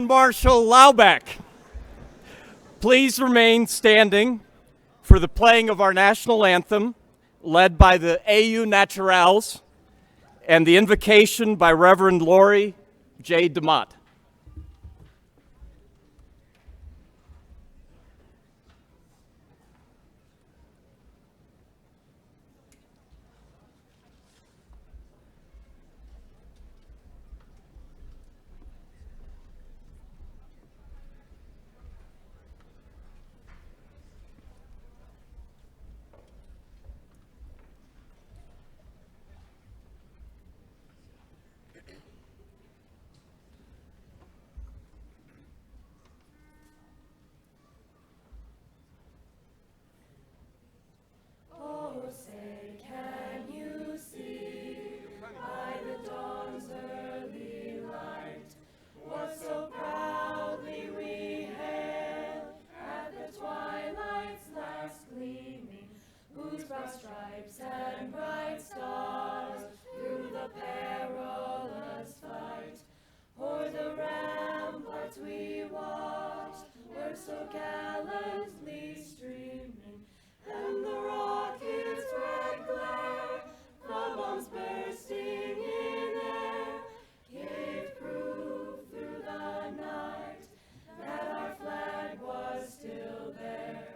Marshall Laubeck, please remain standing for the playing of our national anthem, led by the AU Naturals, and the invocation by Reverend Lori J. DeMott. Stripes and bright stars through the perilous fight. O'er the ramparts we watched, were so gallantly streaming, and the rockets' red glare, the bombs bursting in air, gave proof through the night that our flag was still there.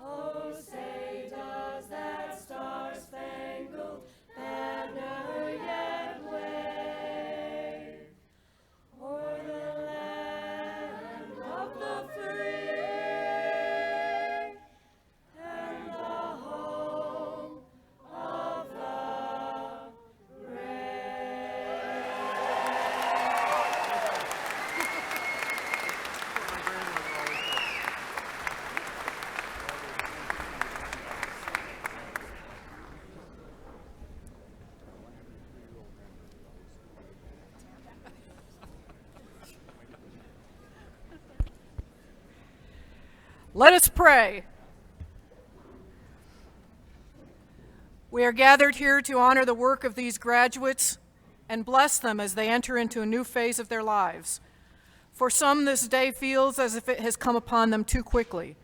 Oh, say does that star-spangled banner yet wave o'er the land of the free and the home of the brave? Let us pray. We are gathered here to honor the work of these graduates and bless them as they enter into a new phase of their lives. For some, this day feels as if it has come upon them too quickly.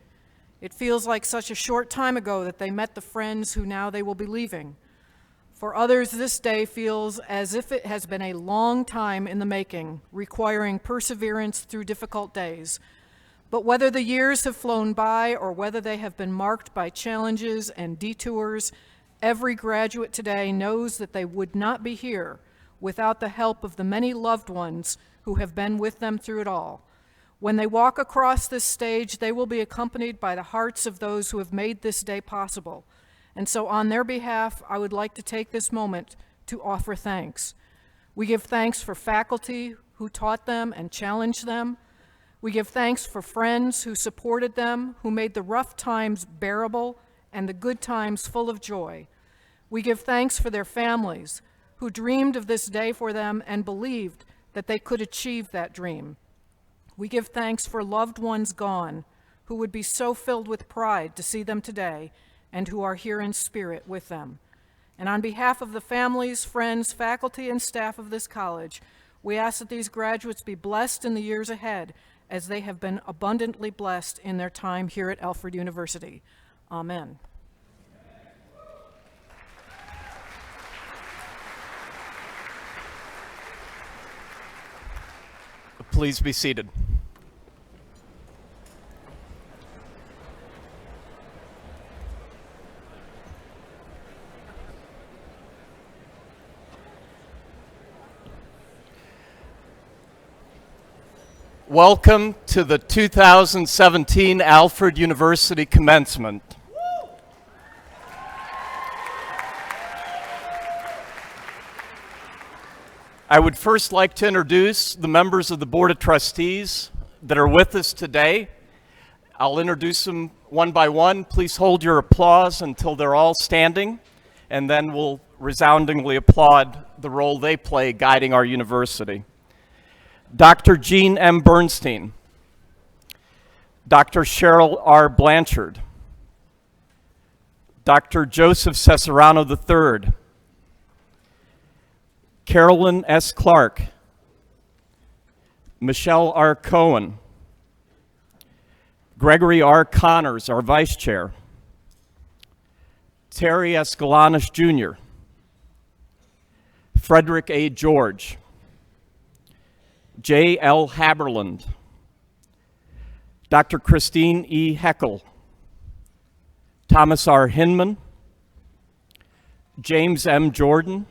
It feels like such a short time ago that they met the friends who now they will be leaving. For others, this day feels as if it has been a long time in the making, requiring perseverance through difficult days. But whether the years have flown by or whether they have been marked by challenges and detours, every graduate today knows that they would not be here without the help of the many loved ones who have been with them through it all. When they walk across this stage, they will be accompanied by the hearts of those who have made this day possible. And so on their behalf, I would like to take this moment to offer thanks. We give thanks for faculty who taught them and challenged them. We give thanks for friends who supported them, who made the rough times bearable and the good times full of joy. We give thanks for their families who dreamed of this day for them and believed that they could achieve that dream. We give thanks for loved ones gone who would be so filled with pride to see them today and who are here in spirit with them. And on behalf of the families, friends, faculty, and staff of this college, we ask that these graduates be blessed in the years ahead as they have been abundantly blessed in their time here at Alfred University. Amen. Please be seated. Welcome to the 2017 Alfred University commencement. I would first like to introduce the members of the Board of Trustees that are with us today. I'll introduce them one by one. Please hold your applause until they're all standing, and then we'll resoundingly applaud the role they play guiding our university. Dr. Jean M. Bernstein, Dr. Cheryl R. Blanchard, Dr. Joseph Cesarano III, Carolyn S. Clark, Michelle R. Cohen, Gregory R. Connors, our Vice Chair, Terry Escalanes Jr., Frederick A. George, J. L. Haberland, Dr. Christine E. Heckel, Thomas R. Hinman, James M. Jordan,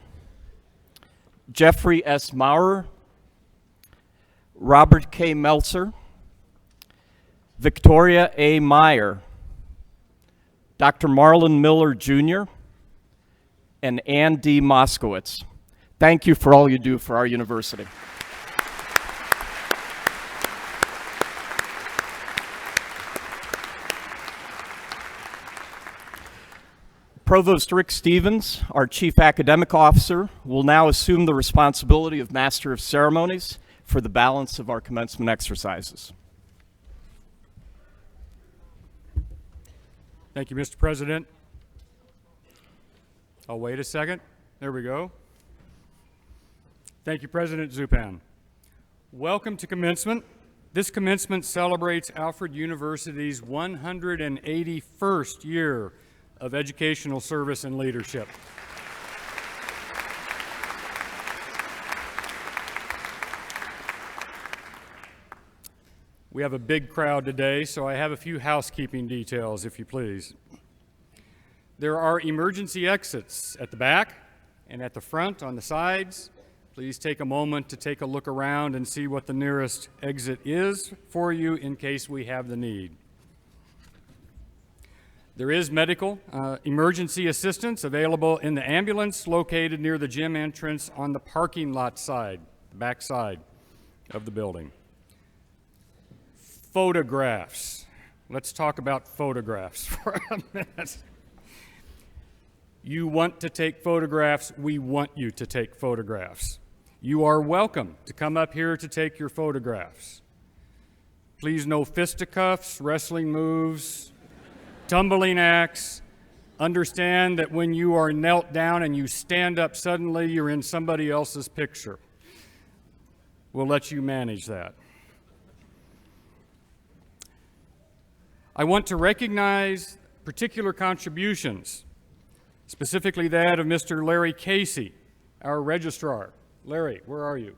Jeffrey S. Maurer, Robert K. Meltzer, Victoria A. Meyer, Dr. Marlon Miller Jr., and Ann D. Moskowitz. Thank you for all you do for our university. Provost Rick Stevens, our Chief Academic Officer, will now assume the responsibility of Master of Ceremonies for the balance of our commencement exercises. Thank you, Mr. President. Oh, wait a second. There we go. Thank you, President Zupan. Welcome to commencement. This commencement celebrates Alfred University's 181st year of educational service and leadership. We have a big crowd today, so I have a few housekeeping details, if you please. There are emergency exits at the back and at the front on the sides. Please take a moment to take a look around and see what the nearest exit is for you in case we have the need. There is medical emergency assistance available in the ambulance located near the gym entrance on the parking lot side, the back side of the building. Photographs. Let's talk about photographs for a minute. You want to take photographs, we want you to take photographs. You are welcome to come up here to take your photographs. Please, no fisticuffs, wrestling moves, tumbling acts. Understand that when you are knelt down and you stand up suddenly, you're in somebody else's picture. We'll let you manage that. I want to recognize particular contributions, specifically that of Mr. Larry Casey, our registrar. Larry, where are you?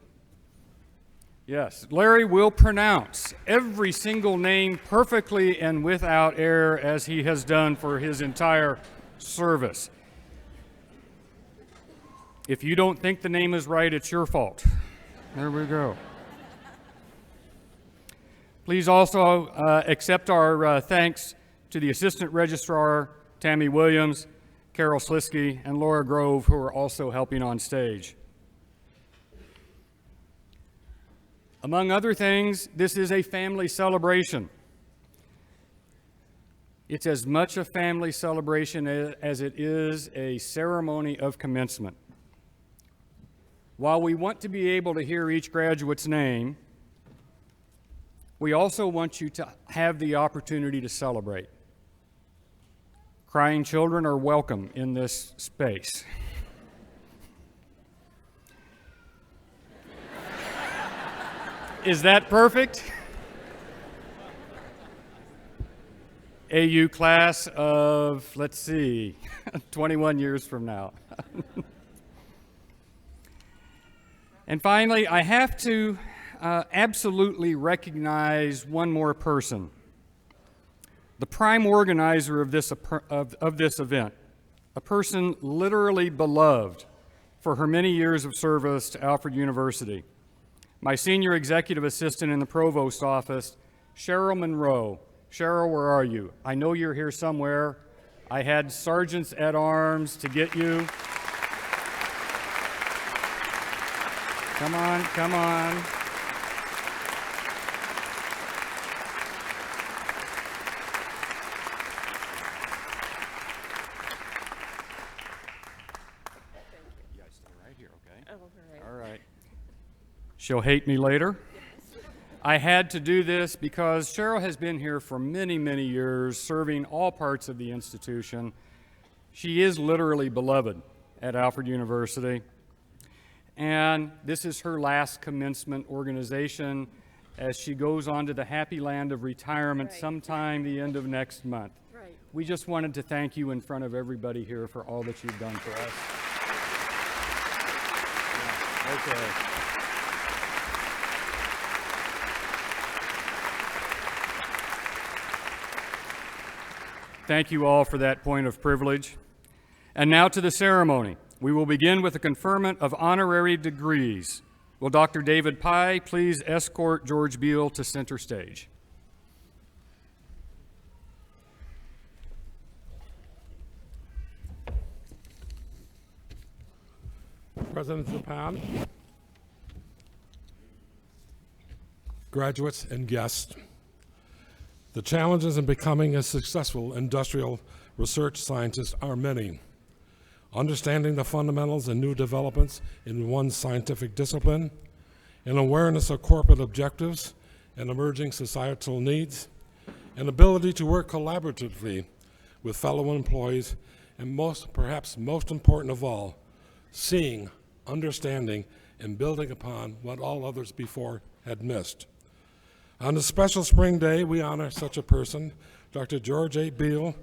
Yes, Larry will pronounce every single name perfectly and without error, as he has done for his entire service. If you don't think the name is right, it's your fault. There we go. Please also accept our thanks to the Assistant Registrar, Tammy Williams, Carol Slisky, and Laura Grove, who are also helping on stage. Among other things, this is a family celebration. It's as much a family celebration as it is a ceremony of commencement. While we want to be able to hear each graduate's name, we also want you to have the opportunity to celebrate. Crying children are welcome in this space. Is that perfect? AU class of, let's see, 21 years from now. And finally, I have to absolutely recognize one more person. The prime organizer of this event, a person literally beloved for her many years of service to Alfred University. My senior executive assistant in the provost office, Cheryl Monroe. Cheryl, where are you? I know you're here somewhere. I had sergeants at arms to get you. Come on, come on. All right. She'll hate me later. I had to do this because Cheryl has been here for many, many years, serving all parts of the institution. She is literally beloved at Alfred University. And this is her last commencement organization as she goes on to the happy land of retirement sometime the end of next month. Right. We just wanted to thank you in front of everybody here for all that you've done for us. Okay. Thank you all for that point of privilege. And now to the ceremony. We will begin with the conferment of honorary degrees. Will Dr. David Pye please escort George Beal to center stage? President Zupan, graduates and guests, the challenges in becoming a successful industrial research scientist are many. Understanding the fundamentals and new developments in one's scientific discipline, an awareness of corporate objectives and emerging societal needs, an ability to work collaboratively with fellow employees, and perhaps most important of all, seeing, understanding, and building upon what all others before had missed. On this special spring day, we honor such a person, Dr. George A. Beal,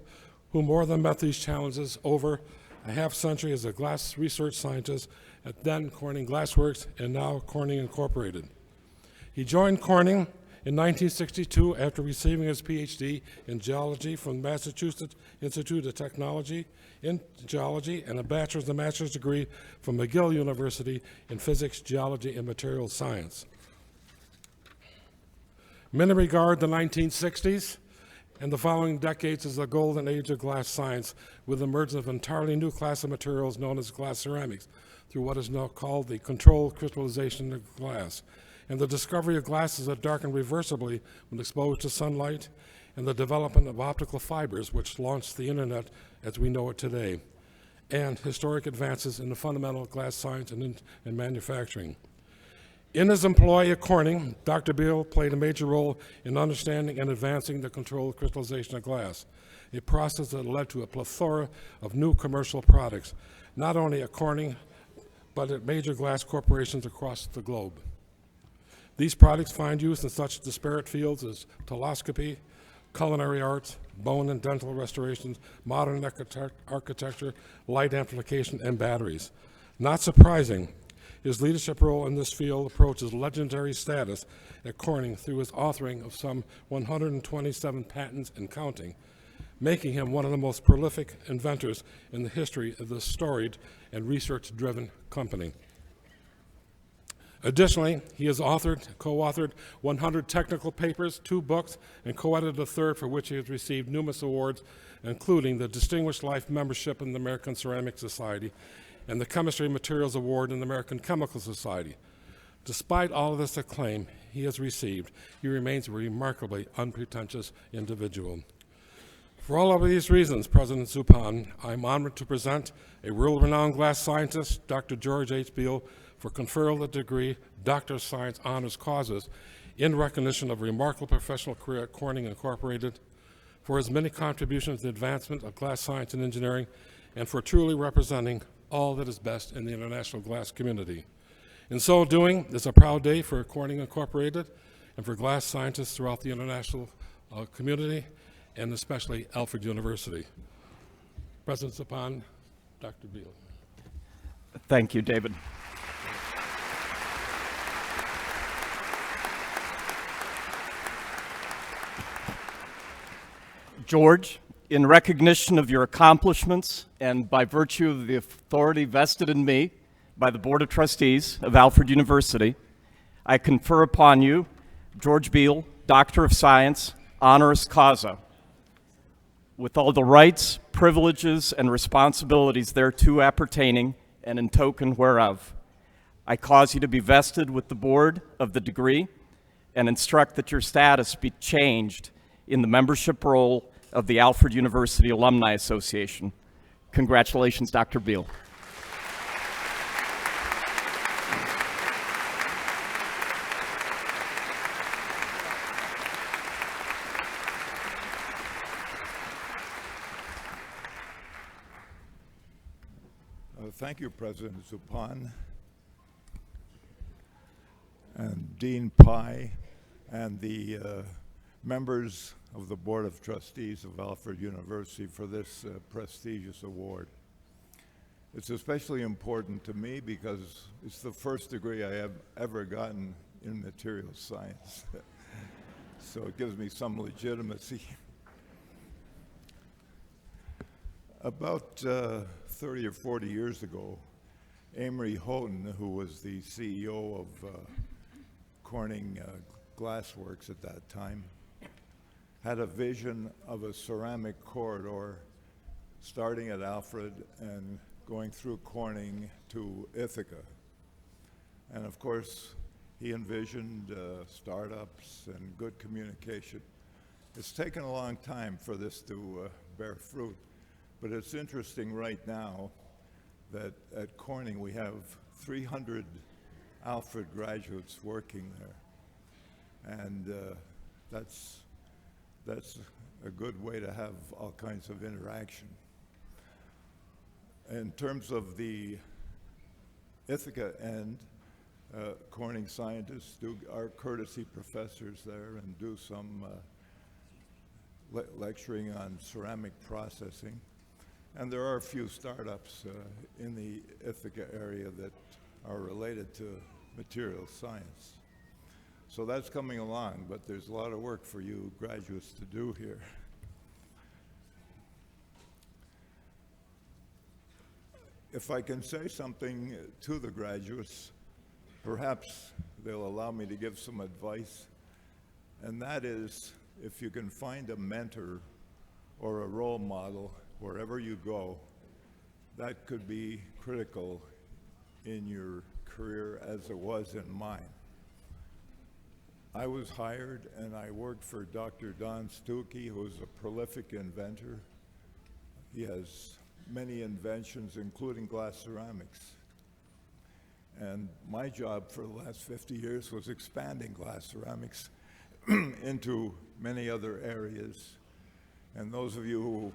who more than met these challenges over a half-century as a glass research scientist at then Corning Glassworks and now Corning Incorporated. He joined Corning in 1962 after receiving his PhD in geology from the Massachusetts Institute of Technology in geology and a bachelor's and master's degree from McGill University in physics, geology, and materials science. Many regard the 1960s and the following decades as the golden age of glass science, with the emergence of an entirely new class of materials known as glass ceramics through what is now called the controlled crystallization of glass, and the discovery of glasses that darken reversibly when exposed to sunlight, and the development of optical fibers which launched the internet as we know it today, and historic advances in the fundamental glass science and manufacturing. In his employ at Corning, Dr. Beal played a major role in understanding and advancing the controlled crystallization of glass, a process that led to a plethora of new commercial products, not only at Corning, but at major glass corporations across the globe. These products find use in such disparate fields as telescopy, culinary arts, bone and dental restorations, modern architecture, light amplification, and batteries. Not surprising, his leadership role in this field approaches legendary status at Corning through his authoring of some 127 patents and counting, making him one of the most prolific inventors in the history of this storied and research-driven company. Additionally, he has co-authored 100 technical papers, 2 books, and co-edited a third for which he has received numerous awards, including the Distinguished Life Membership in the American Ceramic Society and the Chemistry and Materials Award in the American Chemical Society. Despite all of this acclaim he has received, he remains a remarkably unpretentious individual. For all of these reasons, President Zupan, I'm honored to present a world-renowned glass scientist, Dr. George H. Beal, for conferral of the degree Doctor of Science Honors Causes in recognition of a remarkable professional career at Corning Incorporated, for his many contributions to the advancement of glass science and engineering, and for truly representing all that is best in the international glass community. In so doing, it's a proud day for Corning Incorporated and for glass scientists throughout the international community, and especially Alfred University. President Zupan, Dr. Beal. Thank you, David. George, in recognition of your accomplishments and by virtue of the authority vested in me by the Board of Trustees of Alfred University, I confer upon you George Beal, Doctor of Science, honoris causa, with all the rights, privileges, and responsibilities thereto appertaining, and in token whereof. I cause you to be vested with the board of the degree and instruct that your status be changed in the membership roll of the Alfred University Alumni Association. Congratulations, Dr. Beal. Thank you, President Zupan, and Dean Pai, and the members of the Board of Trustees of Alfred University for this prestigious award. It's especially important to me because it's the first degree I have ever gotten in materials science. So it gives me some legitimacy. About 30 or 40 years ago, Amory Houghton, who was the CEO of Corning Glassworks at that time, had a vision of a ceramic corridor starting at Alfred and going through Corning to Ithaca. And of course, he envisioned startups and good communication. It's taken a long time for this to bear fruit, but it's interesting right now that at Corning we have 300 Alfred graduates working there. And that's a good way to have all kinds of interaction. In terms of the Ithaca end, Corning scientists are courtesy professors there and do some lecturing on ceramic processing. And there are a few startups in the Ithaca area that are related to materials science. So that's coming along, but there's a lot of work for you graduates to do here. If I can say something to the graduates, perhaps they'll allow me to give some advice, and that is, if you can find a mentor or a role model wherever you go, that could be critical in your career as it was in mine. I was hired and I worked for Dr. Don Stuckey, who is a prolific inventor. He has many inventions, including glass ceramics. And my job for the last 50 years was expanding glass ceramics into many other areas. And those of you who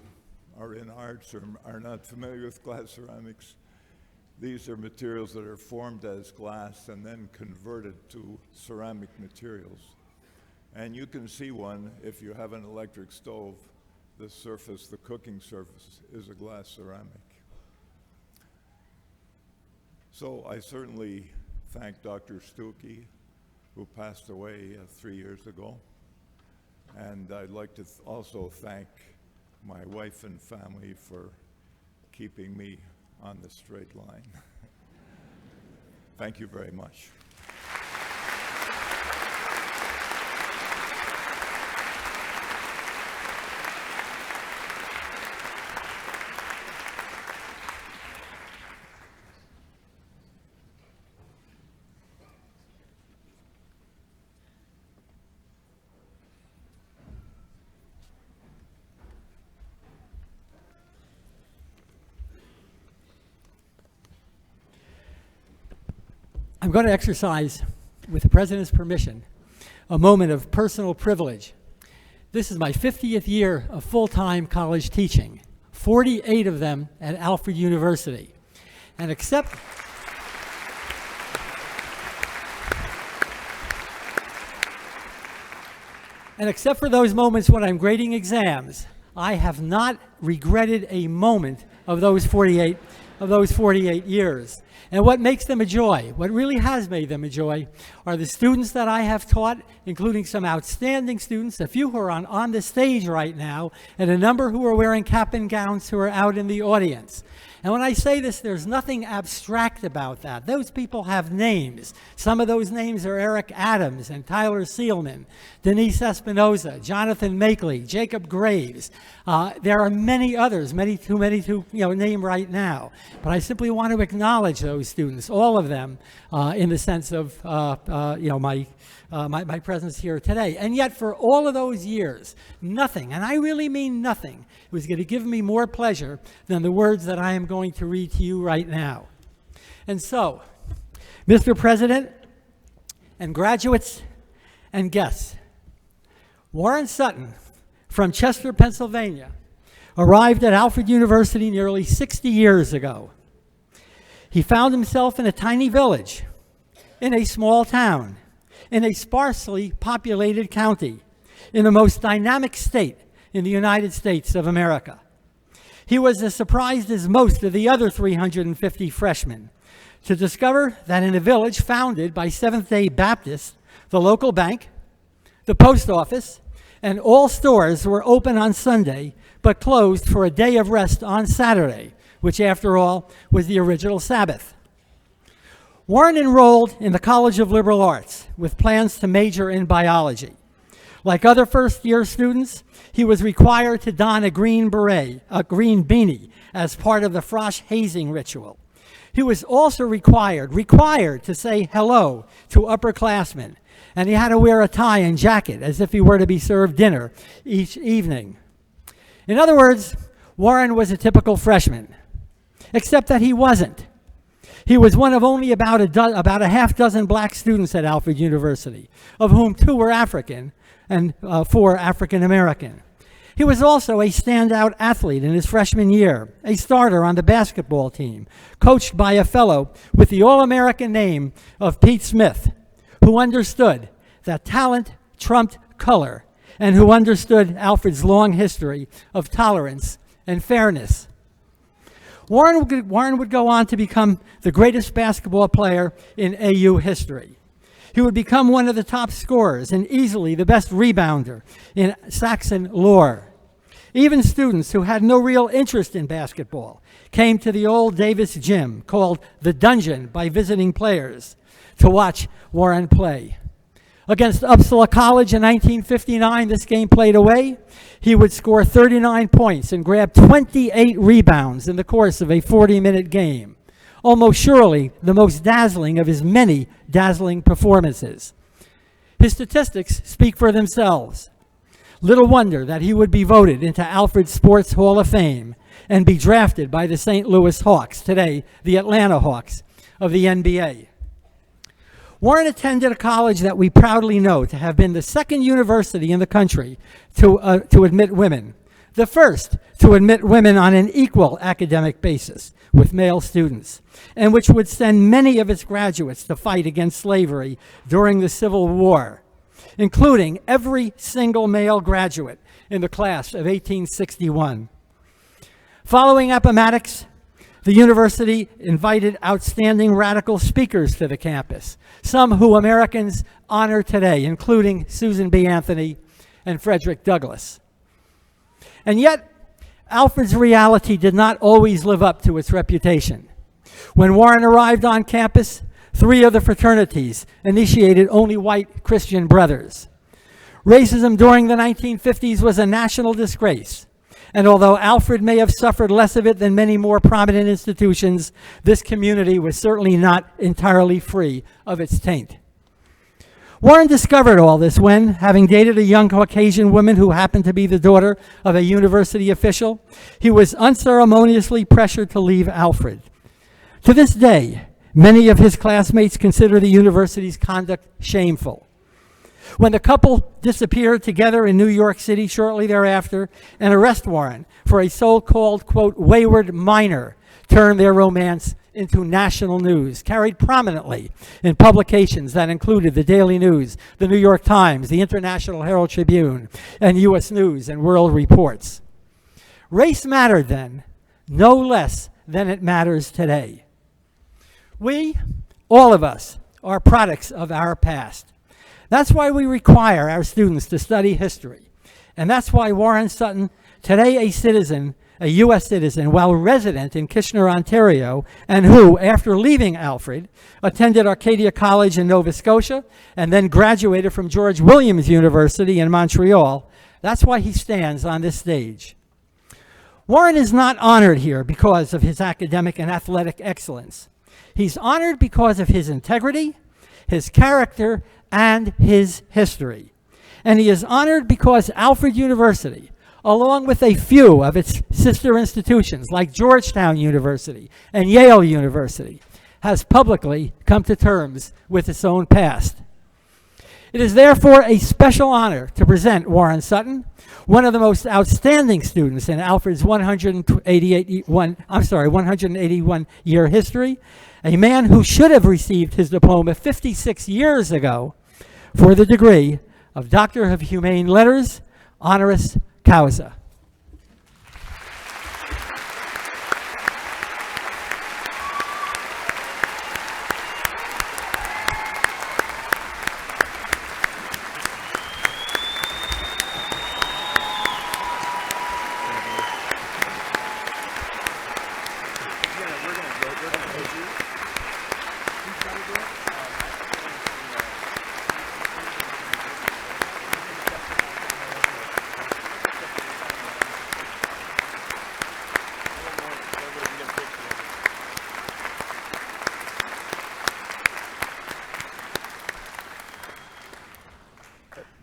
are in arts or are not familiar with glass ceramics, these are materials that are formed as glass and then converted to ceramic materials. And you can see one if you have an electric stove. The surface, the cooking surface, is a glass ceramic. So I certainly thank Dr. Stuckey, who passed away 3 years ago. And I'd like to also thank my wife and family for keeping me on the straight line. Thank you very much. I'm going to exercise, with the President's permission, a moment of personal privilege. This is my 50th year of full-time college teaching, 48 of them at Alfred University. And except for those moments when I'm grading exams, I have not regretted a moment of those 48 years. And what makes them a joy, what really has made them a joy, are the students that I have taught, including some outstanding students, a few who are on the stage right now, and a number who are wearing cap and gowns who are out in the audience. And when I say this, there's nothing abstract about that. Those people have names. Some of those names are Eric Adams and Tyler Seelman, Denise Espinoza, Jonathan Makeley, Jacob Graves. There are many others, too many to name right now. But I simply want to acknowledge those students, all of them, in the sense of my presence here today. And yet for all of those years, nothing, and I really mean nothing, was going to give me more pleasure than the words that I am going to read to you right now. And so, Mr. President, and graduates and guests, Warren Sutton from Chester, Pennsylvania, arrived at Alfred University nearly 60 years ago. He found himself in a tiny village, in a small town, in a sparsely populated county, in the most dynamic state in the United States of America. He was as surprised as most of the other 350 freshmen to discover that in a village founded by Seventh-day Baptists, the local bank, the post office, and all stores were open on Sunday but closed for a day of rest on Saturday, which after all was the original Sabbath. Warren enrolled in the College of Liberal Arts with plans to major in biology. Like other first-year students, he was required to don a green beret, a green beanie, as part of the frosh hazing ritual. He was also required to say hello to upperclassmen, and he had to wear a tie and jacket as if he were to be served dinner each evening. In other words, Warren was a typical freshman, except that he wasn't. He was one of only about a half dozen black students at Alfred University, of whom 2 were African and 4 African American. He was also a standout athlete in his freshman year, a starter on the basketball team, coached by a fellow with the All-American name of Pete Smith, who understood that talent trumped color and who understood Alfred's long history of tolerance and fairness. Warren would go on to become the greatest basketball player in AU history. He would become one of the top scorers and easily the best rebounder in Saxon lore. Even students who had no real interest in basketball came to the old Davis gym, called the Dungeon by visiting players, to watch Warren play. Against Uppsala College in 1959, this game played away, he would score 39 points and grab 28 rebounds in the course of a 40-minute game, almost surely the most dazzling of his many dazzling performances. His statistics speak for themselves. Little wonder that he would be voted into Alfred Sports Hall of Fame and be drafted by the St. Louis Hawks, today the Atlanta Hawks of the NBA. Warren attended a college that we proudly know to have been the second university in the country to admit women, the first to admit women on an equal academic basis with male students, and which would send many of its graduates to fight against slavery during the Civil War, including every single male graduate in the class of 1861. Following Appomattox, the university invited outstanding radical speakers to the campus, some who Americans honor today, including Susan B. Anthony and Frederick Douglass. And yet, Alfred's reality did not always live up to its reputation. When Warren arrived on campus, 3 of the fraternities initiated only white Christian brothers. Racism during the 1950s was a national disgrace. And although Alfred may have suffered less of it than many more prominent institutions, this community was certainly not entirely free of its taint. Warren discovered all this when, having dated a young Caucasian woman who happened to be the daughter of a university official, he was unceremoniously pressured to leave Alfred. To this day, many of his classmates consider the university's conduct shameful. When the couple disappeared together in New York City shortly thereafter, an arrest warrant for a so-called, quote, wayward minor turned their romance into national news, carried prominently in publications that included the Daily News, the New York Times, the International Herald Tribune, and U.S. News and World Reports. Race mattered then, no less than it matters today. We, all of us, are products of our past. That's why we require our students to study history. And that's why Warren Sutton, today a citizen, a U.S. citizen, while resident in Kitchener, Ontario, and who, after leaving Alfred, attended Arcadia College in Nova Scotia, and then graduated from George Williams University in Montreal, that's why he stands on this stage. Warren is not honored here because of his academic and athletic excellence. He's honored because of his integrity, his character, and his history. And he is honored because Alfred University, along with a few of its sister institutions like Georgetown University and Yale University, has publicly come to terms with its own past. It is therefore a special honor to present Warren Sutton, one of the most outstanding students in Alfred's 181-year history, a man who should have received his diploma 56 years ago for the degree of Doctor of Humane Letters, honoris causa.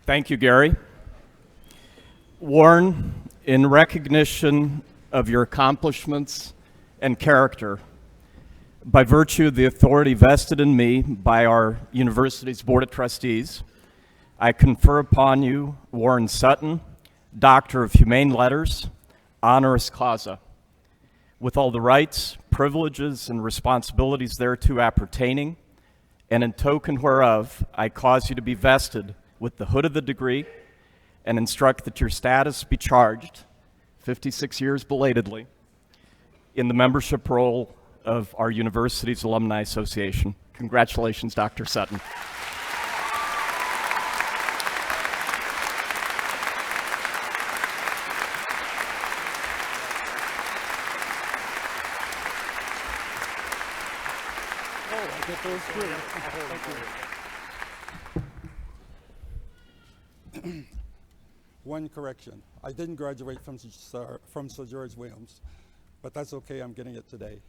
Thank you, Gary. Warren, in recognition of your accomplishments and character, by virtue of the authority vested in me by our university's Board of Trustees, I confer upon you Warren Sutton, Doctor of Humane Letters, honoris causa, with all the rights, privileges, and responsibilities thereto appertaining, and in token whereof I cause you to be vested with the hood of the degree and instruct that your status be charged, 56 years belatedly, in the membership roll of our university's Alumni Association. Congratulations, Dr. Sutton. One correction. I didn't graduate from Sir George Williams, but that's okay, I'm getting it today.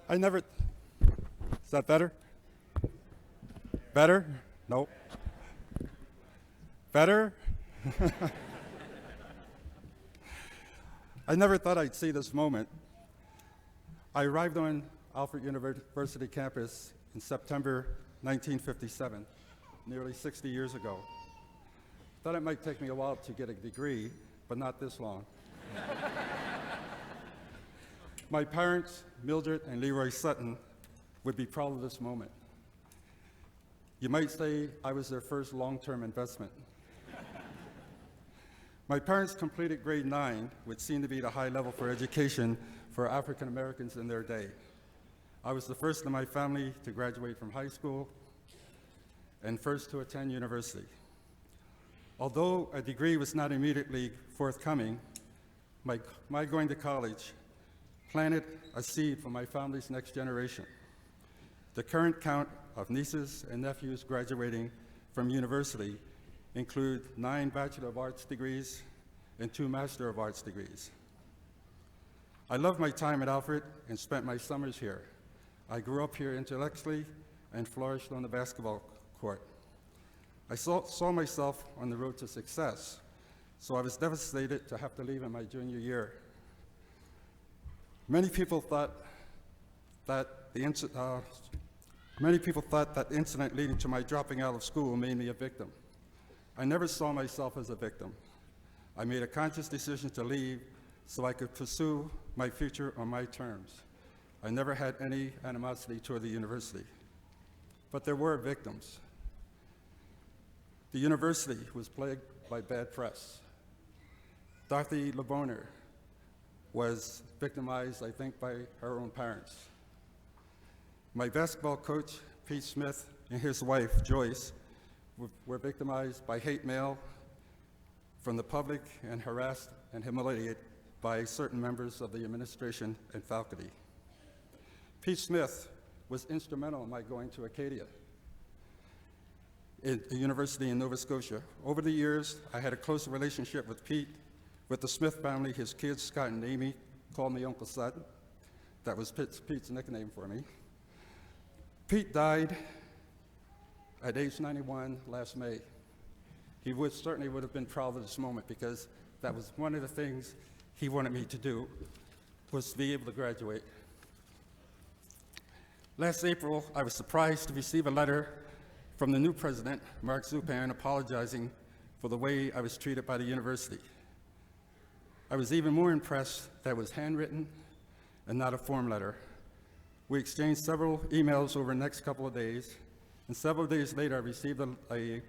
I never, is that better? Better? Nope. Better? I never thought I'd see this moment. I arrived on Alfred University campus in September 1957, nearly 60 years ago. Thought it might take me a while to get a degree, but not this long. My parents, Mildred and Leroy Sutton, would be proud of this moment. You might say I was their first long-term investment. My parents completed grade 9, which seemed to be the high level for education for African Americans in their day. I was the first in my family to graduate from high school and first to attend university. Although a degree was not immediately forthcoming, my going to college planted a seed for my family's next generation. The current count of nieces and nephews graduating from university include 9 Bachelor of Arts degrees and 2 Master of Arts degrees. I loved my time at Alfred and spent my summers here. I grew up here intellectually and flourished on the basketball court. I saw myself on the road to success, so I was devastated to have to leave in my junior year. Many people thought that the incident leading to my dropping out of school made me a victim. I never saw myself as a victim. I made a conscious decision to leave so I could pursue my future on my terms. I never had any animosity toward the university. But there were victims. The university was plagued by bad press. Dorothy LeBoner was victimized, I think, by her own parents. My basketball coach, Pete Smith, and his wife, Joyce, were victimized by hate mail from the public and harassed and humiliated by certain members of the administration and faculty. Pete Smith was instrumental in my going to Acadia, a university in Nova Scotia. Over the years, I had a close relationship with Pete, with the Smith family. His kids, Scott and Amy, called me Uncle Sutton. That was Pete's nickname for me. Pete died at age 91 last May. He certainly would have been proud of this moment because that was one of the things he wanted me to do, was to be able to graduate. Last April, I was surprised to receive a letter from the new president, Mark Zupan, apologizing for the way I was treated by the university. I was even more impressed that it was handwritten and not a form letter. We exchanged several emails over the next couple of days, and several days later, I received a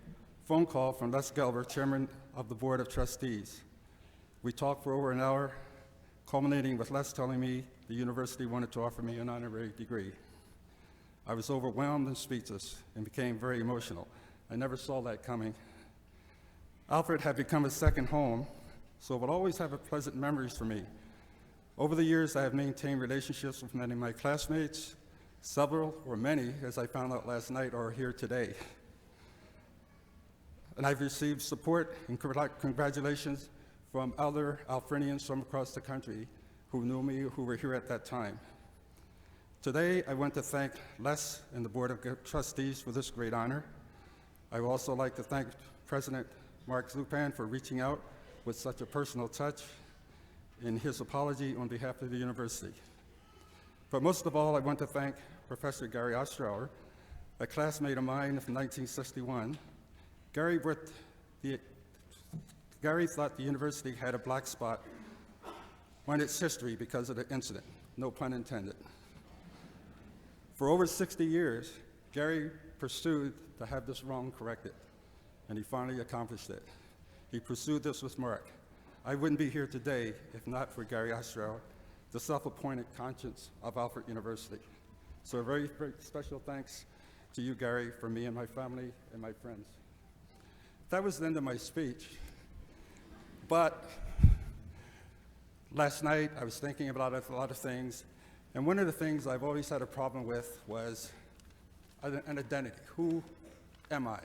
phone call from Les Gelber, chairman of the Board of Trustees. We talked for over an hour, culminating with Les telling me the university wanted to offer me an honorary degree. I was overwhelmed and speechless and became very emotional. I never saw that coming. Alfred had become a second home, so it will always have pleasant memories for me. Over the years, I have maintained relationships with many of my classmates. Several, or many, as I found out last night, are here today. And I've received support and congratulations from other Alfredians from across the country who knew me, who were here at that time. Today, I want to thank Les and the Board of Trustees for this great honor. I would also like to thank President Mark Zupan for reaching out with such a personal touch in his apology on behalf of the university. But most of all, I want to thank Professor Gary Ostrauer, a classmate of mine from 1961. Gary thought the university had a black spot on its history because of the incident, no pun intended. For over 60 years, Gary pursued to have this wrong corrected, and he finally accomplished it. He pursued this with Mark. I wouldn't be here today if not for Gary Ostrauer, the self-appointed conscience of Alfred University. So a very, very special thanks to you, Gary, for me and my family and my friends. That was the end of my speech. But last night, I was thinking about a lot of things, and one of the things I've always had a problem with was an identity. Who am I?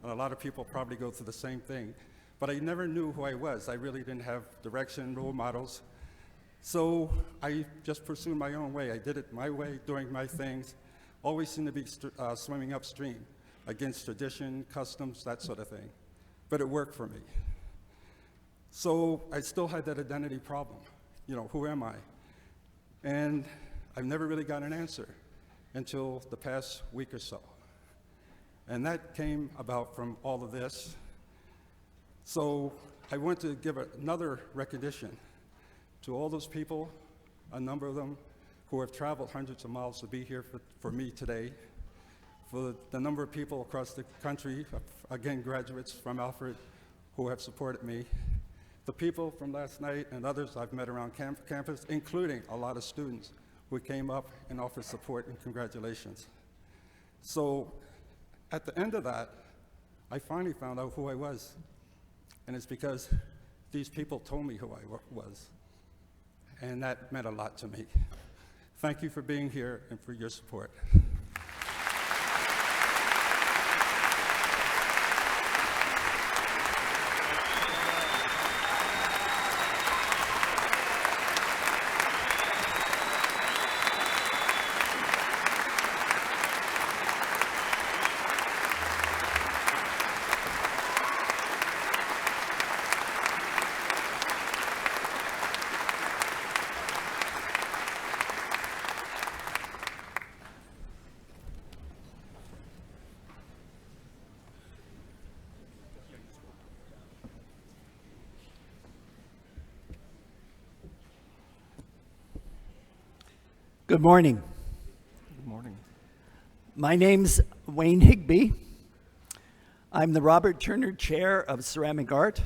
And a lot of people probably go through the same thing. But I never knew who I was. I really didn't have direction, role models. So I just pursued my own way. I did it my way, doing my things. Always seemed to be swimming upstream against tradition, customs, that sort of thing. But it worked for me. So I still had that identity problem. You know, who am I? And I've never really got an answer until the past week or so. And that came about from all of this. So I want to give another recognition to all those people, a number of them who have traveled hundreds of miles to be here for me today, for the number of people across the country, again, graduates from Alfred who have supported me, the people from last night and others I've met around campus, including a lot of students who came up and offered support and congratulations. So at the end of that, I finally found out who I was. And it's because these people told me who I was. And that meant a lot to me. Thank you for being here and for your support. Good morning. Good morning. My name's Wayne Higby. I'm the Robert Turner Chair of Ceramic Art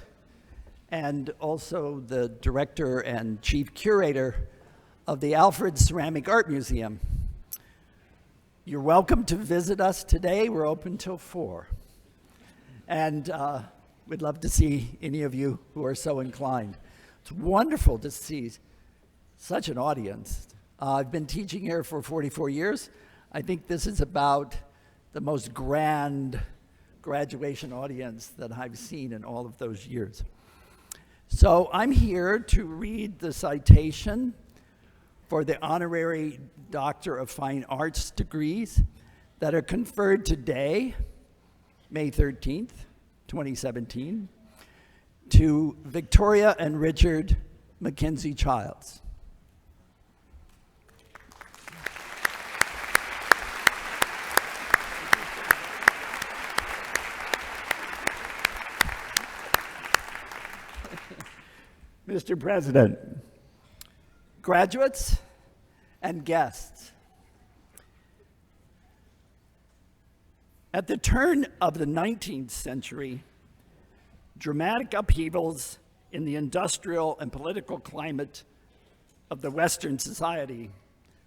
and also the Director and Chief Curator of the Alfred Ceramic Art Museum. You're welcome to visit us today. We're open till 4. And we'd love to see any of you who are so inclined. It's wonderful to see such an audience. I've been teaching here for 44 years. I think this is about the most grand graduation audience that I've seen in all of those years. So I'm here to read the citation for the honorary Doctor of Fine Arts degrees that are conferred today, May 13th, 2017, to Victoria and Richard Mackenzie Childs. Mr. President, graduates, and guests. At the turn of the 19th century, dramatic upheavals in the industrial and political climate of the Western society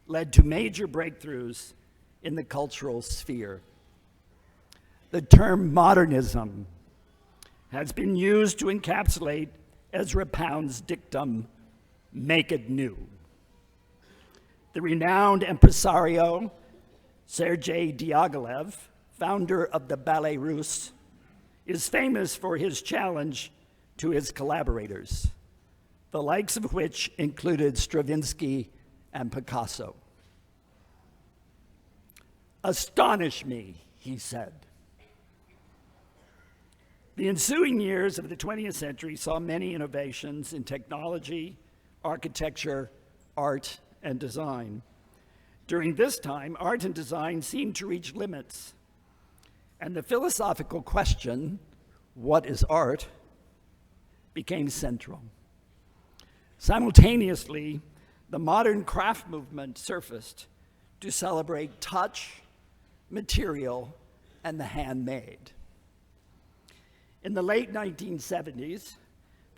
led to major breakthroughs in the cultural sphere. The term modernism has been used to encapsulate Ezra Pound's dictum, "Make it new." The renowned impresario Sergei Diaghilev, founder of the Ballet Russe, is famous for his challenge to his collaborators, the likes of which included Stravinsky and Picasso. "Astonish me," he said. The ensuing years of the 20th century saw many innovations in technology, architecture, art, and design. During this time, art and design seemed to reach limits, and the philosophical question, what is art, became central. Simultaneously, the modern craft movement surfaced to celebrate touch, material, and the handmade. In the late 1970s,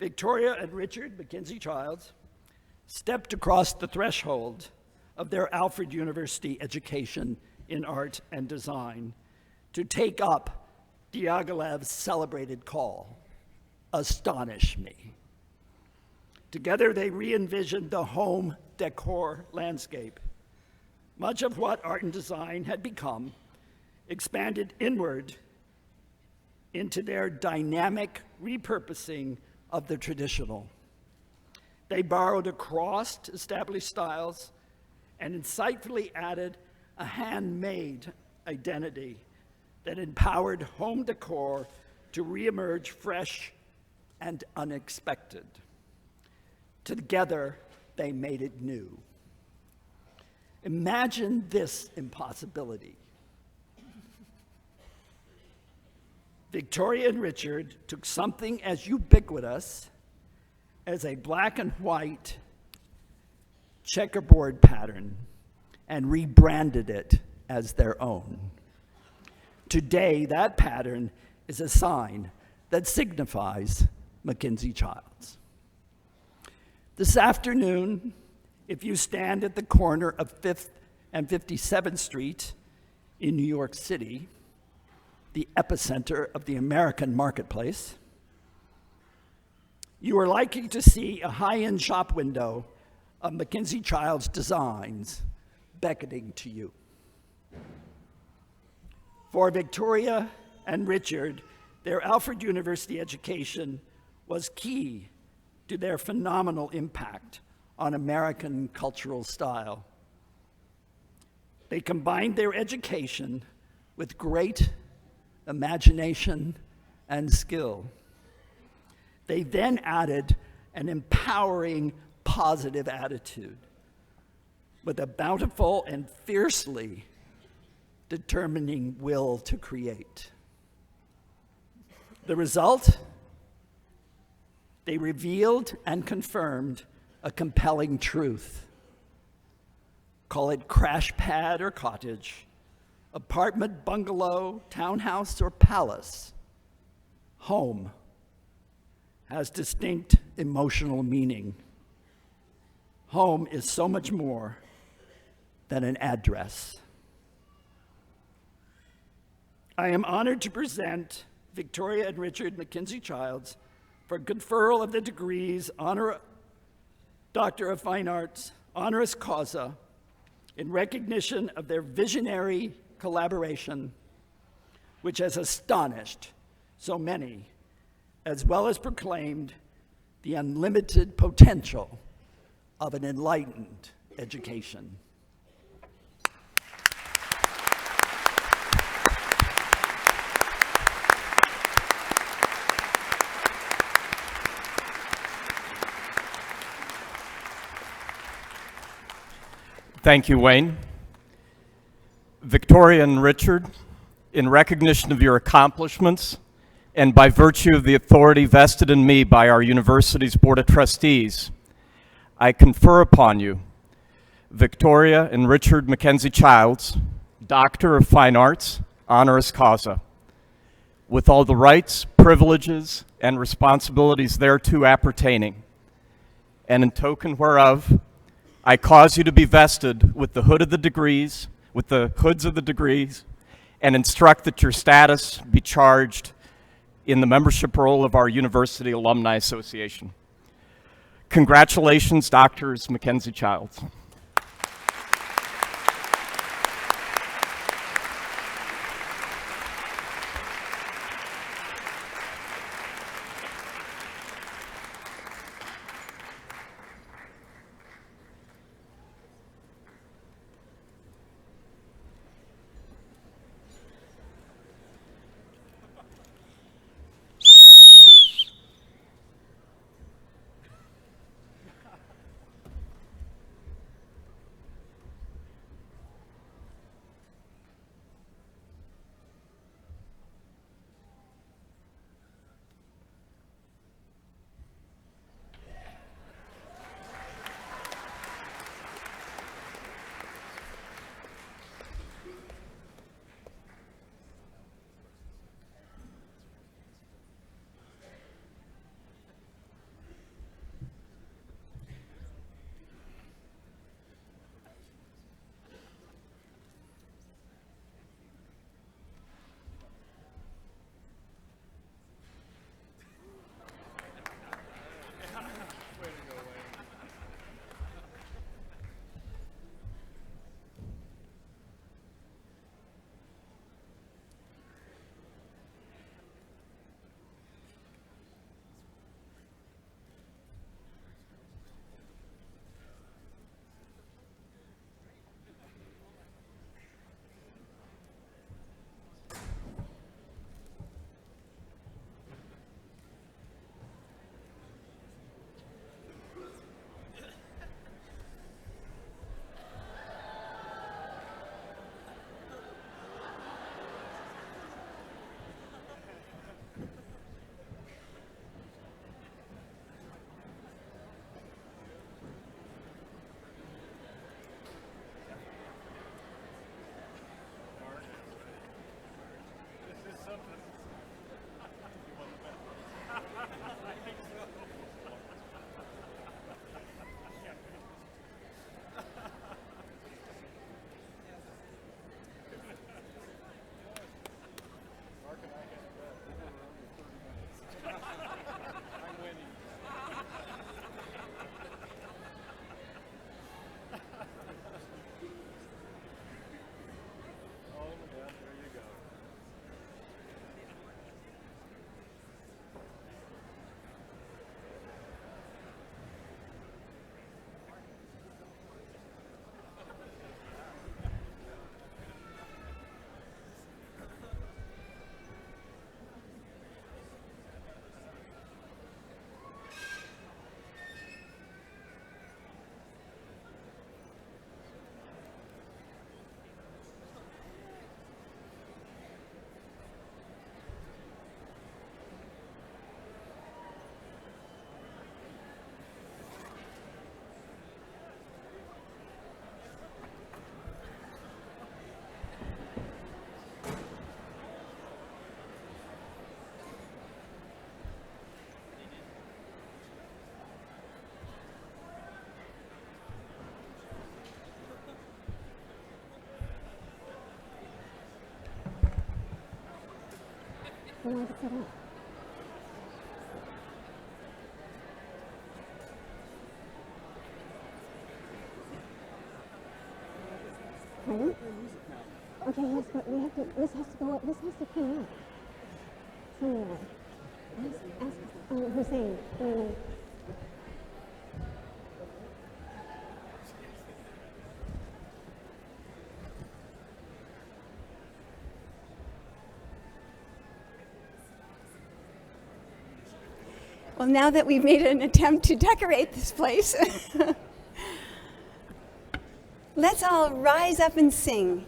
Victoria and Richard Mackenzie Childs stepped across the threshold of their Alfred University education in art and design to take up Diaghilev's celebrated call, "Astonish me." Together, they re-envisioned the home decor landscape. Much of what art and design had become expanded inward into their dynamic repurposing of the traditional. They borrowed across established styles and insightfully added a handmade identity that empowered home decor to reemerge fresh and unexpected. Together, they made it new. Imagine this impossibility. Victoria and Richard took something as ubiquitous as a black and white checkerboard pattern and rebranded it as their own. Today, that pattern is a sign that signifies Mackenzie Childs. This afternoon, if you stand at the corner of 5th and 57th Street in New York City, the epicenter of the American marketplace, you are likely to see a high-end shop window of Mackenzie Childs designs beckoning to you. For Victoria and Richard, their Alfred University education was key to their phenomenal impact on American cultural style. They combined their education with great imagination and skill. They then added an empowering, positive attitude with a bountiful and fiercely determining will to create. The result? They revealed and confirmed a compelling truth. Call it crash pad or cottage, apartment, bungalow, townhouse, or palace. Home has distinct emotional meaning. Home is so much more than an address. I am honored to present Victoria and Richard Mackenzie Childs for conferral of the degrees Doctor of Fine Arts, honoris causa, in recognition of their visionary collaboration, which has astonished so many, as well as proclaimed the unlimited potential of an enlightened education. Thank you, Wayne. Victoria and Richard, in recognition of your accomplishments and by virtue of the authority vested in me by our university's Board of Trustees, I confer upon you Victoria and Richard Mackenzie Childs, Doctor of Fine Arts, honoris causa, with all the rights, privileges, and responsibilities thereto appertaining. And in token whereof, I cause you to be vested with the hoods of the degrees, and instruct that your status be charged in the membership roll of our University Alumni Association. Congratulations, Doctors Mackenzie Childs. When I sit up. Pardon? Okay, yes, but we have to, this has to go, this has to come up. Somewhere. Ask Hussein. Well, now that we've made an attempt to decorate this place, let's all rise up and sing.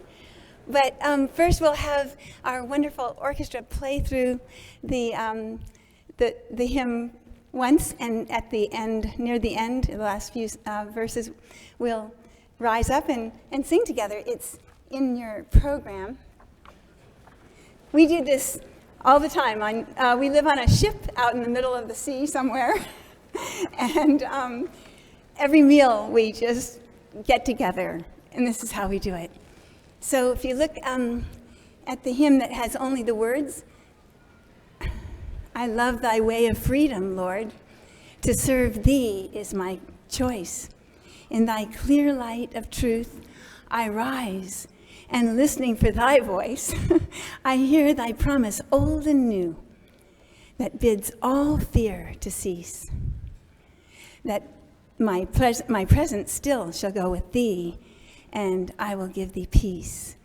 But first we'll have our wonderful orchestra play through the hymn once, and at the end, near the end, the last few verses, we'll rise up and sing together. It's in your program. We do this all the time. We live on a ship out in the middle of the sea somewhere, and every meal we just get together, and this is how we do it. So if you look at the hymn that has only the words, I love thy way of freedom, Lord. To serve thee is my choice. In thy clear light of truth, I rise, and listening for thy voice, I hear thy promise old and new, that bids all fear to cease, that my presence still shall go with thee, and I will give thee peace.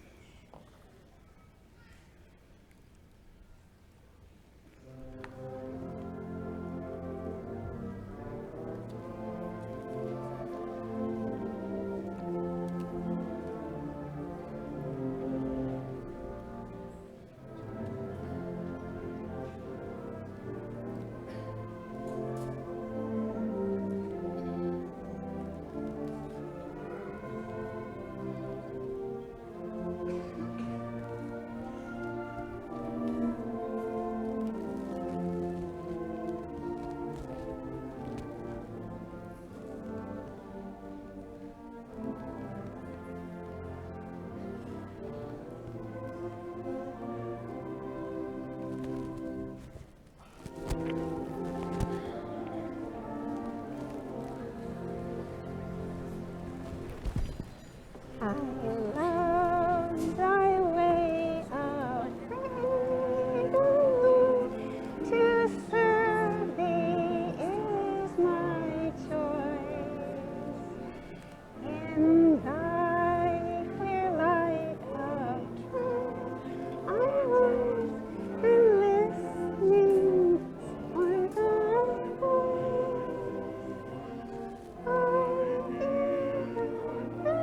I love thy way of freedom, to serve thee is my choice. In thy clear light of truth, I was and listening for thy voice. I hear thy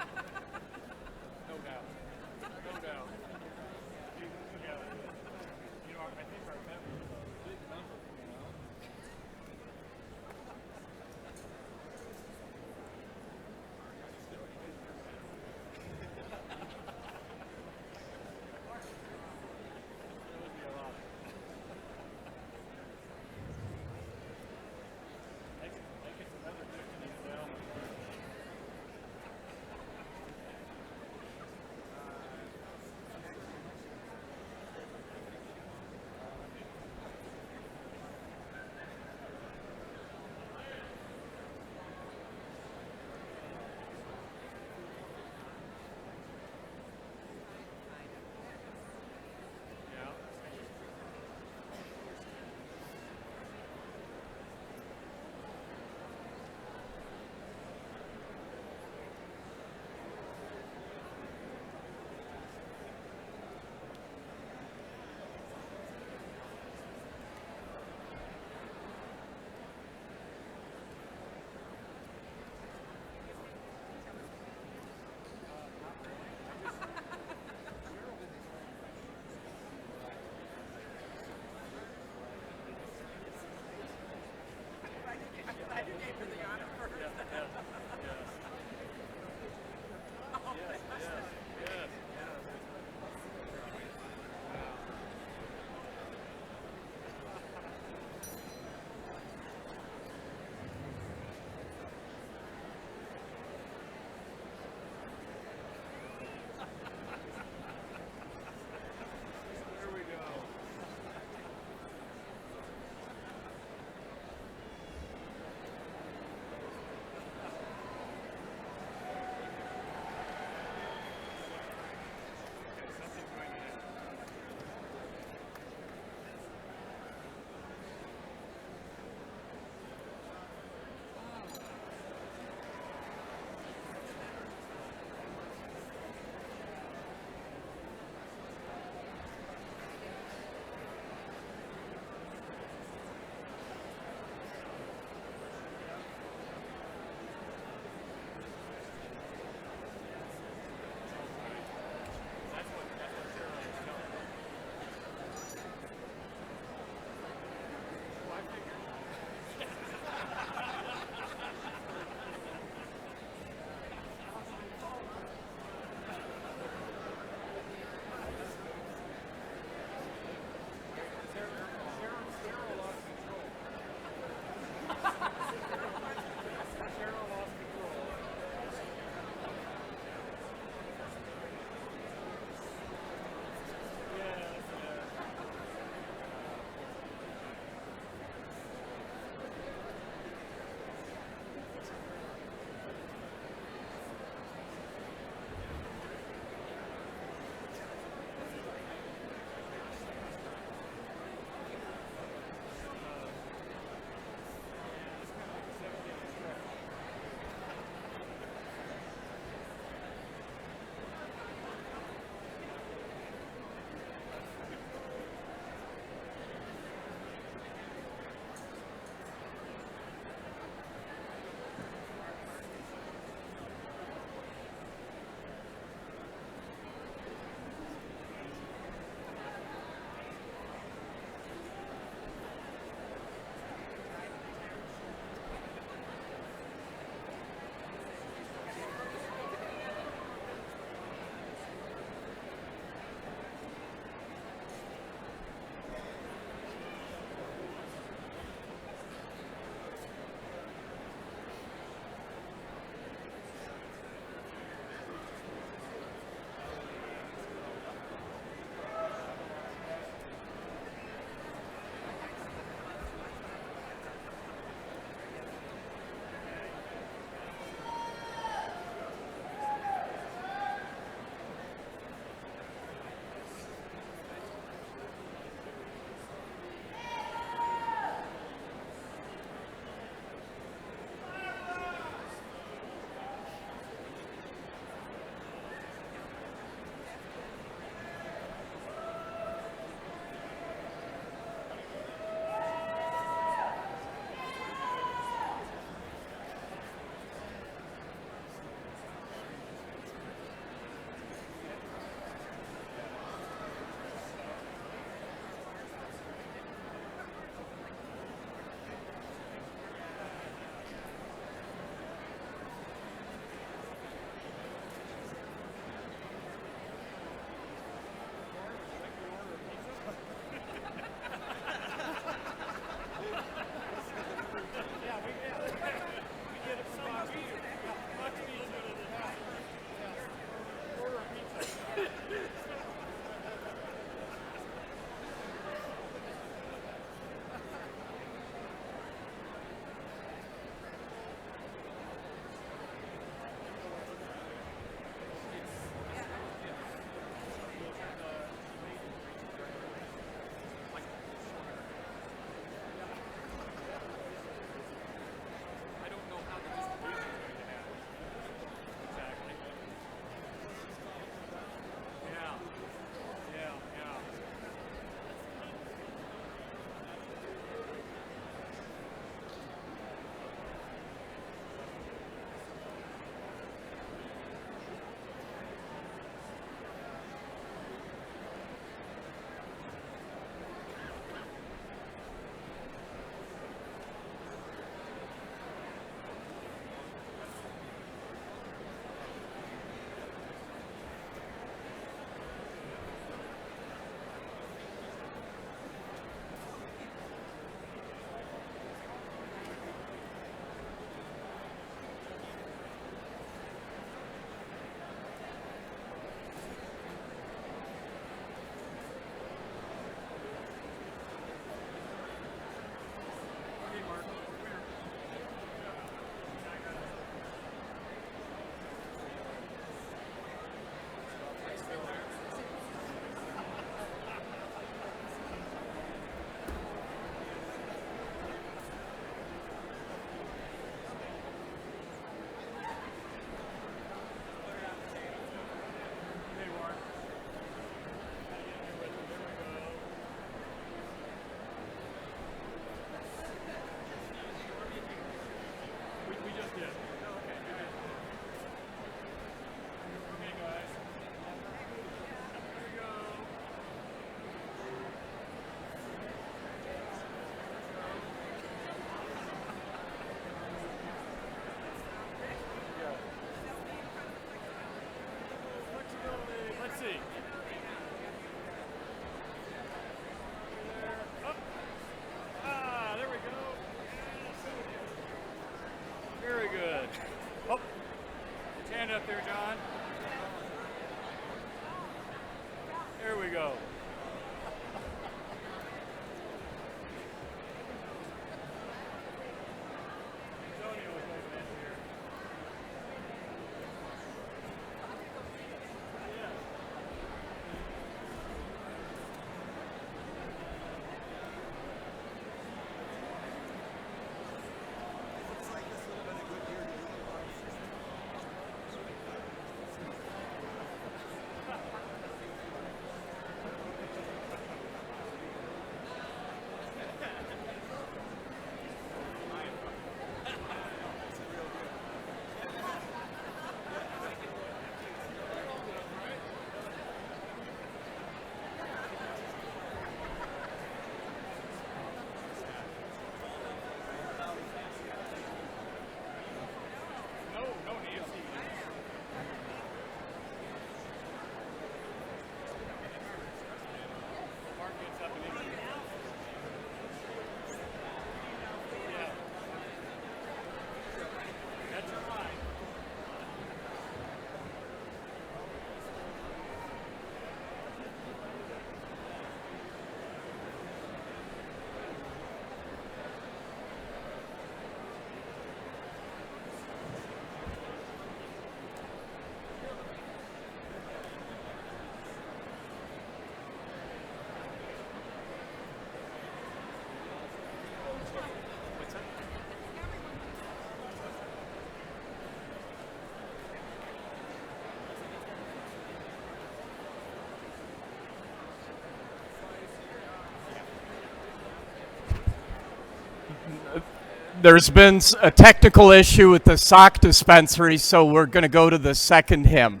There's been a technical issue with the sock dispensary, so we're going to go to the second hymn.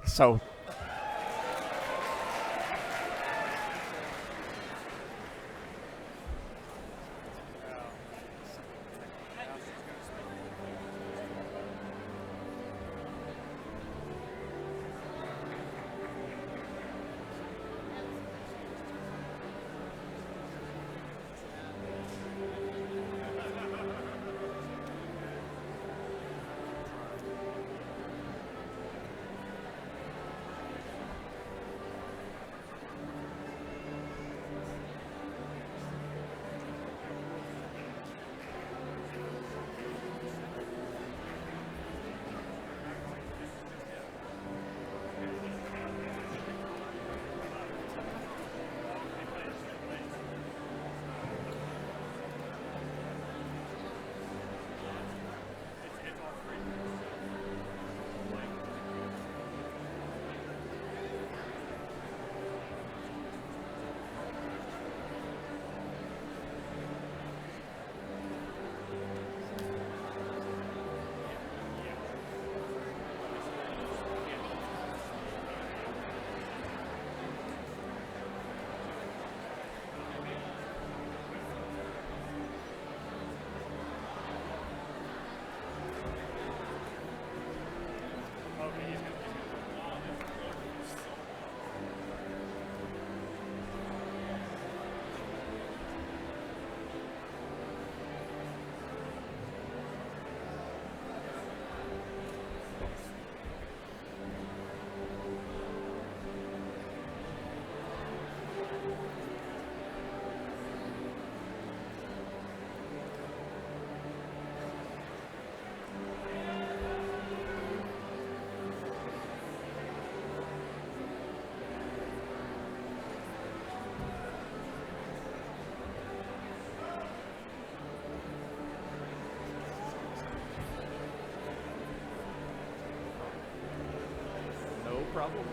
So. No problem.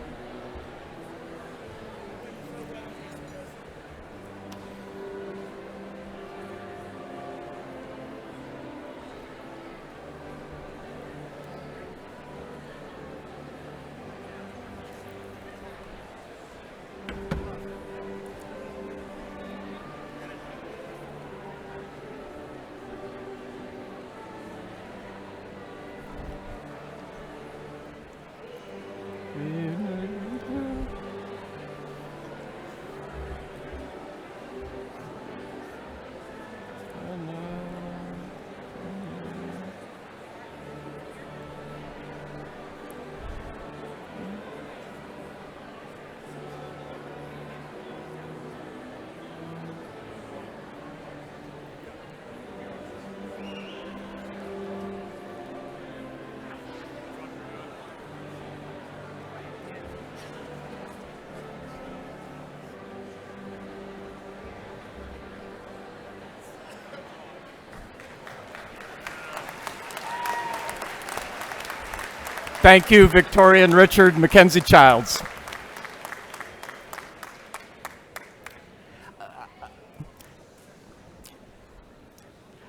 Thank you, Victoria and Richard Mackenzie Childs.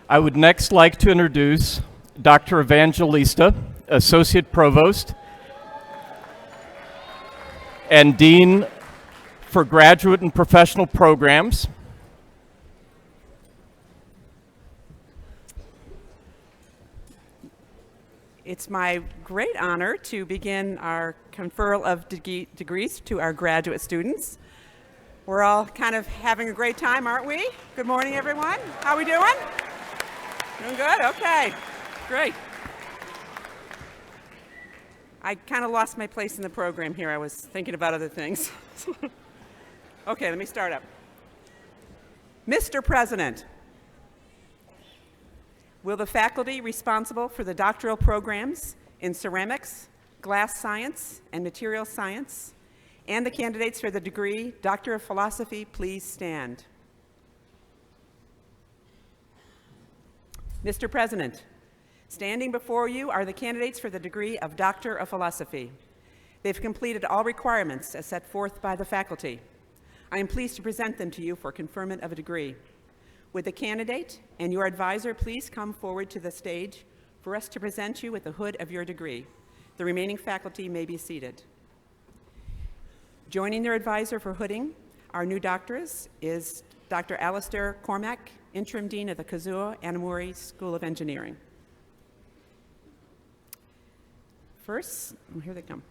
I would next like to introduce Dr. Evangelista, Associate Provost and Dean for Graduate and Professional Programs. It's my great honor to begin our conferral of degrees to our graduate students. We're all kind of having a great time, aren't we? Good morning, everyone. How are we doing? Doing good? Okay, great. I kind of lost my place in the program here. I was thinking about other things. Okay, let me start up. Mr. President, will the faculty responsible for the doctoral programs in ceramics, glass science, and material science, and the candidates for the degree Doctor of Philosophy please stand? Mr. President, standing before you are the candidates for the degree of Doctor of Philosophy. They've completed all requirements as set forth by the faculty. I am pleased to present them to you for conferment of a degree. Would the candidate and your advisor please come forward to the stage for us to present you with the hood of your degree? The remaining faculty may be seated. Joining their advisor for hooding, our new doctoress is Dr. Alistair Cormack, Interim Dean of the Kazuo Anamori School of Engineering. First, here they come.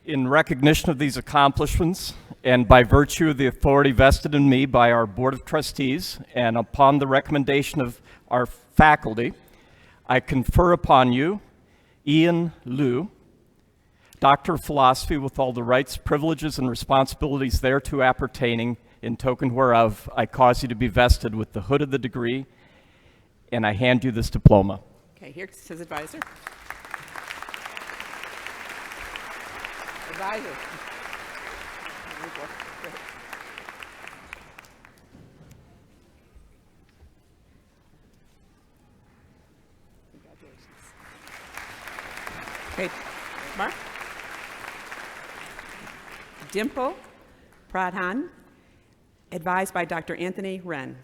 In recognition of these accomplishments, and by virtue of the authority vested in me by our Board of Trustees, and upon the recommendation of our faculty, I confer upon you, Ian Liu, Doctor of Philosophy with all the rights, privileges, and responsibilities thereto appertaining, in token whereof I cause you to be vested with the hood of the degree, and I hand you this diploma. Okay, here's his advisor. Advisor. Okay, Mark. Dimple Pradhan, advised by Dr. Anthony Wren.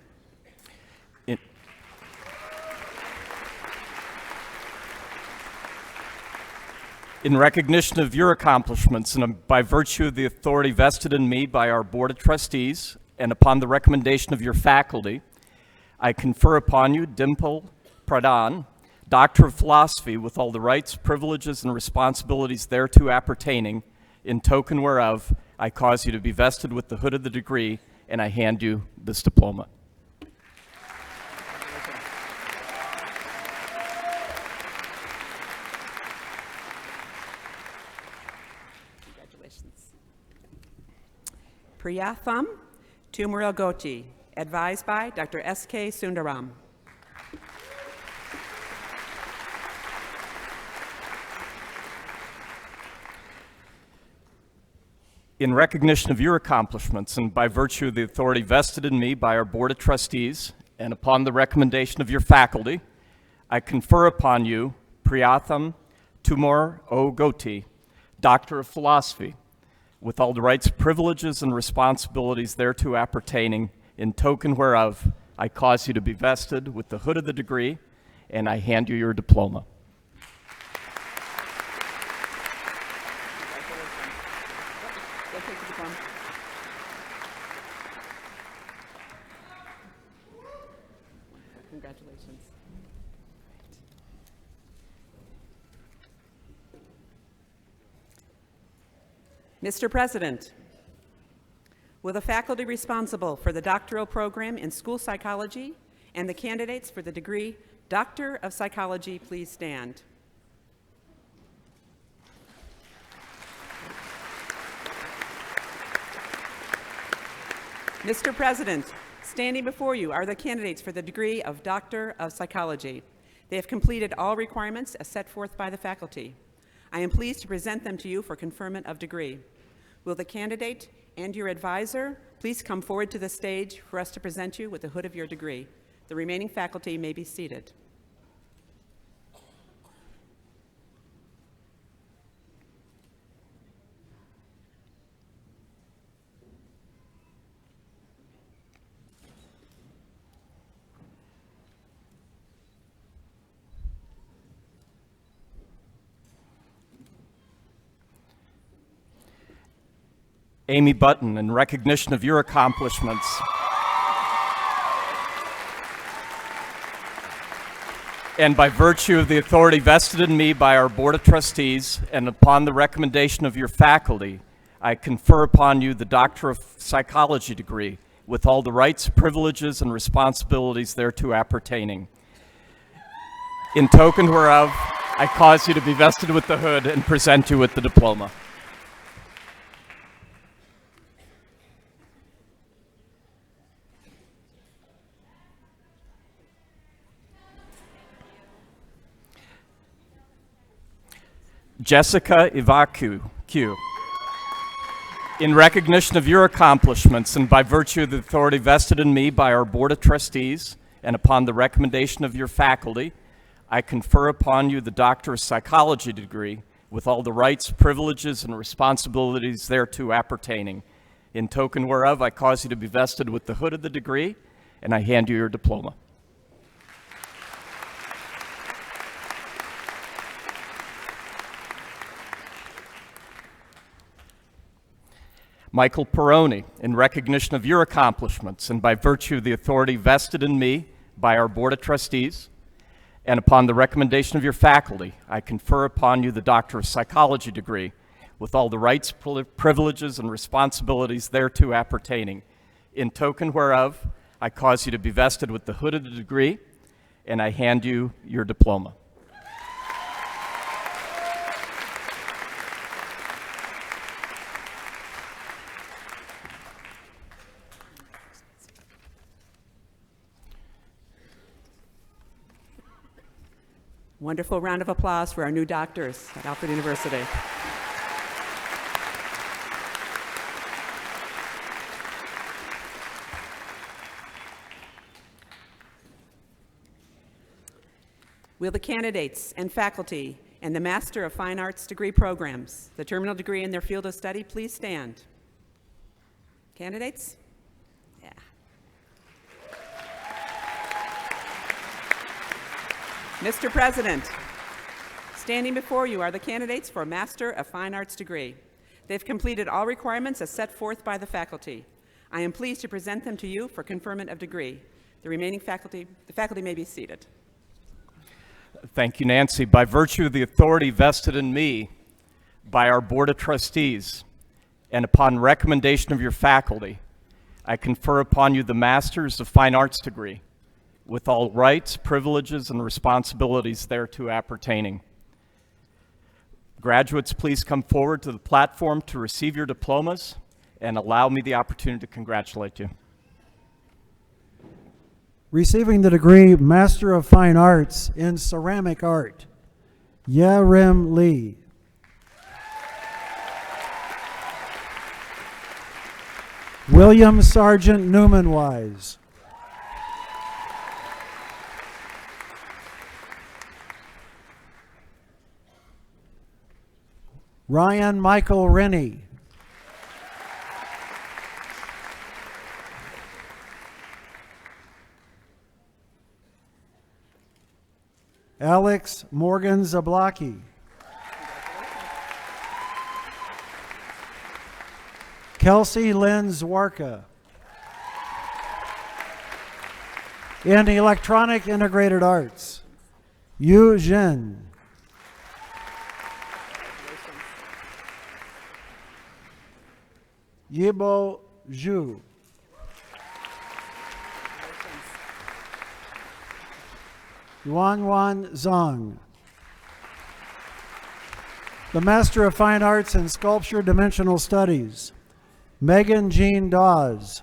In recognition of your accomplishments and by virtue of the authority vested in me by our Board of Trustees and upon the recommendation of your faculty, I confer upon you, Dimple Pradhan, Doctor of Philosophy with all the rights, privileges, and responsibilities thereto appertaining, in token whereof I cause you to be vested with the hood of the degree, and I hand you this diploma. Priyatham Tumuragoti, advised by Dr. S.K. Sundaram. In recognition of your accomplishments and by virtue of the authority vested in me by our Board of Trustees and upon the recommendation of your faculty, I confer upon you, Priyatham Tumuragoti, Doctor of Philosophy, with all the rights, privileges, and responsibilities thereto appertaining, in token whereof I cause you to be vested with the hood of the degree, and I hand you your diploma. Congratulations. Mr. President, will the faculty responsible for the doctoral program in school psychology and the candidates for the degree Doctor of Psychology please stand? Mr. President, standing before you are the candidates for the degree of Doctor of Psychology. They have completed all requirements as set forth by the faculty. I am pleased to present them to you for conferment of degree. Will the candidate and your advisor please come forward to the stage for us to present you with the hood of your degree? The remaining faculty may be seated. Amy Button, in recognition of your accomplishments and by virtue of the authority vested in me by our Board of Trustees and upon the recommendation of your faculty, I confer upon you the Doctor of Psychology degree with all the rights, privileges, and responsibilities thereto appertaining. In token whereof, I cause you to be vested with the hood and present you with the diploma. Jessica Ivaku, in recognition of your accomplishments and by virtue of the authority vested in me by our Board of Trustees and upon the recommendation of your faculty, I confer upon you the Doctor of Psychology degree with all the rights, privileges, and responsibilities thereto appertaining. In token whereof, I cause you to be vested with the hood of the degree, and I hand you your diploma. Michael Peroni, in recognition of your accomplishments and by virtue of the authority vested in me by our Board of Trustees, and upon the recommendation of your faculty, I confer upon you the Doctor of Psychology degree with all the rights, privileges, and responsibilities thereto appertaining. In token whereof, I cause you to be vested with the hood of the degree, and I hand you your diploma. Wonderful round of applause for our new doctors at Alfred University. Will the candidates and faculty and the Master of Fine Arts degree programs, the terminal degree in their field of study, please stand? Candidates? Yeah. Mr. President, standing before you are the candidates for Master of Fine Arts degree. They've completed all requirements as set forth by the faculty. I am pleased to present them to you for conferment of degree. The faculty may be seated. Thank you, Nancy. By virtue of the authority vested in me by our Board of Trustees, and upon recommendation of your faculty, I confer upon you the Masters of Fine Arts degree, with all rights, privileges, and responsibilities thereto appertaining. Graduates, please come forward to the platform to receive your diplomas, and allow me the opportunity to congratulate you. Receiving the degree Master of Fine Arts in Ceramic Art, Yarim Lee. William Sargent Newman-Wise. Ryan Michael Rennie. Alex Morgan Zablocki. Kelsey Lynn Zwarka. In Electronic Integrated Arts, Yu Zhen. Yibo Zhu. Yuan Zhang. The Master of Fine Arts in Sculpture Dimensional Studies, Megan Jean Dawes.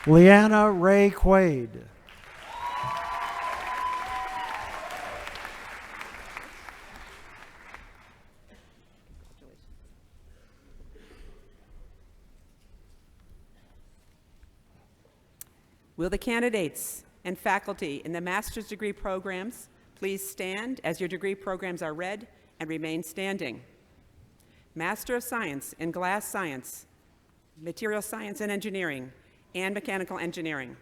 Leanna Ray Quaid. Will the candidates and faculty in the master's degree programs please stand as your degree programs are read and remain standing? Master of Science in Glass Science, Material Science and Engineering, and Mechanical Engineering.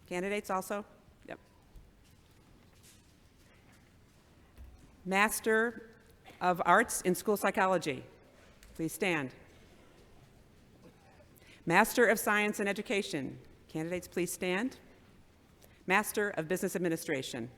Candidates also? Yep. Master of Arts in School Psychology. Please stand. Master of Science in Education. Candidates, please stand. Master of Business Administration.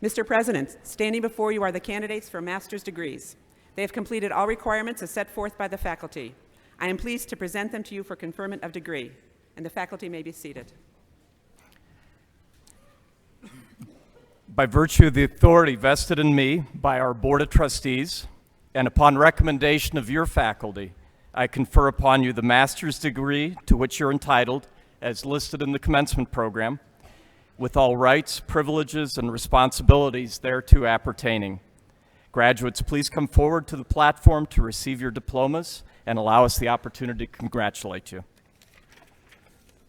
Mr. President, standing before you are the candidates for master's degrees. They have completed all requirements as set forth by the faculty. I am pleased to present them to you for conferment of degree, and the faculty may be seated. By virtue of the authority vested in me by our Board of Trustees, and upon recommendation of your faculty, I confer upon you the master's degree to which you're entitled, as listed in the commencement program, with all rights, privileges, and responsibilities thereto appertaining. Graduates, please come forward to the platform to receive your diplomas and allow us the opportunity to congratulate you.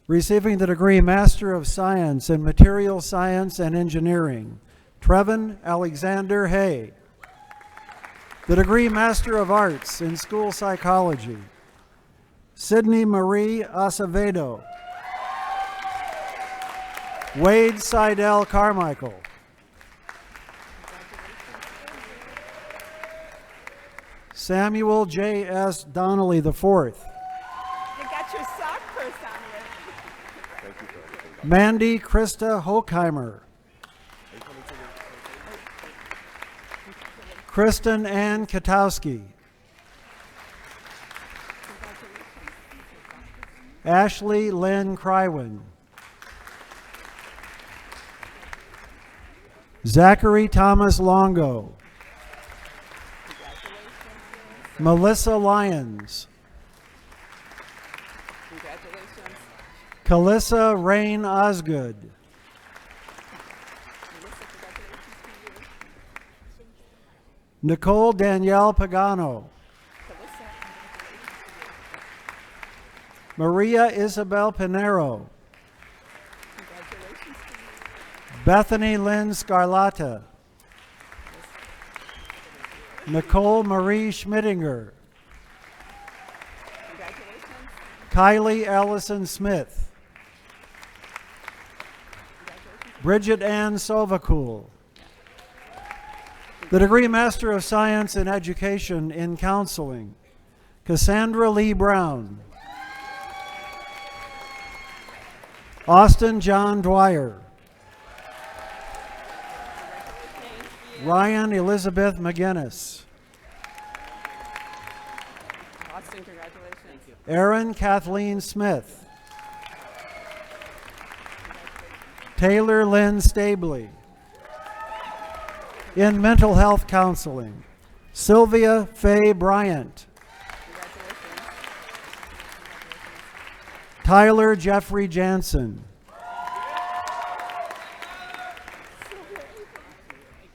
Receiving the degree Master of Science in Material Science and Engineering, Trevin Alexander Hay. The degree Master of Arts in School Psychology, Sydney Marie Acevedo. Wade Seidel Carmichael. Samuel J.S. Donnelly IV. You got your sock purse on here. Mandy Krista Hockheimer. Kristen Ann Katowski. Ashley Lynn Crywin. Zachary Thomas Longo. Melissa Lyons. Congratulations. Calissa Rain Osgood. Nicole Danielle Pagano. Maria Isabel Pinero. Bethany Lynn Scarlata. Nicole Marie Schmittinger. Kylie Allison Smith. Bridget Ann Sovakul. The degree Master of Science in Education in Counseling, Cassandra Lee Brown. Austin John Dwyer. Ryan Elizabeth McGinnis. Austin, congratulations. Erin Kathleen Smith. Taylor Lynn Stabley. In Mental Health Counseling, Sylvia Faye Bryant. Tyler Jeffrey Jansen.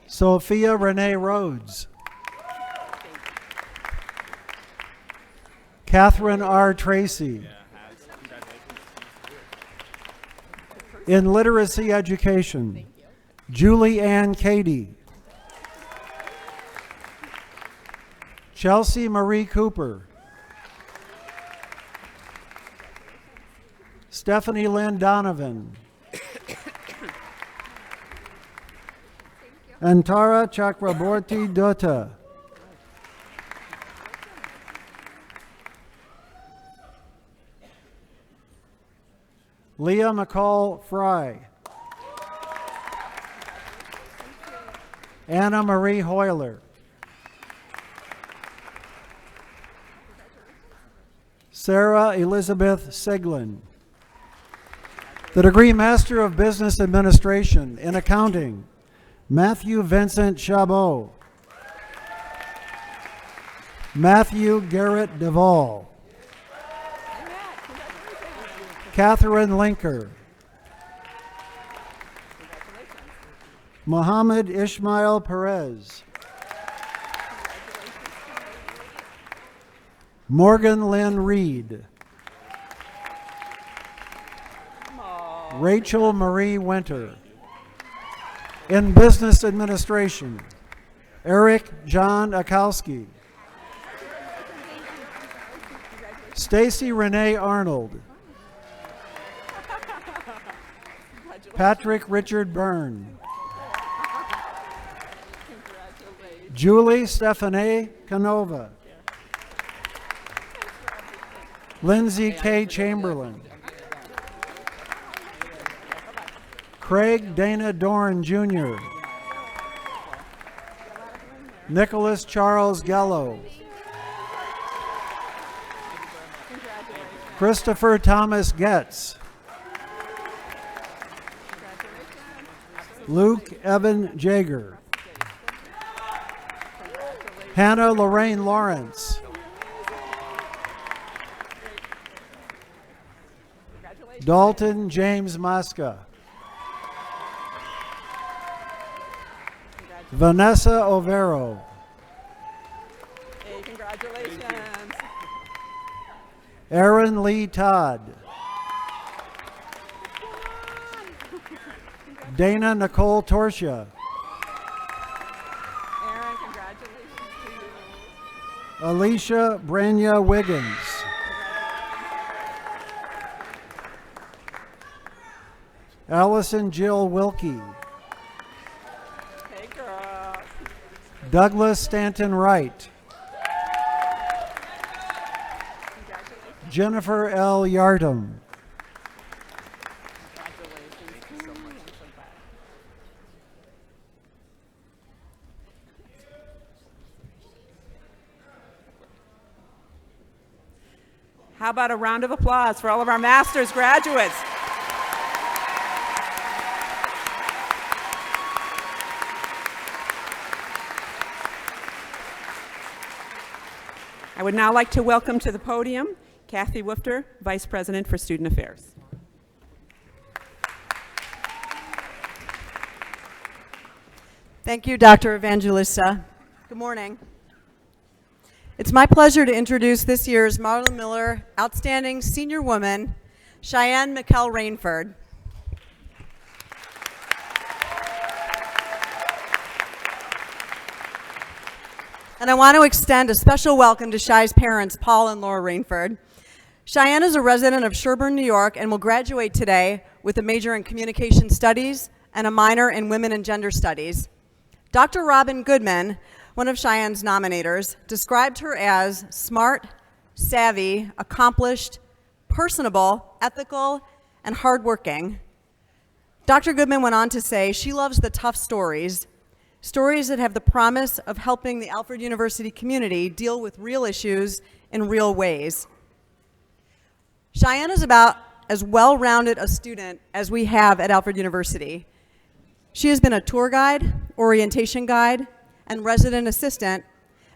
Sophia Renee Rhodes. Catherine R. Tracy. In Literacy Education, Julie Ann Cady. Chelsea Marie Cooper. Stephanie Lynn Donovan. Antara Chakraborty Dutta. Leah McCall Fry. Anna Marie Hoyler. Sarah Elizabeth Seglin. The degree Master of Business Administration in Accounting, Matthew Vincent Chabot. Matthew Garrett Duvall. Catherine Linker. Mohammed Ishmael Perez. Morgan Lynn Reed. Rachel Marie Winter. In Business Administration, Eric John Akowski. Stacy Renee Arnold. Patrick Richard Byrne. Julie Stephanie Canova. Lindsay K. Chamberlain. Craig Dana Dorn Jr. Nicholas Charles Gallo. Christopher Thomas Getz. Luke Evan Jager. Hannah Lorraine Lawrence. Dalton James Masca. Vanessa Overo. Hey, congratulations. Aaron Lee Todd. Dana Nicole Torsia. Aaron, congratulations to you. Alicia Branya Wiggins. Allison Jill Wilkie. Hey, girl. Douglas Stanton Wright. Jennifer L. Yardom. How about a round of applause for all of our master's graduates? I would now like to welcome to the podium Kathy Woofter, Vice President for Student Affairs. Thank you, Dr. Evangelista. Good morning. It's my pleasure to introduce this year's Marla Miller Outstanding Senior Woman, Cheyenne McKell Rainford. And I want to extend a special welcome to Shy's parents, Paul and Laura Rainford. Cheyenne is a resident of Sherborn, New York, and will graduate today with a major in Communication Studies and a minor in Women and Gender Studies. Dr. Robin Goodman, one of Cheyenne's nominators, described her as smart, savvy, accomplished, personable, ethical, and hardworking. Dr. Goodman went on to say she loves the tough stories, stories that have the promise of helping the Alfred University community deal with real issues in real ways. Cheyenne is about as well-rounded a student as we have at Alfred University. She has been a tour guide, orientation guide, and resident assistant,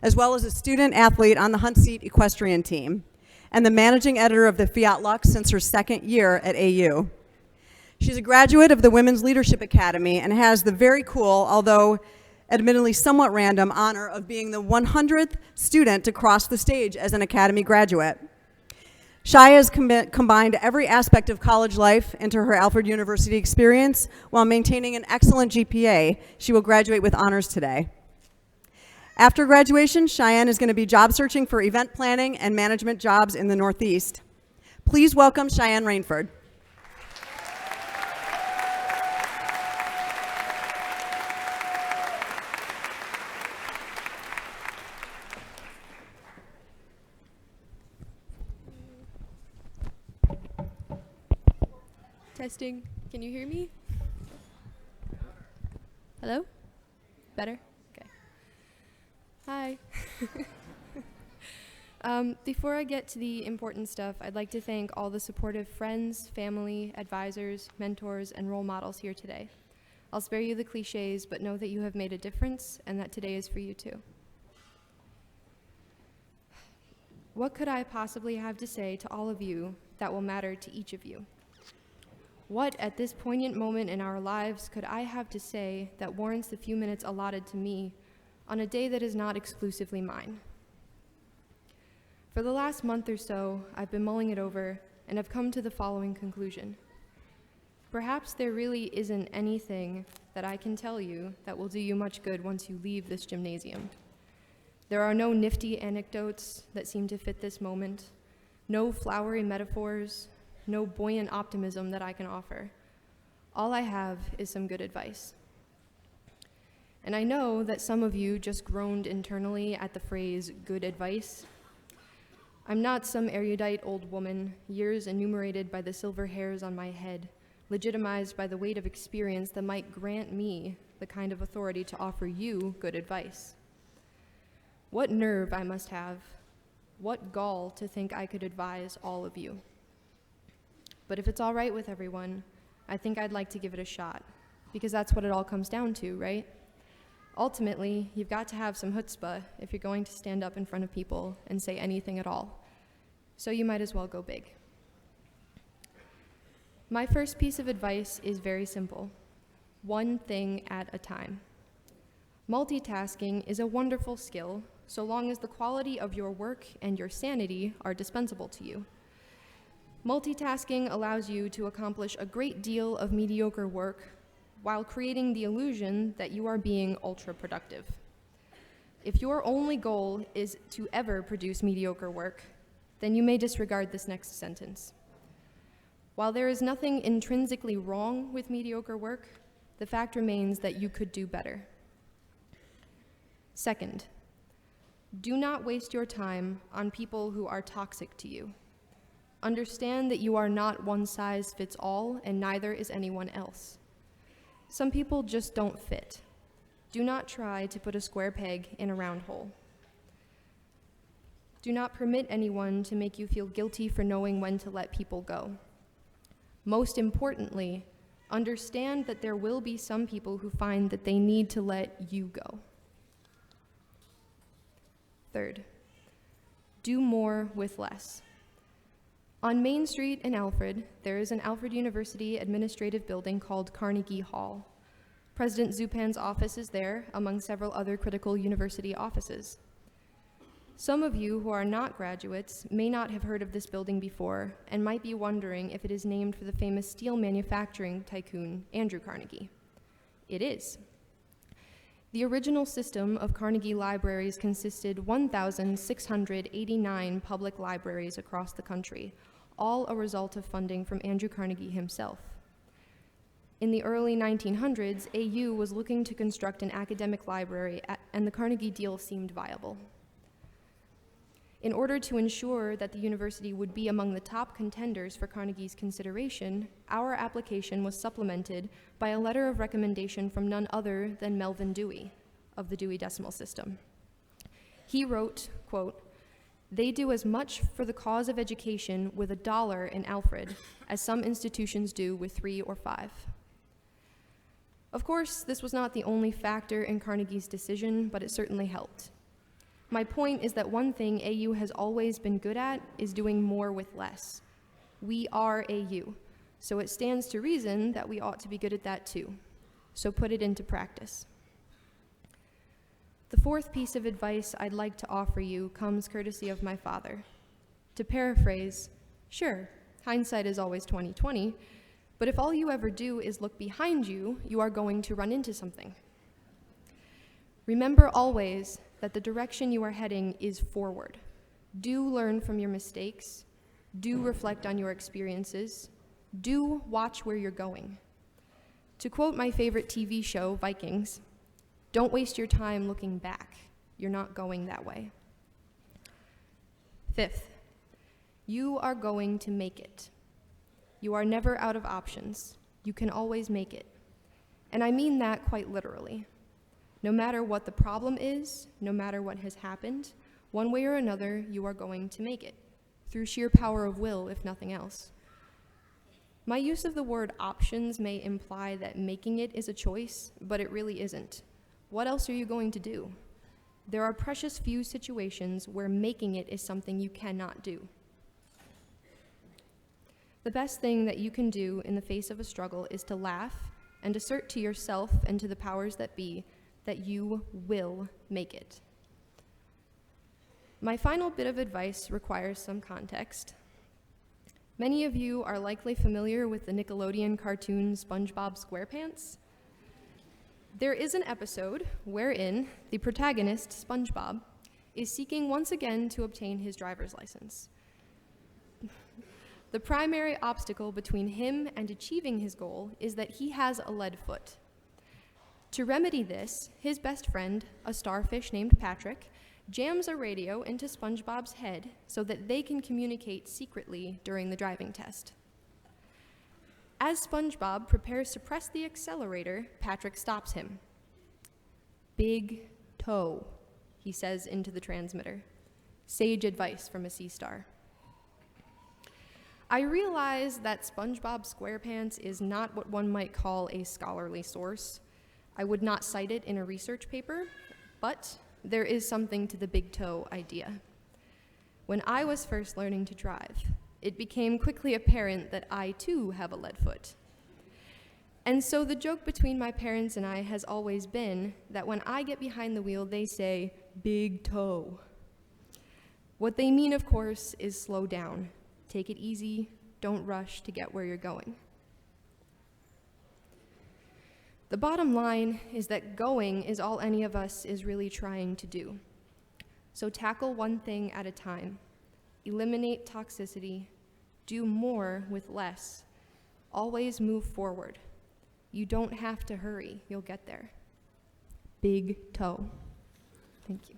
as well as a student athlete on the Hunt Seat equestrian team, and the managing editor of the Fiat Lux since her second year at AU. She's a graduate of the Women's Leadership Academy and has the very cool, although admittedly somewhat random, honor of being the 100th student to cross the stage as an Academy graduate. Shy has combined every aspect of college life into her Alfred University experience while maintaining an excellent GPA. She will graduate with honors today. After graduation, Cheyenne is going to be job searching for event planning and management jobs in the Northeast. Please welcome Cheyenne Rainford. Testing. Can you hear me? Hello? Better? Okay. Hi. Before I get to the important stuff, I'd like to thank all the supportive friends, family, advisors, mentors, and role models here today. I'll spare you the cliches, but know that you have made a difference and that today is for you too. What could I possibly have to say to all of you that will matter to each of you? What, at this poignant moment in our lives, could I have to say that warrants the few minutes allotted to me on a day that is not exclusively mine? For the last month or so, I've been mulling it over and have come to the following conclusion. Perhaps there really isn't anything that I can tell you that will do you much good once you leave this gymnasium. There are no nifty anecdotes that seem to fit this moment, no flowery metaphors, no buoyant optimism that I can offer. All I have is some good advice. And I know that some of you just groaned internally at the phrase good advice. I'm not some erudite old woman, years enumerated by the silver hairs on my head, legitimized by the weight of experience that might grant me the kind of authority to offer you good advice. What nerve I must have, what gall to think I could advise all of you. But if it's all right with everyone, I think I'd like to give it a shot, because that's what it all comes down to, right? Ultimately, you've got to have some chutzpah if you're going to stand up in front of people and say anything at all. So you might as well go big. My first piece of advice is very simple. One thing at a time. Multitasking is a wonderful skill, so long as the quality of your work and your sanity are dispensable to you. Multitasking allows you to accomplish a great deal of mediocre work while creating the illusion that you are being ultra productive. If your only goal is to ever produce mediocre work, then you may disregard this next sentence. While there is nothing intrinsically wrong with mediocre work, the fact remains that you could do better. Second, do not waste your time on people who are toxic to you. Understand that you are not one size fits all, and neither is anyone else. Some people just don't fit. Do not try to put a square peg in a round hole. Do not permit anyone to make you feel guilty for knowing when to let people go. Most importantly, understand that there will be some people who find that they need to let you go. Third, do more with less. On Main Street in Alfred, there is an Alfred University administrative building called Carnegie Hall. President Zupan's office is there, among several other critical university offices. Some of you who are not graduates may not have heard of this building before and might be wondering if it is named for the famous steel manufacturing tycoon, Andrew Carnegie. It is. The original system of Carnegie libraries consisted 1,689 public libraries across the country, all a result of funding from Andrew Carnegie himself. In the early 1900s, AU was looking to construct an academic library, and the Carnegie deal seemed viable. In order to ensure that the university would be among the top contenders for Carnegie's consideration, our application was supplemented by a letter of recommendation from none other than Melvin Dewey of the Dewey Decimal System. He wrote, quote, "They do as much for the cause of education with $1 in Alfred as some institutions do with 3 or 5. Of course, this was not the only factor in Carnegie's decision, but it certainly helped. My point is that one thing AU has always been good at is doing more with less. We are AU, so it stands to reason that we ought to be good at that too. So put it into practice. The fourth piece of advice I'd like to offer you comes courtesy of my father. To paraphrase, sure, hindsight is always 20/20, but if all you ever do is look behind you, you are going to run into something. Remember always that the direction you are heading is forward. Do learn from your mistakes. Do reflect on your experiences. Do watch where you're going. To quote my favorite TV show, Vikings, don't waste your time looking back. You're not going that way. Fifth, you are going to make it. You are never out of options. You can always make it. And I mean that quite literally. No matter what the problem is, no matter what has happened, one way or another, you are going to make it, through sheer power of will, if nothing else. My use of the word options may imply that making it is a choice, but it really isn't. What else are you going to do? There are precious few situations where making it is something you cannot do. The best thing that you can do in the face of a struggle is to laugh and assert to yourself and to the powers that be that you will make it. My final bit of advice requires some context. Many of you are likely familiar with the Nickelodeon cartoon SpongeBob SquarePants. There is an episode wherein the protagonist, SpongeBob, is seeking once again to obtain his driver's license. The primary obstacle between him and achieving his goal is that he has a lead foot. To remedy this, his best friend, a starfish named Patrick, jams a radio into SpongeBob's head so that they can communicate secretly during the driving test. As SpongeBob prepares to press the accelerator, Patrick stops him. "Big toe," he says into the transmitter. Sage advice from a sea star. I realize that SpongeBob SquarePants is not what one might call a scholarly source. I would not cite it in a research paper, but there is something to the big toe idea. When I was first learning to drive, it became quickly apparent that I too have a lead foot. And so the joke between my parents and I has always been that when I get behind the wheel, they say, "Big toe." What they mean, of course, is slow down. Take it easy, don't rush to get where you're going. The bottom line is that going is all any of us is really trying to do. So tackle one thing at a time. Eliminate toxicity. Do more with less. Always move forward. You don't have to hurry. You'll get there. Big toe. Thank you.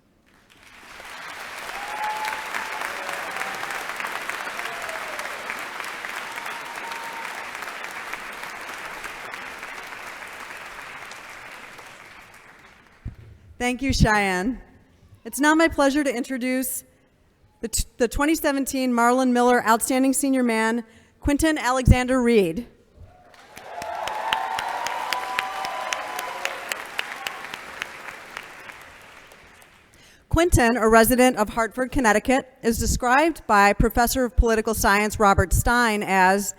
Thank you, Cheyenne. It's now my pleasure to introduce the 2017 Marlon Miller Outstanding Senior Man, Quinton Alexander Reed. Quinton, a resident of Hartford, Connecticut, is described by Professor of Political Science Robert Stein as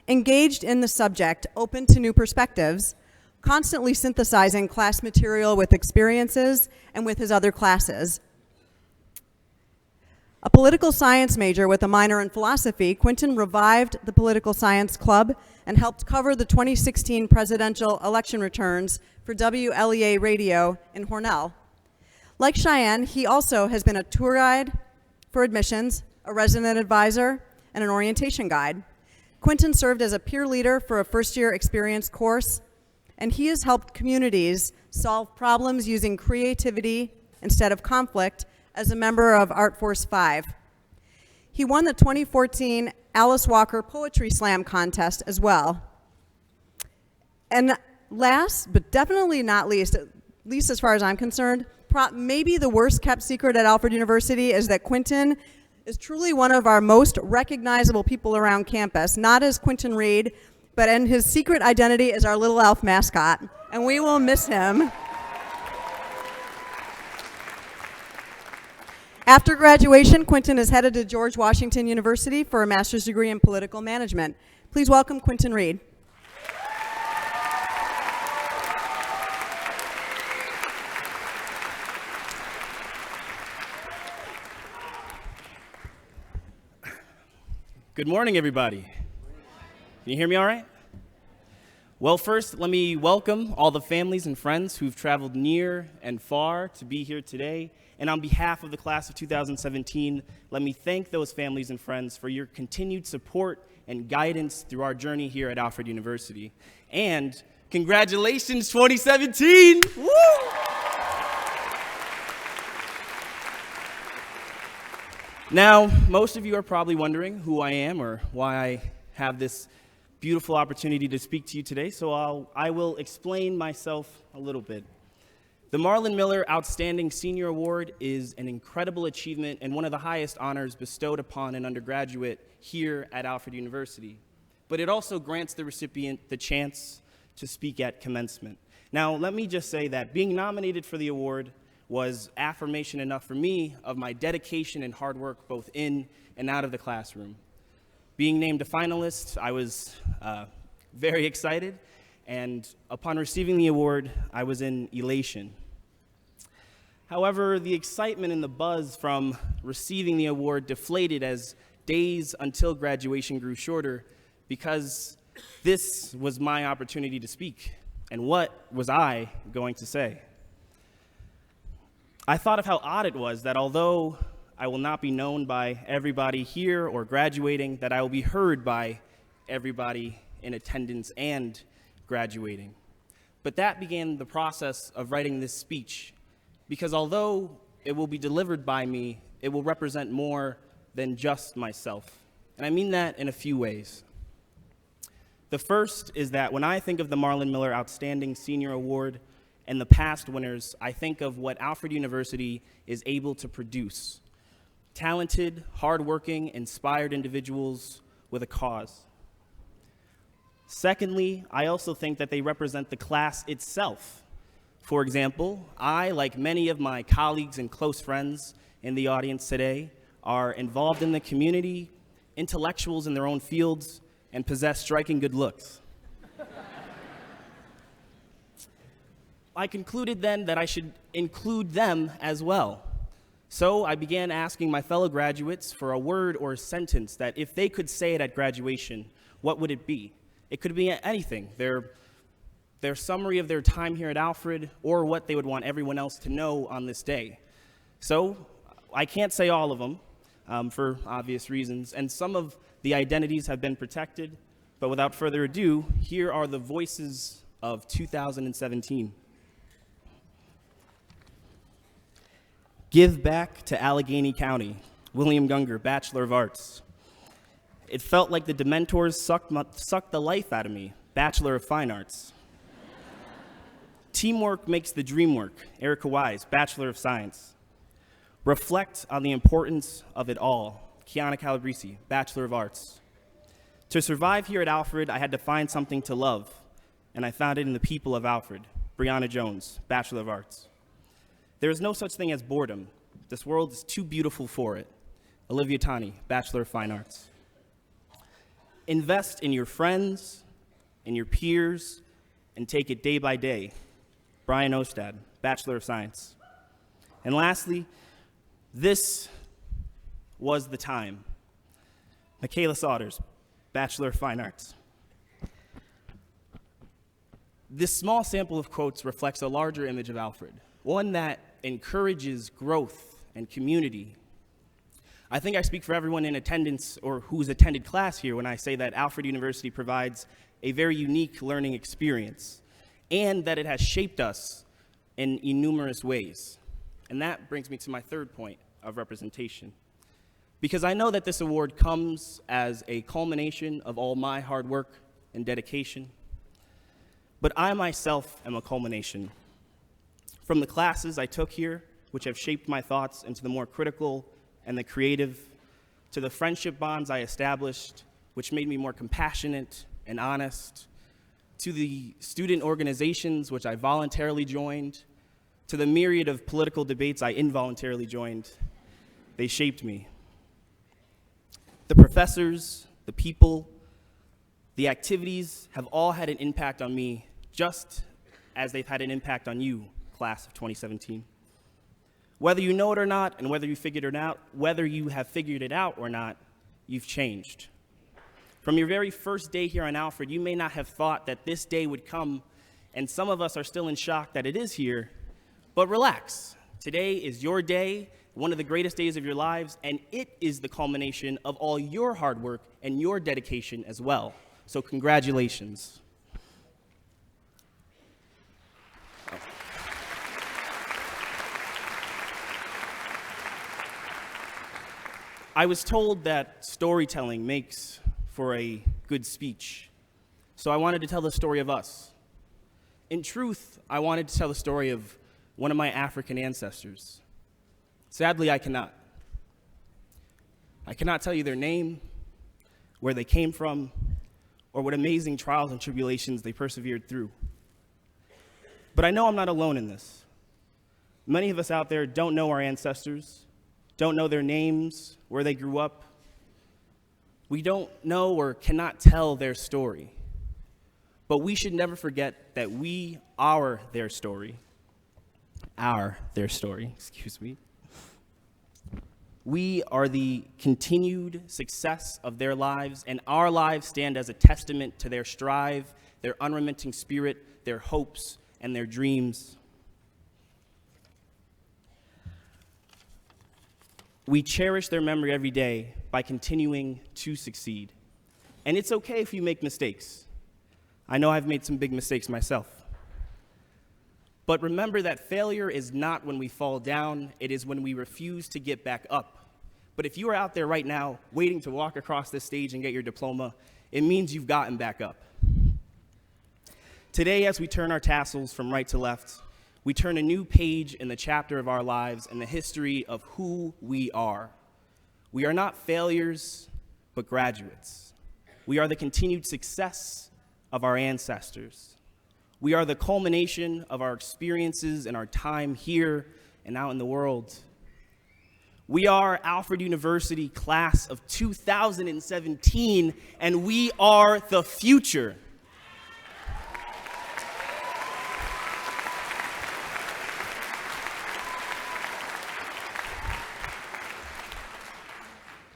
engaged in the subject, open to new perspectives, constantly synthesizing class material with experiences and with his other classes. A political science major with a minor in philosophy, Quinton revived the Political Science Club and helped cover the 2016 presidential election returns for WLEA Radio in Hornell. Like Cheyenne, he also has been a tour guide for admissions, a resident advisor, and an orientation guide. Quinton served as a peer leader for a first-year experience course, and he has helped communities solve problems using creativity instead of conflict as a member of Art Force 5. He won the 2014 Alice Walker Poetry Slam contest as well. And last, but definitely not least, at least as far as I'm concerned, maybe the worst kept secret at Alfred University is that Quinton is truly one of our most recognizable people around campus, not as Quinton Reed, but in his secret identity is our little elf mascot, and we will miss him. After graduation, Quinton is headed to George Washington University for a master's degree in political management. Please welcome Quinton Reed. Good morning, everybody. Can you hear me all right? Well, first, let me welcome all the families and friends who've traveled near and far to be here today. And on behalf of the class of 2017, let me thank those families and friends for your continued support and guidance through our journey here at Alfred University. And congratulations, 2017! Woo! Now, most of you are probably wondering who I am or why I have this beautiful opportunity to speak to you today, so I will explain myself a little bit. The Marlon Miller Outstanding Senior Award is an incredible achievement and one of the highest honors bestowed upon an undergraduate here at Alfred University. But it also grants the recipient the chance to speak at commencement. Now, let me just say that being nominated for the award was affirmation enough for me of my dedication and hard work both in and out of the classroom. Being named a finalist, I was very excited, and upon receiving the award, I was in elation. However, the excitement and the buzz from receiving the award deflated as days until graduation grew shorter because this was my opportunity to speak. And what was I going to say? I thought of how odd it was that although I will not be known by everybody here or graduating, that I will be heard by everybody in attendance and graduating. But that began the process of writing this speech, because although it will be delivered by me, it will represent more than just myself. And I mean that in a few ways. The first is that when I think of the Marlon Miller Outstanding Senior Award and the past winners, I think of what Alfred University is able to produce. Talented, hardworking, inspired individuals with a cause. Secondly, I also think that they represent the class itself. For example, I, like many of my colleagues and close friends in the audience today, are involved in the community, intellectuals in their own fields, and possess striking good looks. I concluded then that I should include them as well. So I began asking my fellow graduates for a word or a sentence that if they could say it at graduation, what would it be? It could be anything. Their their summary of their time here at Alfred, or what they would want everyone else to know on this day. So I can't say all of them for obvious reasons, and some of the identities have been protected, but without further ado, here are the voices of 2017. Give back to Allegheny County. William Gunger, Bachelor of Arts. It felt like the Dementors sucked the life out of me. Bachelor of Fine Arts. Teamwork makes the dream work. Erica Wise, Bachelor of Science. Reflect on the importance of it all. Kiana Calabrese, Bachelor of Arts. To survive here at Alfred, I had to find something to love, and I found it in the people of Alfred. Brianna Jones, Bachelor of Arts. There is no such thing as boredom. This world is too beautiful for it. Olivia Tani, Bachelor of Fine Arts. Invest in your friends, in your peers, and take it day by day. Brian Ostad, Bachelor of Science. And lastly, this was the time. Michaela Saunders, Bachelor of Fine Arts. This small sample of quotes reflects a larger image of Alfred, one that encourages growth and community. I think I speak for everyone in attendance or who's attended class here when I say that Alfred University provides a very unique learning experience, and that it has shaped us in numerous ways. And that brings me to my third point of representation. Because I know that this award comes as a culmination of all my hard work and dedication, but I myself am a culmination. From the classes I took here, which have shaped my thoughts into the more critical and the creative, to the friendship bonds I established, which made me more compassionate and honest, to the student organizations which I voluntarily joined, to the myriad of political debates I involuntarily joined, they shaped me. The professors, the people, the activities have all had an impact on me, just as they've had an impact on you, class of 2017. Whether you know it or not, and whether you have figured it out or not, you've changed. From your very first day here on Alfred, you may not have thought that this day would come, and some of us are still in shock that it is here, but relax. Today is your day, one of the greatest days of your lives, and it is the culmination of all your hard work and your dedication as well. So congratulations. I was told that storytelling makes for a good speech, so I wanted to tell the story of us. In truth, I wanted to tell the story of one of my African ancestors. Sadly, I cannot. I cannot tell you their name, where they came from, or what amazing trials and tribulations they persevered through. But I know I'm not alone in this. Many of us out there don't know our ancestors, don't know their names, where they grew up. We don't know or cannot tell their story. But we should never forget that we are their story. Excuse me. We are the continued success of their lives, and our lives stand as a testament to their strive, their unrelenting spirit, their hopes, and their dreams. We cherish their memory every day by continuing to succeed. And it's okay if you make mistakes. I know I've made some big mistakes myself. But remember that failure is not when we fall down, it is when we refuse to get back up. But if you are out there right now waiting to walk across this stage and get your diploma, it means you've gotten back up. Today, as we turn our tassels from right to left, we turn a new page in the chapter of our lives and the history of who we are. We are not failures, but graduates. We are the continued success of our ancestors. We are the culmination of our experiences and our time here and out in the world. We are Alfred University class of 2017, and we are the future.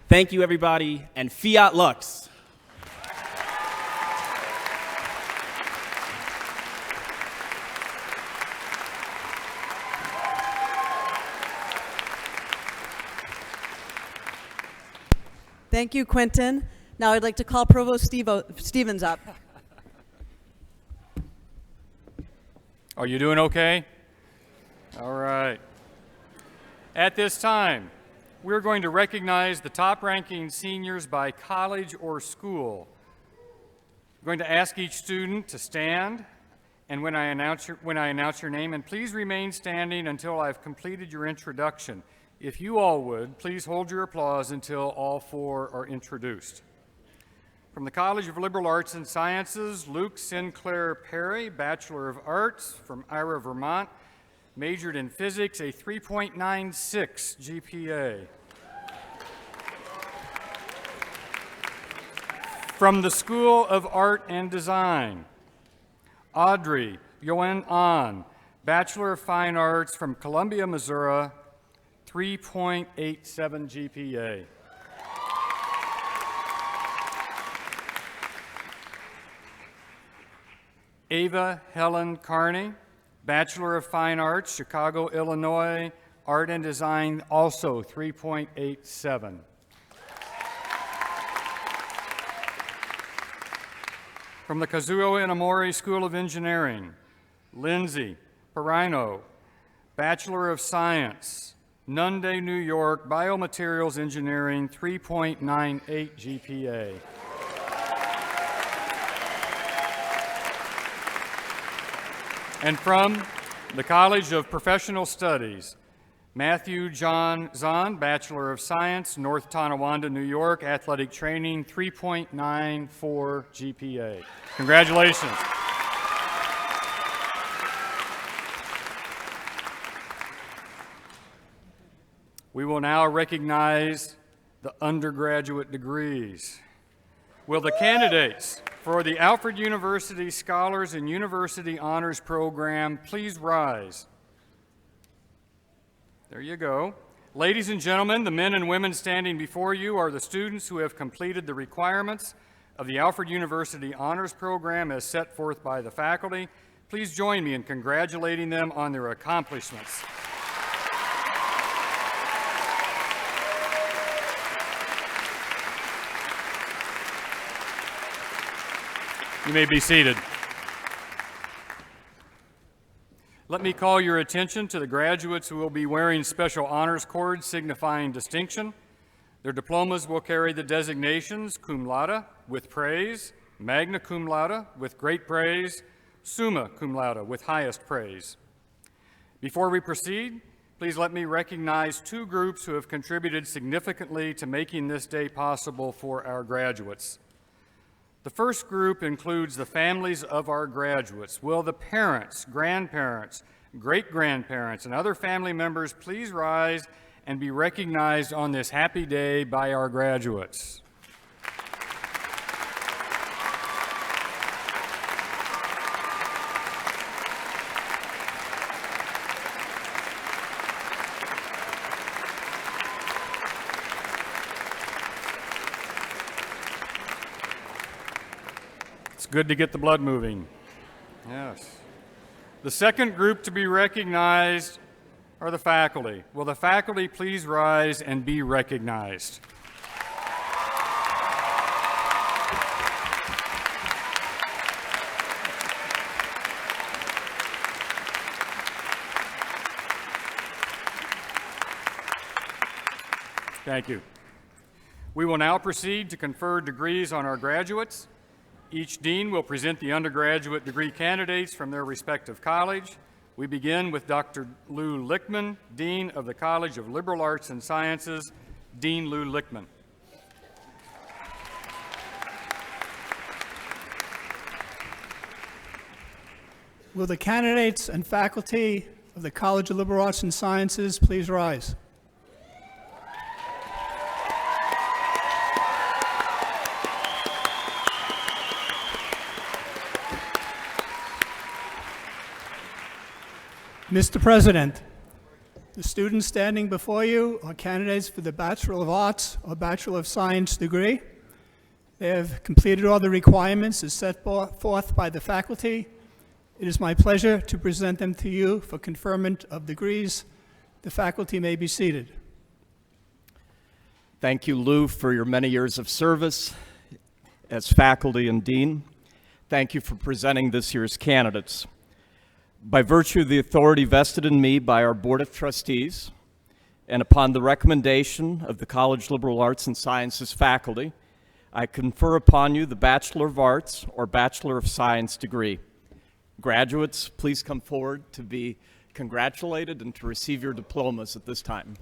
Thank you, everybody, and Fiat Lux. Thank you, Quentin. Now I'd like to call Provost Stevens up. Are you doing okay? All right. At this time, we're going to recognize the top-ranking seniors by college or school. I'm going to ask each student to stand, and when I announce your name, and please remain standing until I've completed your introduction. If you all would, please hold your applause until all four are introduced. From the College of Liberal Arts and Sciences, Luke Sinclair Perry, Bachelor of Arts from Ira, Vermont, majored in physics, a 3.96 GPA. From the School of Art and Design, Audrey Yoen An, Bachelor of Fine Arts from Columbia, Missouri, 3.87 GPA. Ava Helen Carney, Bachelor of Fine Arts, Chicago, Illinois, Art and Design, also 3.87. From the Kazuo Inamori School of Engineering, Lindsay Perino, Bachelor of Science, Nunde, New York, Biomaterials Engineering, 3.98 GPA. And from the College of Professional Studies, Matthew John Zahn, Bachelor of Science, North Tonawanda, New York, Athletic Training, 3.94 GPA. Congratulations. We will now recognize the undergraduate degrees. Will the candidates for the Alfred University Scholars and University Honors Program please rise? There you go. Ladies and gentlemen, the men and women standing before you are the students who have completed the requirements of the Alfred University Honors Program as set forth by the faculty. Please join me in congratulating them on their accomplishments. You may be seated. Let me call your attention to the graduates who will be wearing special honors cords signifying distinction. Their diplomas will carry the designations cum laude with praise, magna cum laude with great praise, summa cum laude with highest praise. Before we proceed, please let me recognize two groups who have contributed significantly to making this day possible for our graduates. The first group includes the families of our graduates. Will the parents, grandparents, great-grandparents, and other family members please rise and be recognized on this happy day by our graduates? Good to get the blood moving. Yes. The second group to be recognized are the faculty. Will the faculty please rise and be recognized? Thank you. We will now proceed to confer degrees on our graduates. Each dean will present the undergraduate degree candidates from their respective college. We begin with Dr. Lou Lichtman, Dean of the College of Liberal Arts and Sciences. Dean Lou Lichtman. Will the candidates and faculty of the College of Liberal Arts and Sciences please rise? Mr. President, the students standing before you are candidates for the Bachelor of Arts or Bachelor of Science degree. They have completed all the requirements as set forth by the faculty. It is my pleasure to present them to you for conferment of degrees. The faculty may be seated. Thank you, Lou, for your many years of service as faculty and dean. Thank you for presenting this year's candidates. By virtue of the authority vested in me by our Board of Trustees, and upon the recommendation of the College Liberal Arts and Sciences faculty, I confer upon you the Bachelor of Arts or Bachelor of Science degree. Graduates, please come forward to be congratulated and to receive your diplomas at this time.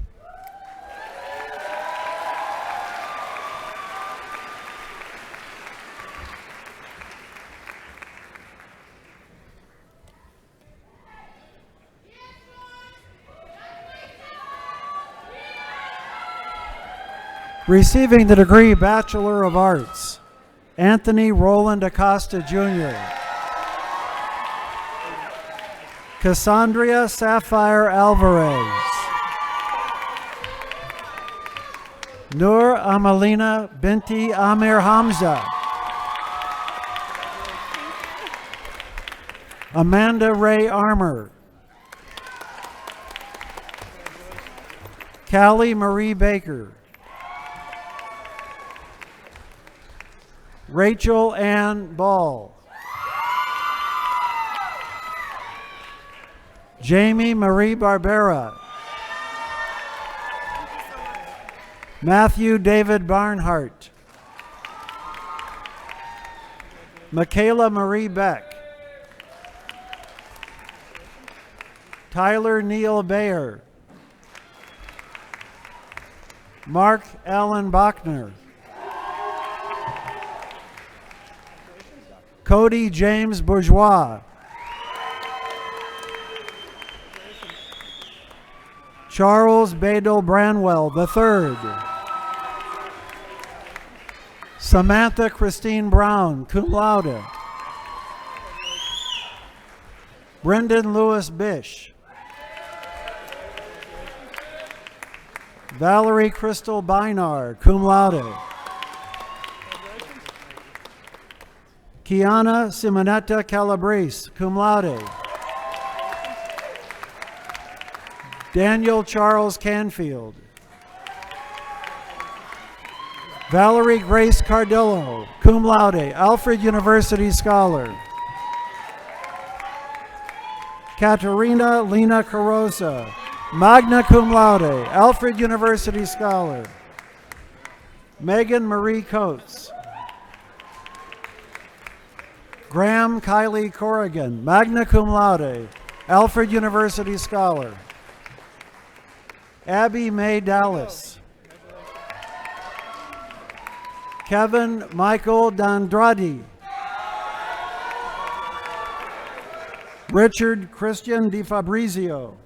Receiving the degree Bachelor of Arts, Anthony Roland Acosta, Jr. Cassandra Sapphire Alvarez. Nur Amalina Binti Amir Hamza. Amanda Ray Armour. Callie Marie Baker. Rachel Ann Ball. Jamie Marie Barbera. Matthew David Barnhart. Michaela Marie Beck. Tyler Neal Bayer. Mark Allen Bachner. Cody James Bourgeois. Charles Badel Branwell III. Samantha Christine Brown, cum laude. Brendan Lewis Bish. Valerie Crystal Bynard, cum laude. Kiana Simonetta Calabrese, cum laude. Daniel Charles Canfield. Valerie Grace Cardillo, cum laude, Alfred University Scholar. Katerina Lena Carosa, magna cum laude, Alfred University Scholar. Megan Marie Coates. Graham Kylie Corrigan, magna cum laude, Alfred University Scholar. Abby Mae Dallas. Kevin Michael D'Andrade. Richard Christian DiFabrizio.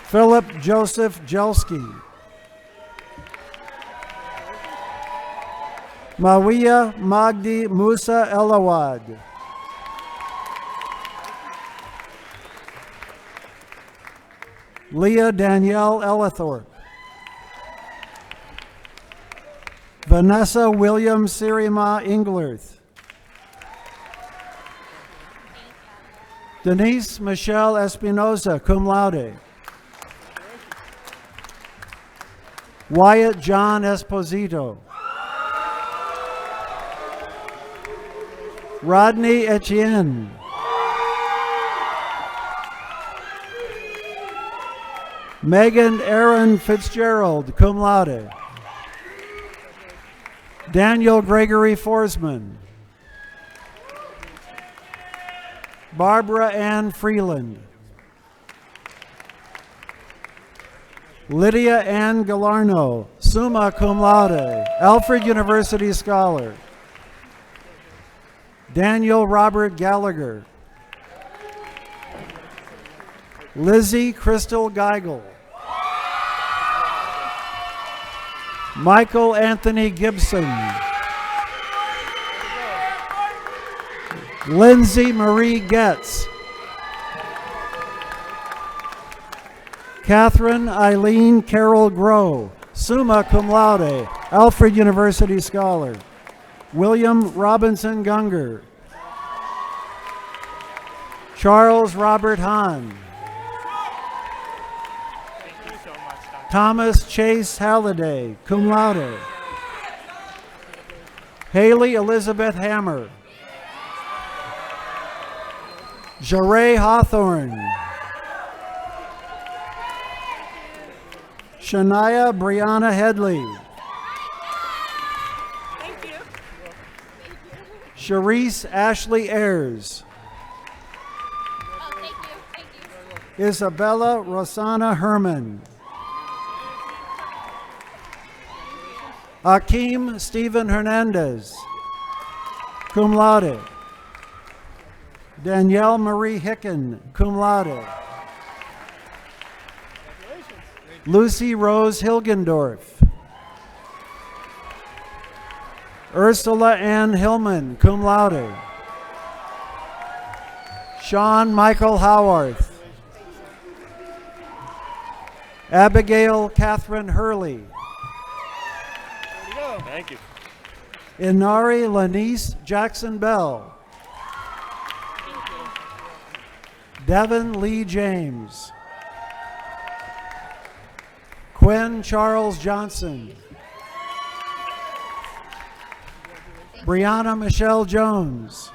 Philip Joseph Jelski. Mawiya Magdi Musa Elawad. Leah Danielle Ellithorpe. Vanessa William Sirima Inglerth. Denise Michelle Espinoza, cum laude. Wyatt John Esposito. Rodney Etienne. Megan Aaron Fitzgerald, cum laude. Daniel Gregory Forsman. Barbara Ann Freeland. Lydia Ann Galarno, summa cum laude, Alfred University Scholar. Daniel Robert Gallagher. Lizzie Crystal Geigel. Michael Anthony Gibson. Lindsay Marie Getz. Catherine Eileen Carol Grow, summa cum laude, Alfred University Scholar. William Robinson Gunger. Charles Robert Hahn. Thomas Chase Halliday, cum laude. Haley Elizabeth Hammer. Jeray Hawthorne. Shania Brianna Headley. Thank you. Sharice Ashley Ayers. Isabella Rosanna Herman. Akeem Stephen Hernandez, cum laude. Danielle Marie Hicken, cum laude. Lucy Rose Hilgendorf. Ursula Ann Hillman, cum laude. Sean Michael Howarth. Abigail Catherine Hurley. Thank you. Inari Lanice Jackson Bell. Devin Lee James. Quinn Charles Johnson. Brianna Michelle Jones.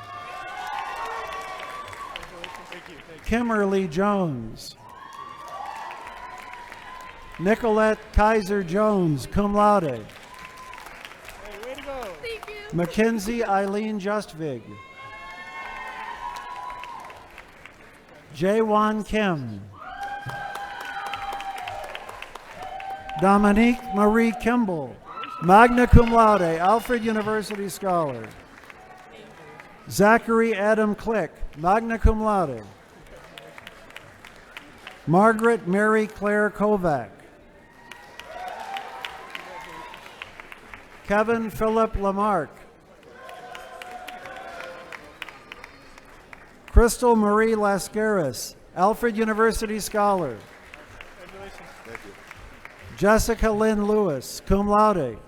Kimberly Jones. Nicolette Kaiser Jones, cum laude. Mackenzie Eileen Justvig. Jaewon Kim. Dominique Marie Kimball, magna cum laude, Alfred University Scholar. Zachary Adam Click, magna cum laude. Margaret Mary Claire Kovac. Kevin Philip Lamarck. Crystal Marie Lascaris, Alfred University Scholar. Jessica Lynn Lewis, cum laude.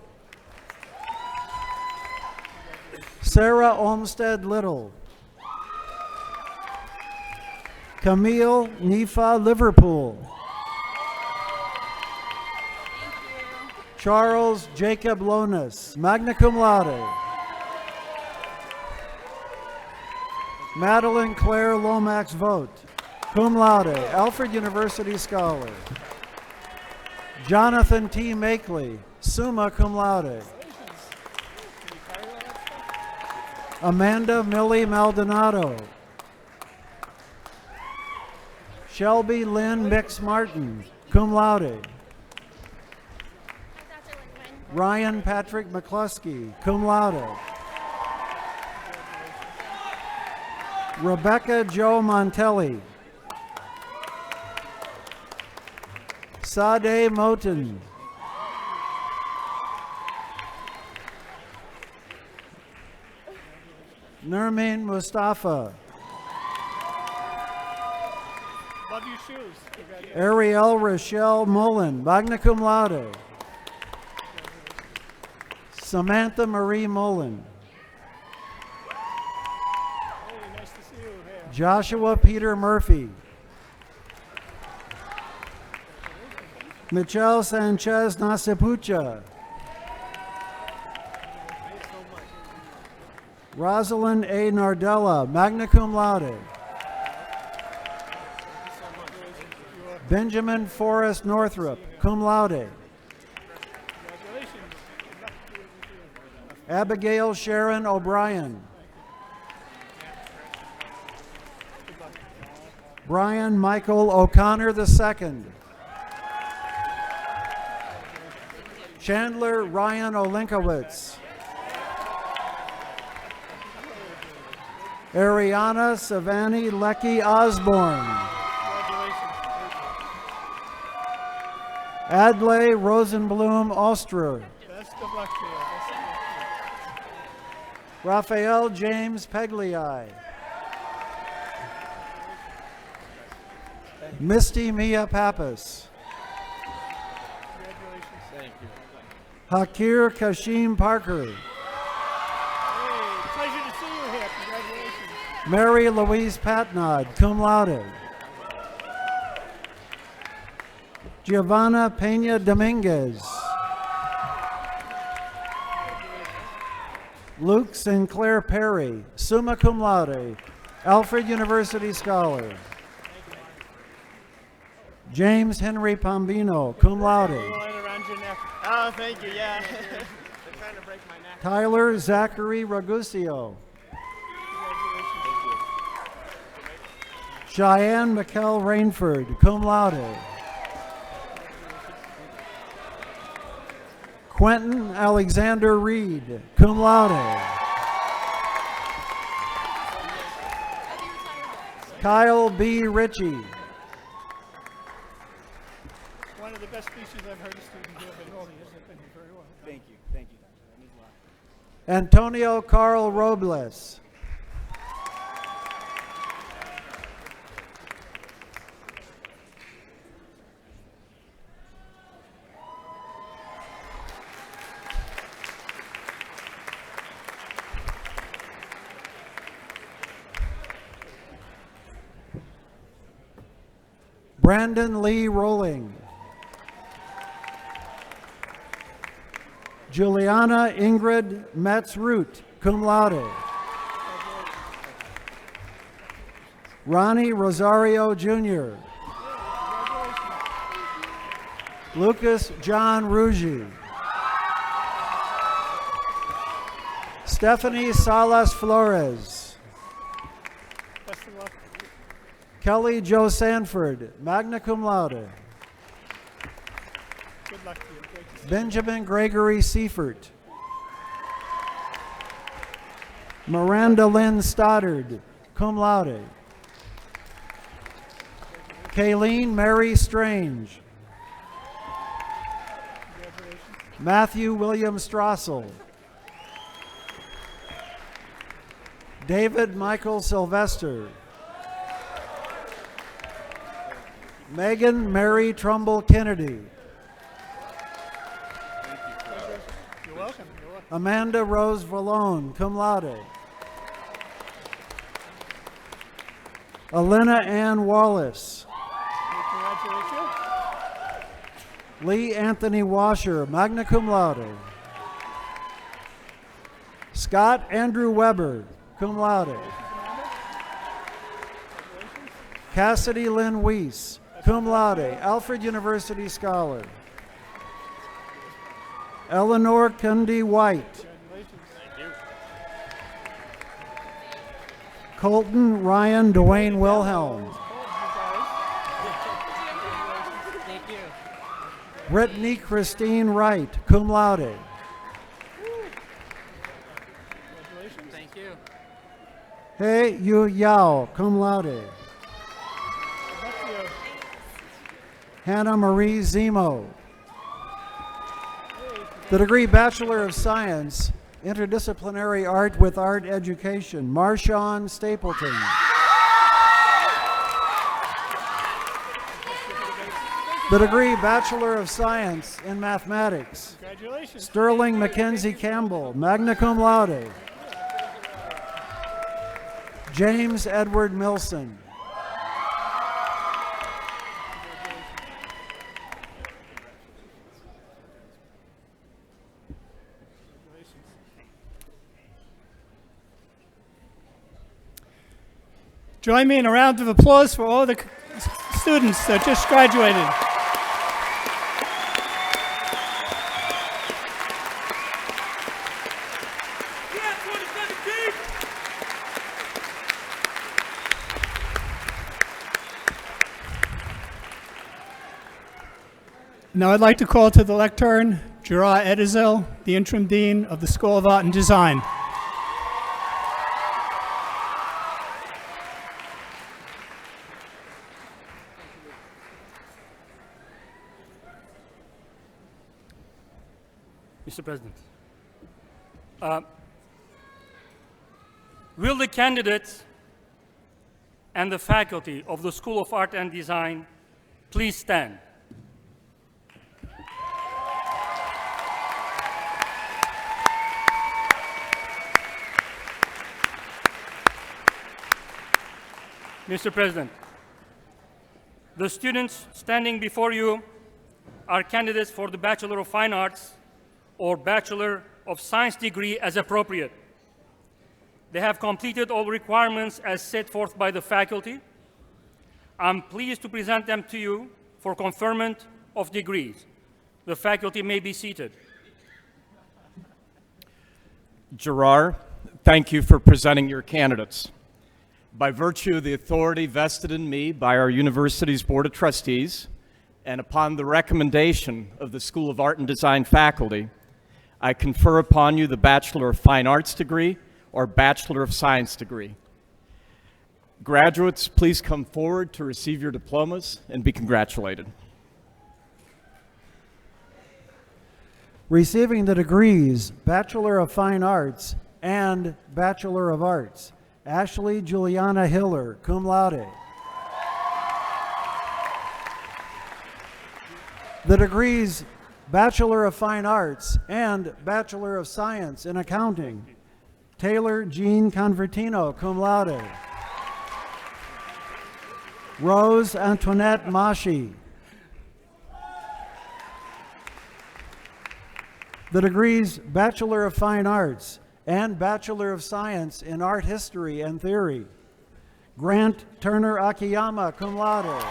Sarah Olmsted Little. Camille Nifa Liverpool. Charles Jacob Lonis, magna cum laude. Madeline Claire Lomax Vogt, cum laude, Alfred University Scholar. Jonathan T. Makeley, summa cum laude. Amanda Millie Maldonado. Shelby Lynn Mix Martin, cum laude. Ryan Patrick McCluskey, cum laude. Rebecca Jo Montelli. Sade Moten. Nermin Mustafa. Love your shoes. Ariel Rochelle Mullen, magna cum laude. Samantha Marie Mullen. Hey, nice to see you. Hey. Joshua Peter Murphy. Michelle Sanchez Nasipucha. Rosalind A. Nardella, magna cum laude. Benjamin Forrest Northrup, cum laude. Abigail Sharon O'Brien. Brian Michael O'Connor II. Chandler Ryan Olinkowitz. Ariana Savannah Lecky Osborne. Adlai Rosenblum Oster. Best of luck to you. Raphael James Peglii. Misty Mia Pappas. Thank you. Hakir Kashim Parker. Hey, pleasure to see you here. Congratulations. Mary Louise Patnod, cum laude. Giovanna Pena Dominguez. Luke Sinclair Perry, summa cum laude, Alfred University Scholar. James Henry Pombino, cum laude. Oh, thank you, yeah. They're trying to break my neck. Tyler Zachary Ragusio. Cheyenne McKell Rainford, cum laude. Quentin Alexander Reed, cum laude. Kyle B. Ritchie. One of the best speeches I've heard a student give in all the years I've been here. Very well. Thank you. Thank you. That means a lot. Antonio Carl Robles. Brandon Lee Rolling. Juliana Ingrid Metz-Root, cum laude. Ronnie Rosario Jr. Lucas John Ruggi. Stephanie Salas Flores. Best of luck. Kelly Jo Sanford, magna cum laude. Good luck to you. Great to see you. Benjamin Gregory Seifert. Miranda Lynn Stoddard, cum laude. Kayleen Mary Strange. Matthew William Strassel. David Michael Sylvester. Megan Mary Trumbull Kennedy. You're welcome. You're welcome. Amanda Rose Vallone, cum laude. Elena Ann Wallace. Congratulations. Lee Anthony Washer, magna cum laude. Scott Andrew Weber, cum laude. Cassidy Lynn Weiss, cum laude, Alfred University Scholar. Eleanor Cundy White. Colton Ryan Dwayne Wilhelm. Brittany Christine Wright, cum laude. Thank you. Hei Yu Yao, cum laude. Hannah Marie Zemo. The degree Bachelor of Science, Interdisciplinary Art with Art Education, Marshawn Stapleton. The degree Bachelor of Science in Mathematics, Congratulations. Sterling Mackenzie Campbell, magna cum laude. James Edward Milson. Join me in a round of applause for all the students that just graduated. Now I'd like to call to the lectern Gerard Edizel, the interim dean of the School of Art and Design. Mr. President, will the candidates and the faculty of the School of Art and Design please stand? Mr. President, the students standing before you are candidates for the Bachelor of Fine Arts or Bachelor of Science degree as appropriate. They have completed all requirements as set forth by the faculty. I'm pleased to present them to you for conferment of degrees. The faculty may be seated. Gerard, thank you for presenting your candidates. By virtue of the authority vested in me by our university's Board of Trustees, and upon the recommendation of the School of Art and Design faculty, I confer upon you the Bachelor of Fine Arts degree or Bachelor of Science degree. Graduates, please come forward to receive your diplomas and be congratulated. Receiving the degrees Bachelor of Fine Arts and Bachelor of Arts, Ashley Juliana Hiller, cum laude. The degrees Bachelor of Fine Arts and Bachelor of Science in Accounting, Taylor Jean Convertino, cum laude. Rose Antoinette Mashi. The degrees Bachelor of Fine Arts and Bachelor of Science in Art History and Theory, Grant Turner Akiyama, cum laude.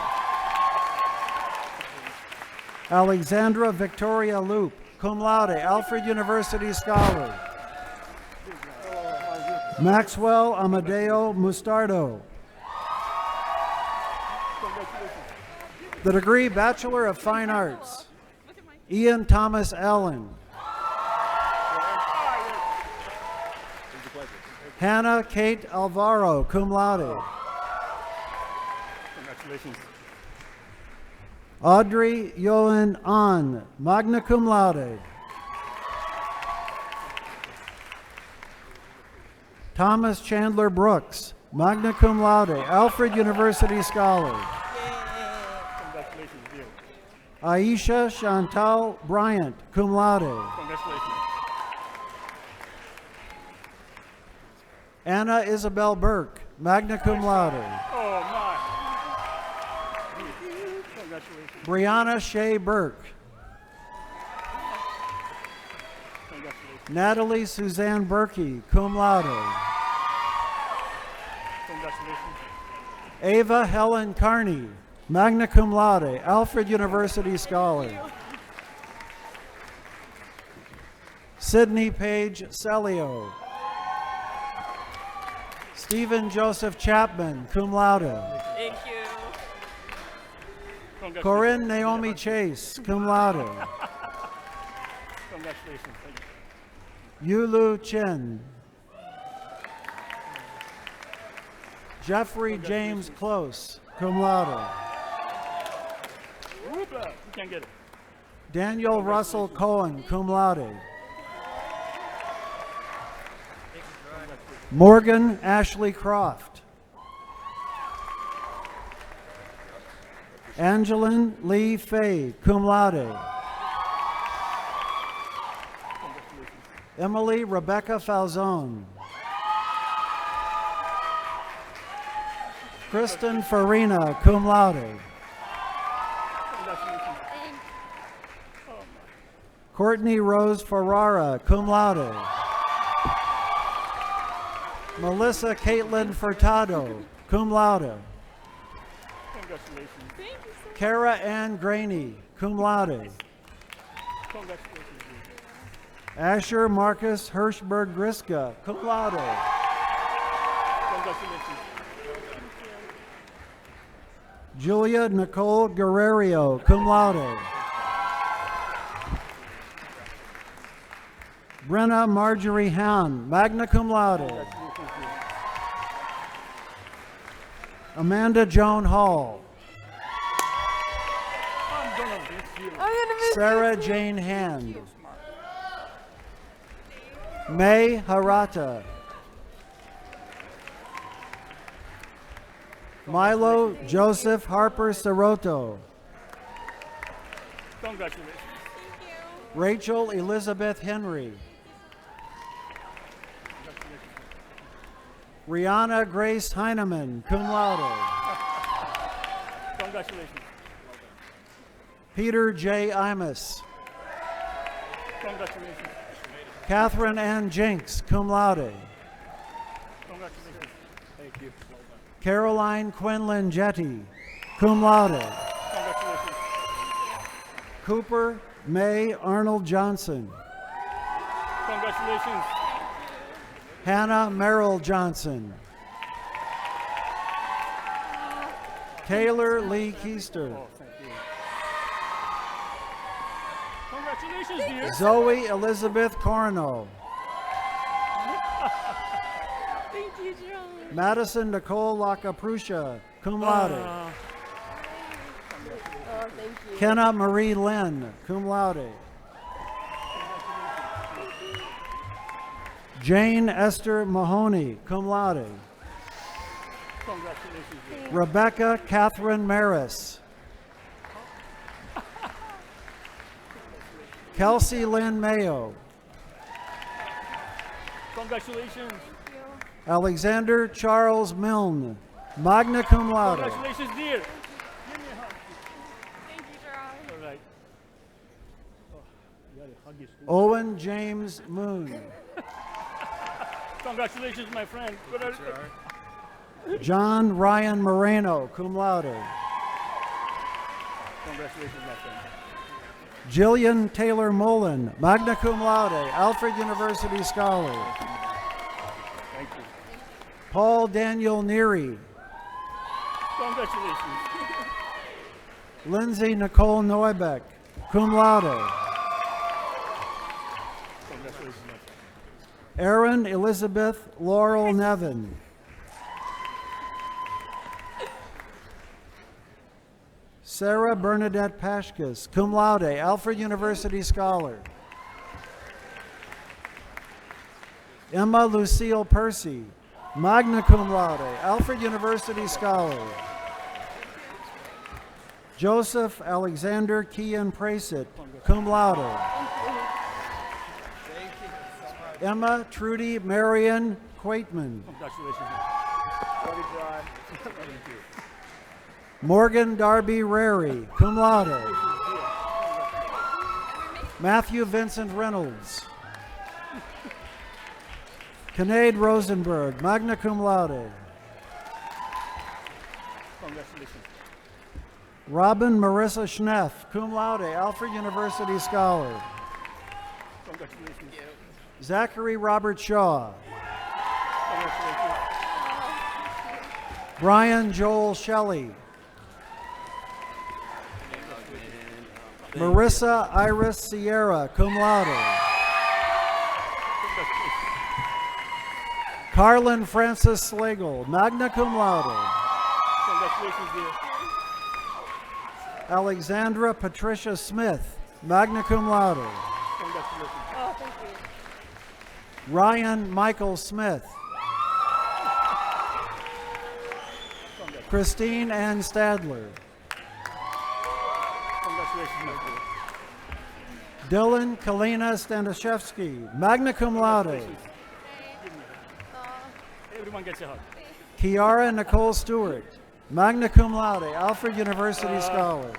Alexandra Victoria Loop, cum laude, Alfred University Scholar. Maxwell Amadeo Mustardo. The degree Bachelor of Fine Arts, Ian Thomas Allen. Hannah Kate Alvaro, cum laude. Congratulations. Audrey Yoan An, magna cum laude. Thomas Chandler Brooks, magna cum laude, Alfred University Scholar. Congratulations, dear. Aisha Chantal Bryant, cum laude. Congratulations. Anna Isabel Burke, magna cum laude. Oh, my. Congratulations. Brianna Shea Burke. Congratulations. Natalie Suzanne Berkey, cum laude. Congratulations. Ava Helen Carney, magna cum laude, Alfred University Scholar. Sydney Page Celio. Stephen Joseph Chapman, cum laude. Thank you. Corinne Naomi Chase, cum laude. Congratulations. Thank you. Yulu Chen. Jeffrey James Close, cum laude. Whoopla. You can't get it. Daniel Russell Cohen, cum laude. Morgan Ashley Croft. Angeline Lee Fay, cum laude. Emily Rebecca Falzone. Kristen Farina, cum laude. Courtney Rose Ferrara, cum laude. Melissa Caitlin Furtado, cum laude. Congratulations. Thank you so much. Kara Ann Graney, cum laude. Congratulations. Asher Marcus Hirschberg Griska, cum laude. Congratulations. Julia Nicole Guerrero, cum laude. Brenna Marjorie Hahn, magna cum laude. Amanda Joan Hall. Sarah Jane Hand. May Harata. Milo Joseph Harper Soroto. Congratulations. Rachel Elizabeth Henry. Rihanna Grace Heineman, cum laude. Congratulations. Peter J. Imus. Congratulations. Catherine Ann Jinks, cum laude. Congratulations. Thank you. Caroline Quinlan Jetty, cum laude. Congratulations. Cooper May Arnold Johnson. Congratulations. Hannah Merrill Johnson. Taylor Lee Keister. Congratulations, dear. Zoe Elizabeth Corno. Thank you, John. Madison Nicole Lacapruscia, cum laude. Oh, thank you. Kenna Marie Lynn, cum laude. Jane Esther Mahoney, cum laude. Congratulations, dear. Rebecca Catherine Maris. Kelsey Lynn Mayo. Congratulations. Alexander Charles Milne, magna cum laude. Congratulations, dear. Give me a hug. Thank you, Gerard. All right. Oh, you gotta hug your school. Owen James Moon. Congratulations, my friend. John Ryan Moreno, cum laude. Congratulations, my friend. Jillian Taylor Mullen, magna cum laude, Alfred University Scholar. Thank you. Paul Daniel Neary. Congratulations. Lindsay Nicole Neubeck, cum laude. Congratulations, my friend. Erin Elizabeth Laurel Nevin. Sarah Bernadette Pashkas, cum laude, Alfred University Scholar. Emma Lucille Percy, magna cum laude, Alfred University Scholar. Joseph Alexander Kian Prasit, cum laude. Emma Trudy Marion Quaitman. Congratulations. Very proud. Thank you. Morgan Darby Rary, cum laude. Matthew Vincent Reynolds. Kinnaid Rosenberg, magna cum laude. Congratulations. Robin Marissa Schneff, cum laude, Alfred University Scholar. Congratulations. Zachary Robert Shaw. Congratulations. Brian Joel Shelley. Marissa Iris Sierra, cum laude. Carlin Francis Slagle, magna cum laude. Congratulations, dear. Alexandra Patricia Smith, magna cum laude. Congratulations. Oh, thank you. Ryan Michael Smith. Christine Ann Stadler. Congratulations, my dear. Dylan Kalina Stanishevsky, magna cum laude. Everyone gets a hug. Kiara Nicole Stewart, magna cum laude, Alfred University Scholar.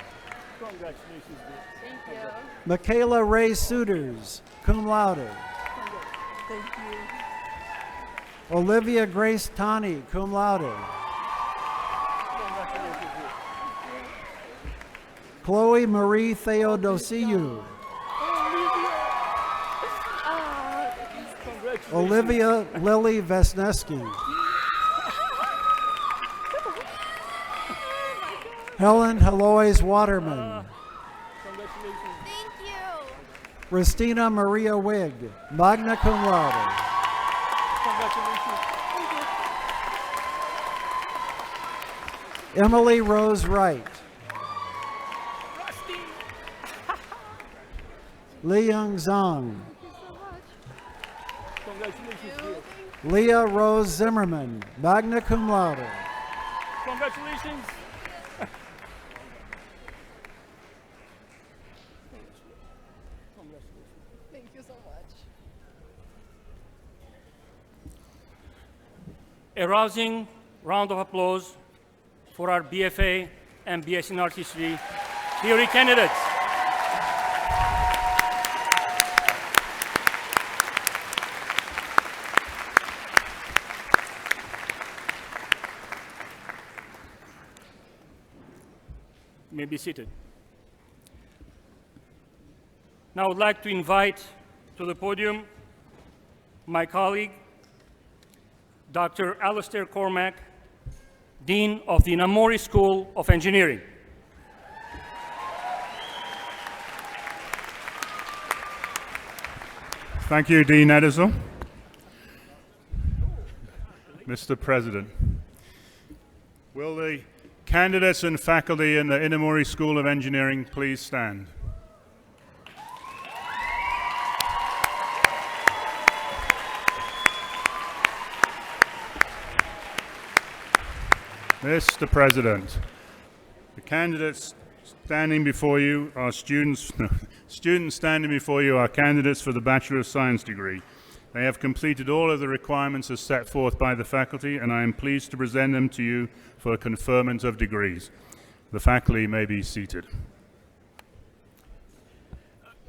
Congratulations, dear. Thank you. Michaela Ray Suiters, cum laude. Thank you. Olivia Grace Tani, cum laude. Congratulations, dear. Chloe Marie Theodosiou. Congratulations. Olivia Lily Vesneski. Helen Heloise Waterman. Congratulations. Thank you. Christina Maria Wigg, magna cum laude. Congratulations. Emily Rose Wright. Rusty. Li Young Zhang. Congratulations, dear. Leah Rose Zimmerman, magna cum laude. Congratulations. Thank you so much. A rousing round of applause for our BFA and BS in Art History theory candidates. You may be seated. Now I would like to invite to the podium my colleague, Dr. Alastair Cormack, Dean of the Namori School of Engineering. Thank you, Dean Edsel. Mr. President, will the candidates and faculty in the Inamori School of Engineering please stand? Mr. President, the candidates standing before you are students standing before you are candidates for the Bachelor of Science degree. They have completed all of the requirements as set forth by the faculty, and I am pleased to present them to you for conferment of degrees. The faculty may be seated.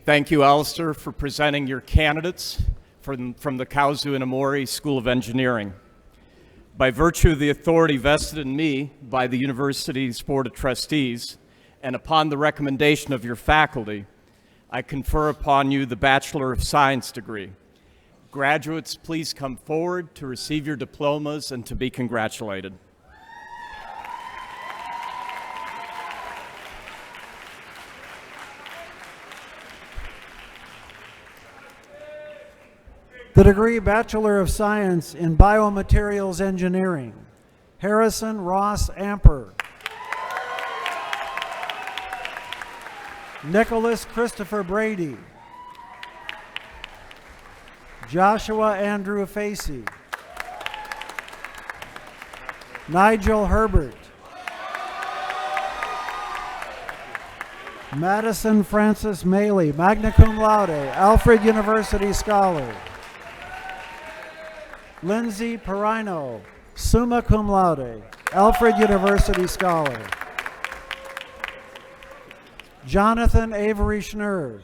Thank you, Alistair, for presenting your candidates from the Kaozu Inamori School of Engineering. By virtue of the authority vested in me by the university's Board of Trustees, and upon the recommendation of your faculty, I confer upon you the Bachelor of Science degree. Graduates, please come forward to receive your diplomas and to be congratulated. The degree Bachelor of Science in Biomaterials Engineering, Harrison Ross Amper. Nicholas Christopher Brady. Joshua Andrew Facey. Nigel Herbert. Madison Francis Maley, magna cum laude, Alfred University Scholar. Lindsay Perino, summa cum laude, Alfred University Scholar. Jonathan Avery Schnurr.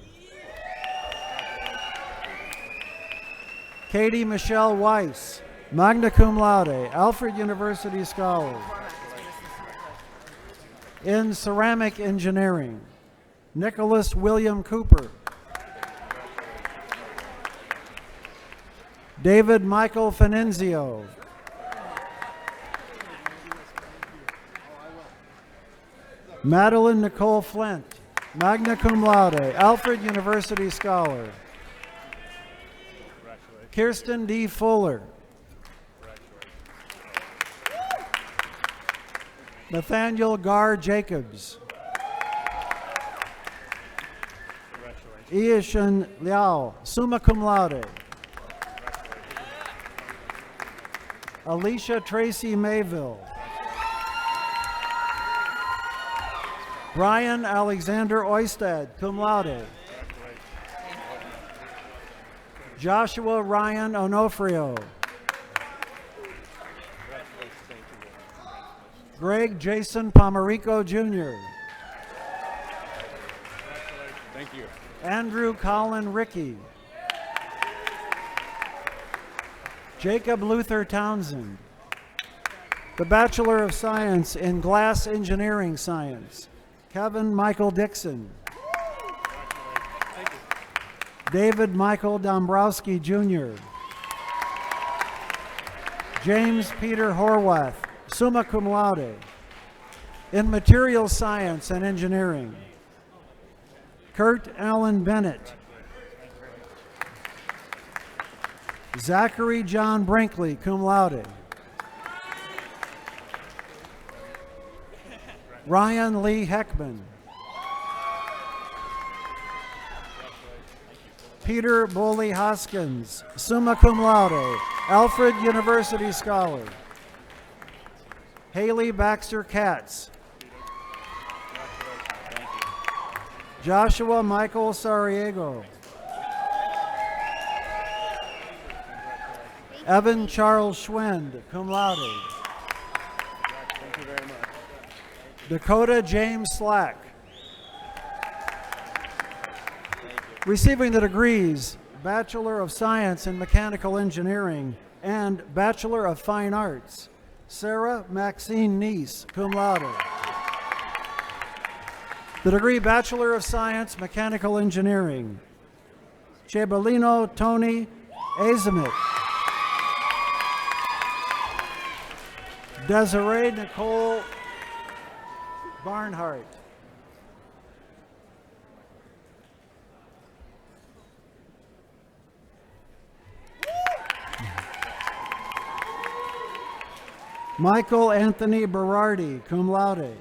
Katie Michelle Weiss, magna cum laude, Alfred University Scholar. In ceramic engineering, Nicholas William Cooper. David Michael Finenzio. Madeline Nicole Flint, magna cum laude, Alfred University Scholar. Kirsten D. Fuller. Nathaniel Gar Jacobs. Iishan Liao, summa cum laude. Alicia Tracy Mayville. Brian Alexander Oistad, cum laude. Joshua Ryan Onofrio. Greg Jason Pomerico Jr. Thank you. Andrew Colin Rickey. Jacob Luther Townsend. The Bachelor of Science in Glass Engineering Science, Kevin Michael Dixon. David Michael Dombrowski Jr. James Peter Horwath, summa cum laude. In Materials Science and Engineering, Kurt Allen Bennett. Zachary John Brinkley, cum laude. Ryan Lee Heckman. Peter Boley Hoskins, summa cum laude, Alfred University Scholar. Haley Baxter Katz. Joshua Michael Sariego. Evan Charles Schwend, cum laude. Thank you very much. Dakota James Slack. Receiving the degrees Bachelor of Science in Mechanical Engineering and Bachelor of Fine Arts, Sarah Maxine Neese, cum laude. The degree Bachelor of Science, Mechanical Engineering. Cebalino Tony Azamit. Desiree Nicole Barnhart. Michael Anthony Berardi, cum laude.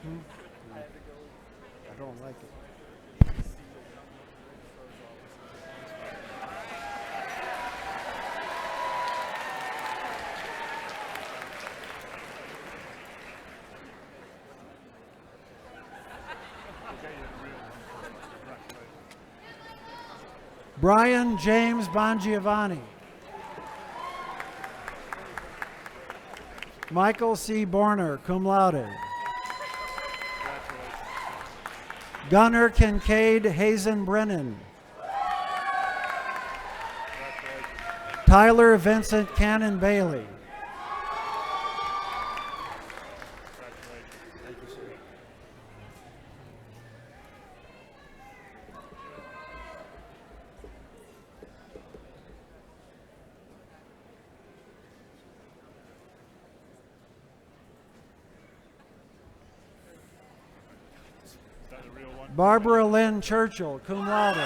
I don't like it. Brian James Bongiovanni. Michael C. Borner, cum laude. Gunnar Kincaid Hazen Brennan. Tyler Vincent Cannon Bailey. Barbara Lynn Churchill, cum laude.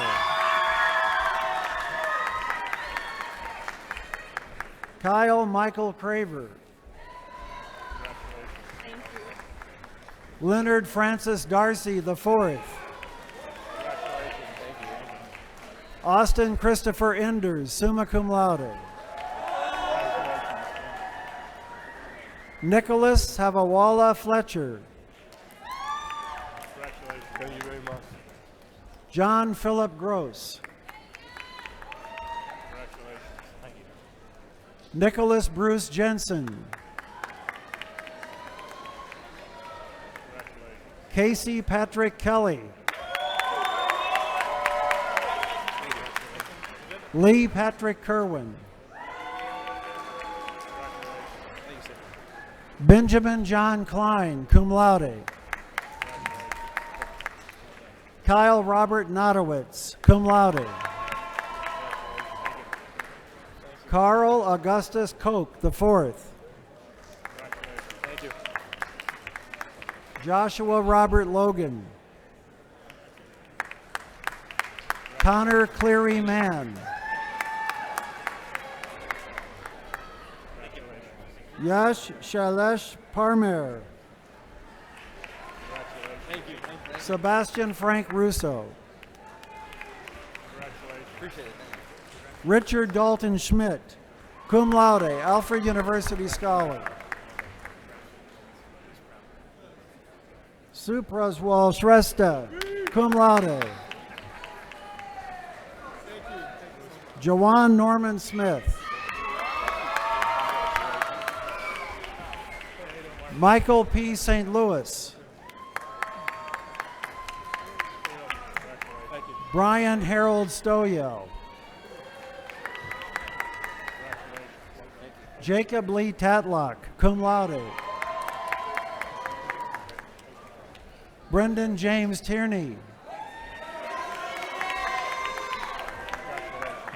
Kyle Michael Craver. Leonard Francis Darcy IV. Austin Christopher Enders, summa cum laude. Nicholas Havawala Fletcher. Thank you very much. John Philip Gross. Thank you. Nicholas Bruce Jensen. Casey Patrick Kelly. Lee Patrick Kerwin. Benjamin John Klein, cum laude. Kyle Robert Notowitz, cum laude. Carl Augustus Koch IV. Thank you. Joshua Robert Logan. Connor Cleary Mann. Yash Shailesh Parmer. Thank you. Sebastian Frank Russo. Appreciate it. Richard Dalton Schmidt, cum laude, Alfred University Scholar. Supraswal Shrestha, cum laude. Jawan Norman Smith. Michael P. St. Louis. Brian Harold Stoyel. Jacob Lee Tatlock, cum laude. Brendan James Tierney.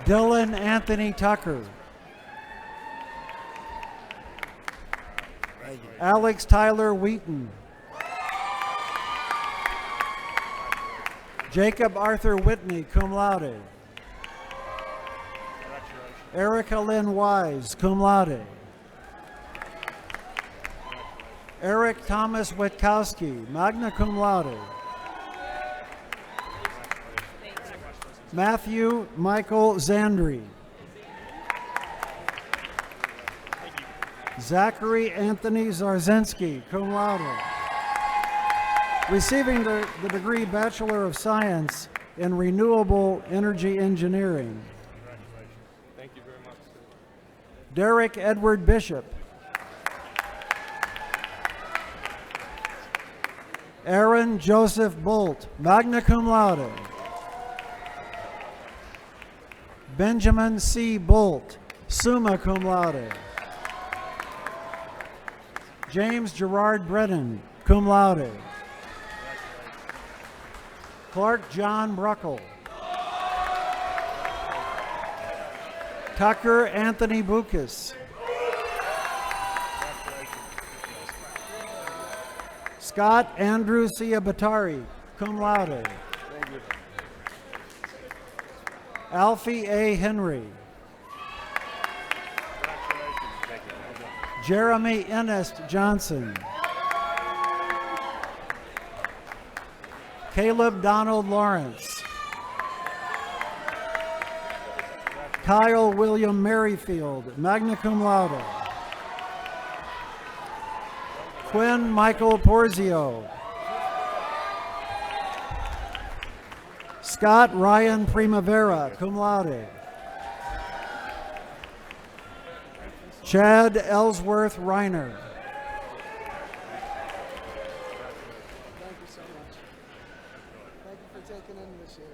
Dylan Anthony Tucker. Alex Tyler Wheaton. Jacob Arthur Whitney, cum laude. Erica Lynn Wise, cum laude. Eric Thomas Witkowski, magna cum laude. Matthew Michael Zandri. Zachary Anthony Zarzensky, cum laude. Receiving the degree Bachelor of Science in Renewable Energy Engineering. Thank you very much. Derek Edward Bishop. Aaron Joseph Bolt, magna cum laude. Benjamin C. Bolt, summa cum laude. James Gerard Brennan, cum laude. Clark John Bruckle. Tucker Anthony Bucas. Scott Andrew Ciabatari, cum laude. Alfie A. Henry. Jeremy Ernest Johnson. Caleb Donald Lawrence. Kyle William Merrifield, magna cum laude. Quinn Michael Porzio. Scott Ryan Primavera, cum laude. Chad Ellsworth Reiner. Thank you so much. Thank you for taking in this year.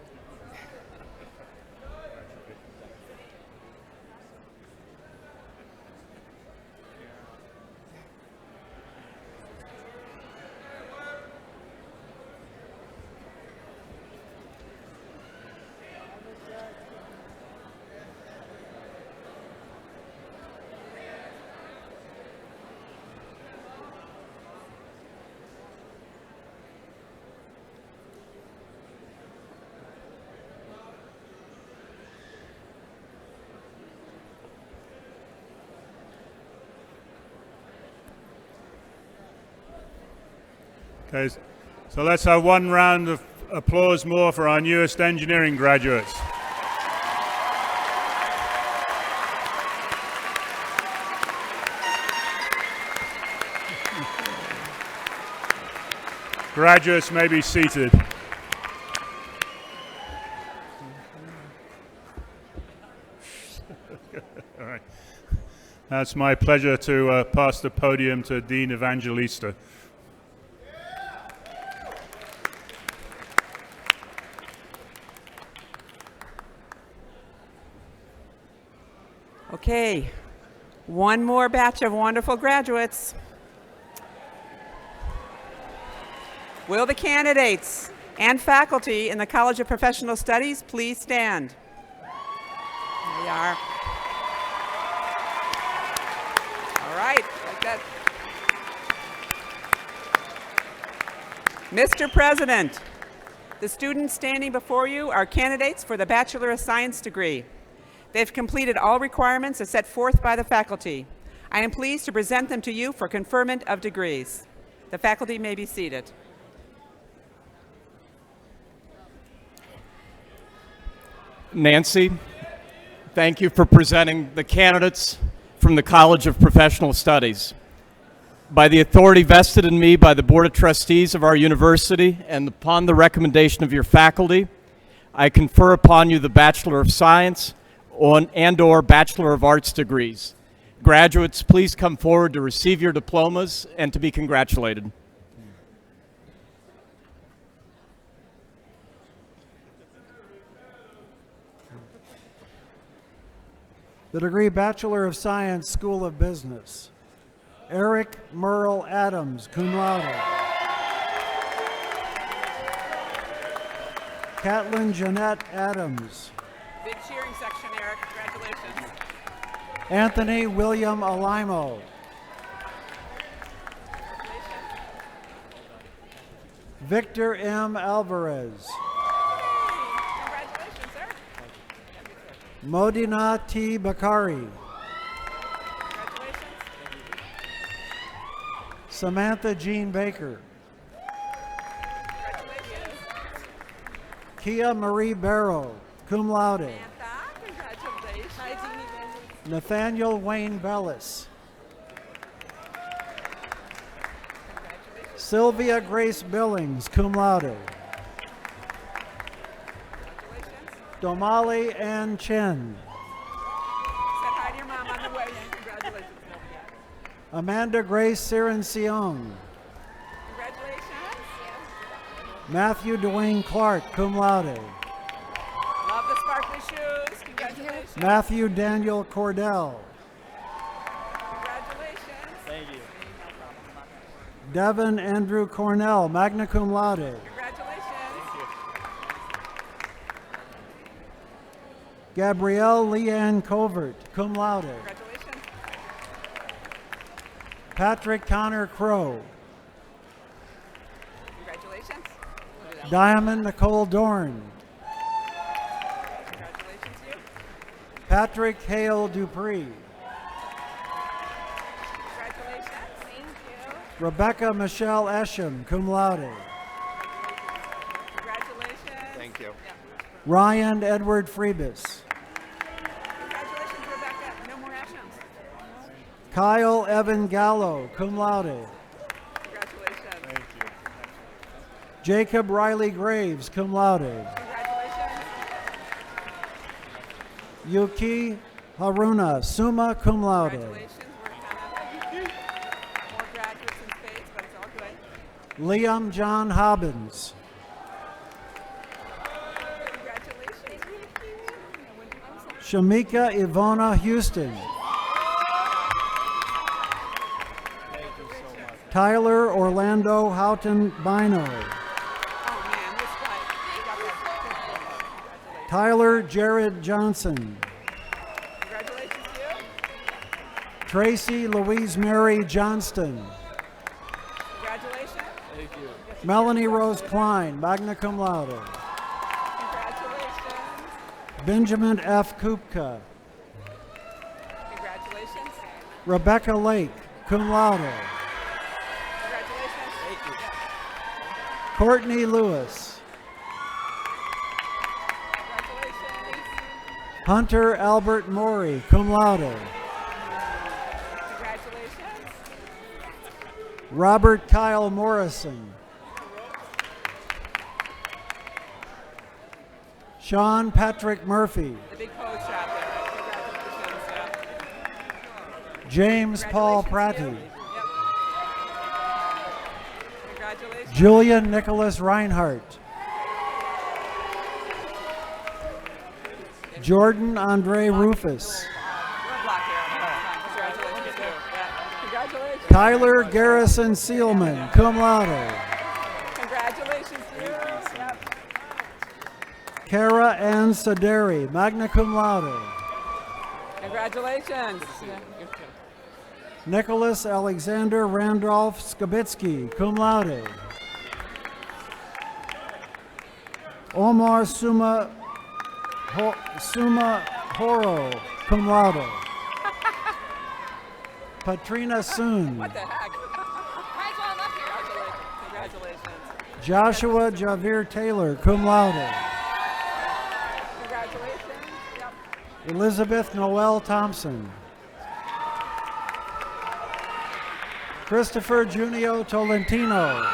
Okay, so let's have one round of applause more for our newest engineering graduates. Graduates may be seated. All right. It's my pleasure to pass the podium to Dean Evangelista. Okay, one more batch of wonderful graduates. Will the candidates and faculty in the College of Professional Studies please stand? Here we are. All right, like that. Mr. President, the students standing before you are candidates for the Bachelor of Science degree. They've completed all requirements as set forth by the faculty. I am pleased to present them to you for conferment of degrees. The faculty may be seated. Nancy, thank you for presenting the candidates from the College of Professional Studies. By the authority vested in me by the Board of Trustees of our university and upon the recommendation of your faculty, I confer upon you the Bachelor of Science and/or Bachelor of Arts degrees. Graduates, please come forward to receive your diplomas and to be congratulated. The degree Bachelor of Science, School of Business. Eric Merle Adams, cum laude. Catlin Jeanette Adams. Big cheering section, Eric. Congratulations. Anthony William Alimo. Victor M. Alvarez. Congratulations, sir. Modina T. Bakari. Samantha Jean Baker. Kia Marie Barrow, cum laude. Nathaniel Wayne Bellis. Sylvia Grace Billings, cum laude. Domali Ann Chen. Said hi to your mom on the way. Congratulations. Amanda Grace Cirincione. Congratulations. Matthew Dwayne Clark, cum laude. Love the sparkly shoes. Congratulations. Matthew Daniel Cordell. Congratulations. Thank you. Devin Andrew Cornell, magna cum laude. Congratulations. Gabrielle Leanne Covert, cum laude. Congratulations. Patrick Connor Crow. Congratulations. Diamond Nicole Dorn. Congratulations, you. Patrick Hale Dupree. Congratulations. Thank you. Rebecca Michelle Esham, cum laude. Congratulations. Thank you. Ryan Edward Freebus. Congratulations, Rebecca. No more Ashams. Kyle Evan Gallo, cum laude. Congratulations. Thank you. Jacob Riley Graves, cum laude. Congratulations. Yuki Haruna, summa cum laude. Congratulations. We're kind of more graduates in spades, but it's all good. Liam John Hobbins. Congratulations. Shamika Ivona Houston. Thank you so much. Tyler Orlando Houghton Bino. Oh, man, this guy. Tyler Jared Johnson. Congratulations, you. Tracy Louise Mary Johnston. Congratulations. Thank you. Melanie Rose Klein, magna cum laude. Congratulations. Benjamin F. Kupka. Congratulations. Rebecca Lake, cum laude. Congratulations. Thank you. Courtney Lewis. Congratulations. Hunter Albert Maury, cum laude. Congratulations. Robert Kyle Morrison. Sean Patrick Murphy. The big pose shot there. Congratulations. Yeah. James Paul Pratty. Yep. Congratulations. Julian Nicholas Reinhardt. Jordan Andre Rufus. We're a block here. Congratulations. Yeah. Congratulations. Tyler Garrison Seelman, cum laude. Congratulations to you. Yep. Kara Ann Saderi, magna cum laude. Congratulations. Nicholas Alexander Randolph Skabitsky, cum laude. Omar Suma Horo, cum laude. Patrina Soon. What the heck? Congratulations. Joshua Javier Taylor, cum laude. Congratulations. Yep. Elizabeth Noel Thompson. Christopher Junio Tolentino.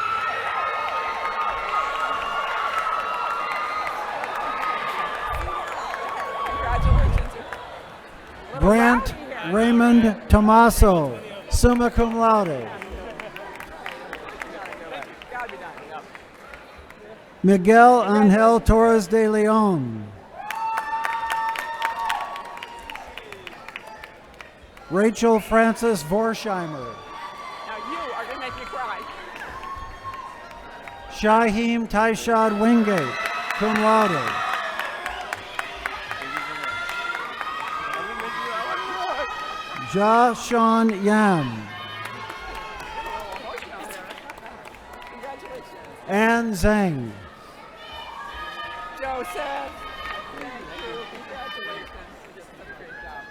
Congratulations. Brant Raymond Tomaso, summa cum laude. Gotta be done. Yep. Miguel Angel Torres de Leon. Rachel Frances Vorsheimer. Now you are gonna make me cry. Shaheem Taishad Wingate, cum laude. Ja Sean Yam. Ann Zhang. Joseph. Thank you. Congratulations. You did such a great job.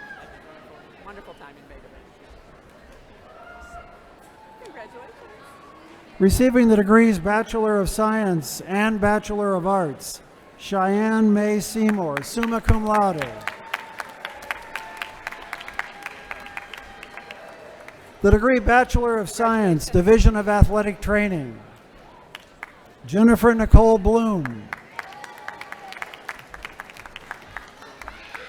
Wonderful time in Vega. Receiving the degrees Bachelor of Science and Bachelor of Arts, Cheyenne May Seymour, summa cum laude. The degree Bachelor of Science, Division of Athletic Training, Jennifer Nicole Bloom.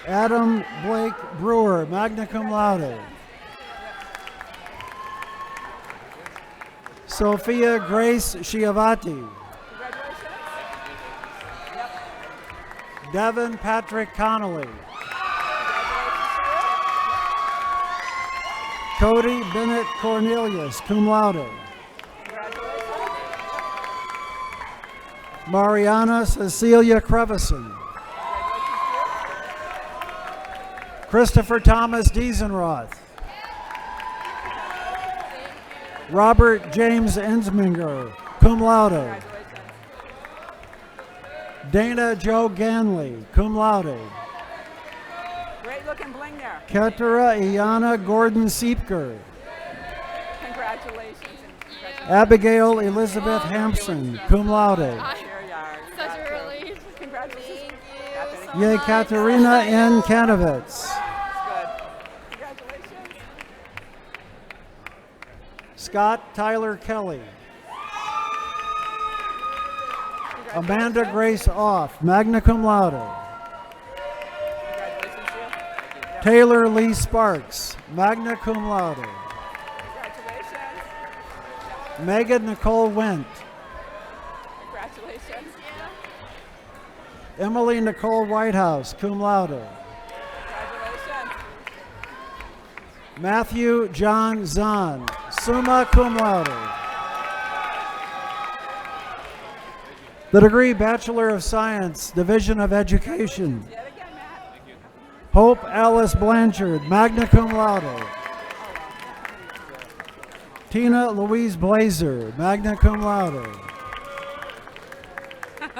Adam Blake Brewer, magna cum laude. Sophia Grace Schiavati. Devin Patrick Connolly. Cody Bennett Cornelius, cum laude. Mariana Cecilia Crevison. Christopher Thomas Diesenroth. Robert James Ensminger, cum laude. Dana Joe Ganley, cum laude. Great looking bling there. Ketera Iana Gordon Siepker. Congratulations. Abigail Elizabeth Hampson, cum laude. Such a relief. Congratulations. Yekaterina N. Kanovitz. Congratulations. Scott Tyler Kelly. Amanda Grace Off, magna cum laude. Taylor Lee Sparks, magna cum laude. Megan Nicole Wendt. Congratulations. Emily Nicole Whitehouse, cum laude. Congratulations. Matthew John Zahn, summa cum laude. The degree Bachelor of Science, Division of Education. Hope Alice Blanchard, magna cum laude. Tina Louise Blazer, magna cum laude.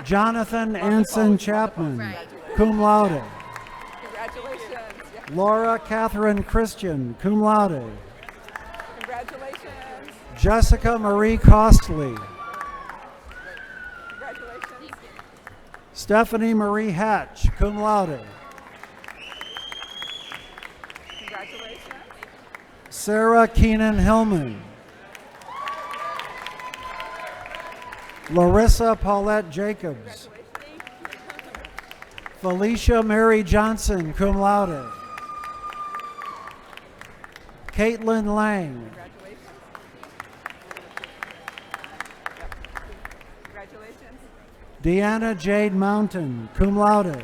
Jonathan Anson Chapman, cum laude. Congratulations. Laura Catherine Christian, cum laude. Congratulations. Jessica Marie Costly. Congratulations. Stephanie Marie Hatch, cum laude. Congratulations. Sarah Keenan Hillman. Larissa Paulette Jacobs. Felicia Mary Johnson, cum laude. Caitlin Lang. Congratulations. Deanna Jade Mountain, cum laude.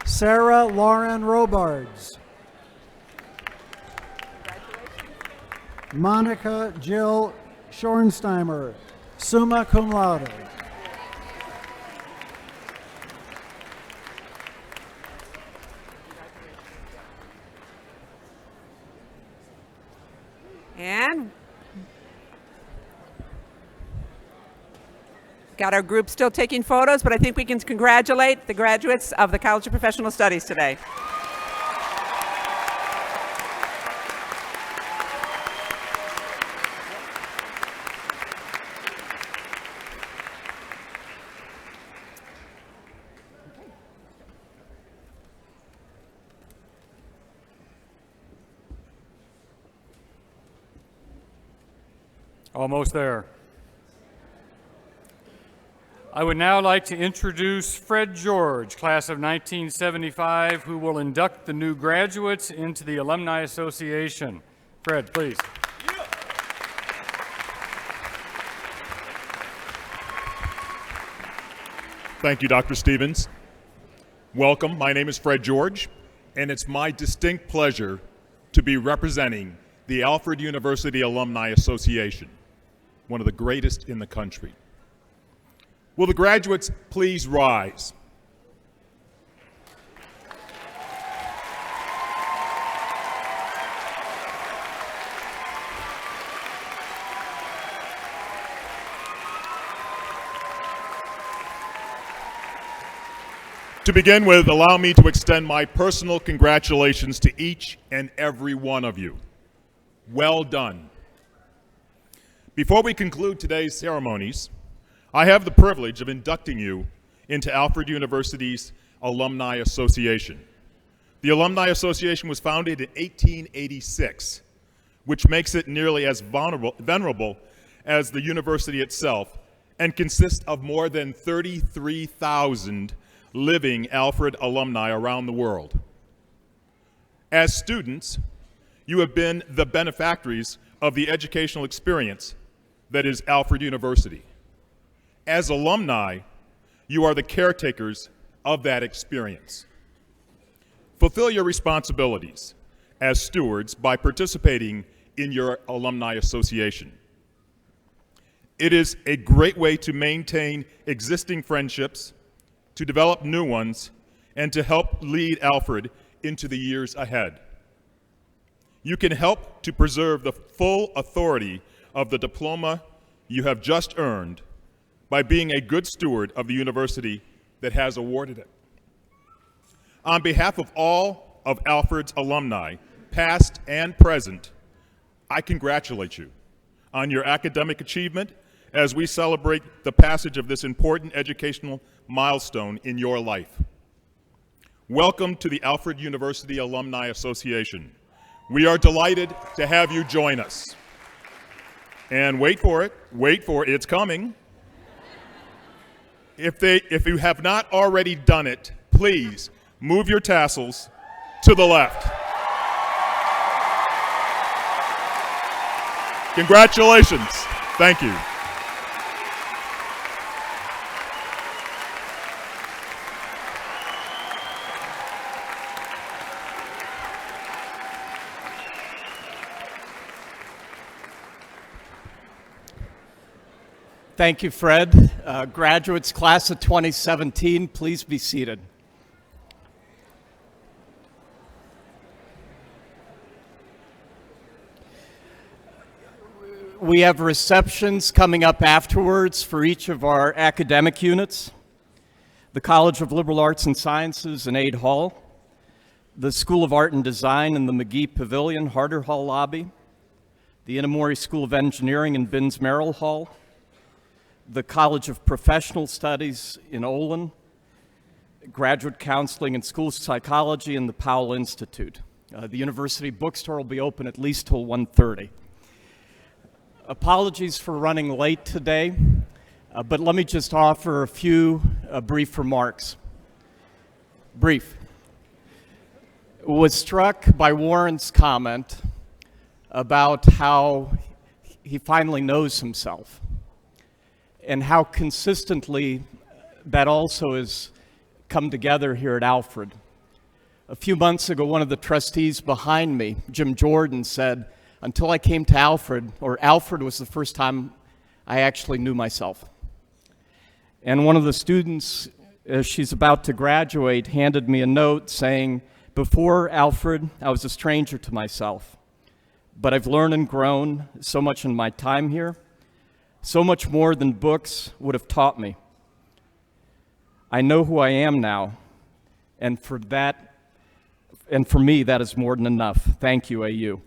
Sarah Lauren Robards. Monica Jill Schornsteimer, summa cum laude. And got our group still taking photos, but I think we can congratulate the graduates of the College of Professional Studies today. Almost there. I would now like to introduce Fred George, class of 1975, who will induct the new graduates into the Alumni Association. Fred, please. Thank you, Dr. Stevens. Welcome. My name is Fred George, and it's my distinct pleasure to be representing the Alfred University Alumni Association, one of the greatest in the country. Will the graduates please rise? To begin with, allow me to extend my personal congratulations to each and every one of you. Well done. Before we conclude today's ceremonies, I have the privilege of inducting you into Alfred University's Alumni Association. The Alumni Association was founded in 1886, which makes it nearly as venerable as the university itself, and consists of more than 33,000 living Alfred alumni around the world. As students, you have been the benefactors of the educational experience that is Alfred University. As alumni, you are the caretakers of that experience. Fulfill your responsibilities as stewards by participating in your alumni association. It is a great way to maintain existing friendships, to develop new ones, and to help lead Alfred into the years ahead. You can help to preserve the full authority of the diploma you have just earned by being a good steward of the university that has awarded it. On behalf of all of Alfred's alumni, past and present, I congratulate you on your academic achievement as we celebrate the passage of this important educational milestone in your life. Welcome to the Alfred University Alumni Association. We are delighted to have you join us. And wait for it, it's coming. If you have not already done it, please move your tassels to the left. Congratulations. Thank you. Thank you, Fred. Graduates, class of 2017, please be seated. We have receptions coming up afterwards for each of our academic units. The College of Liberal Arts and Sciences in Aid Hall, the School of Art and Design in the McGee Pavilion, Harder Hall lobby, the Inamori School of Engineering in Binns Merrill Hall, the College of Professional Studies in Olin, Graduate Counseling and School Psychology in the Powell Institute. The university bookstore will be open at least till 1:30. Apologies for running late today, but let me just offer a few brief remarks. Brief. Was struck by Warren's comment about how he finally knows himself, and how consistently that also has come together here at Alfred. A few months ago, one of the trustees behind me, Jim Jordan, said, until I came to Alfred, or Alfred was the first time I actually knew myself. And one of the students, as she's about to graduate, handed me a note saying, before Alfred, I was a stranger to myself, but I've learned and grown so much in my time here, so much more than books would have taught me. I know who I am now, and for me, that is more than enough. Thank you, AU.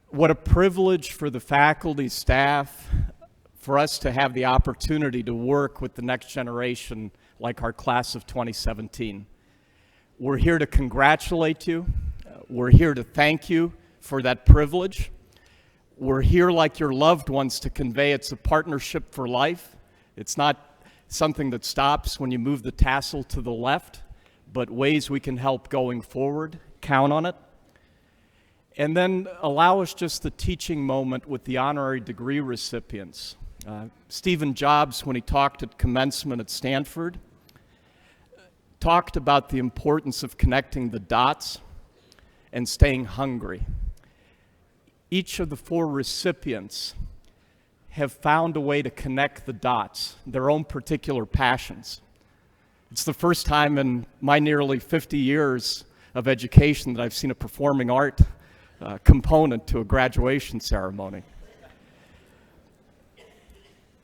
What a privilege for the faculty, staff, for us to have the opportunity to work with the next generation like our class of 2017. We're here to congratulate you. We're here to thank you for that privilege. We're here like your loved ones to convey it's a partnership for life. It's not something that stops when you move the tassel to the left, but ways we can help going forward. Count on it. And then allow us just the teaching moment with the honorary degree recipients. Stephen Jobs, when he talked at commencement at Stanford, talked about the importance of connecting the dots and staying hungry. Each of the four recipients have found a way to connect the dots, their own particular passions. It's the first time in my nearly 50 years of education that I've seen a performing art component to a graduation ceremony.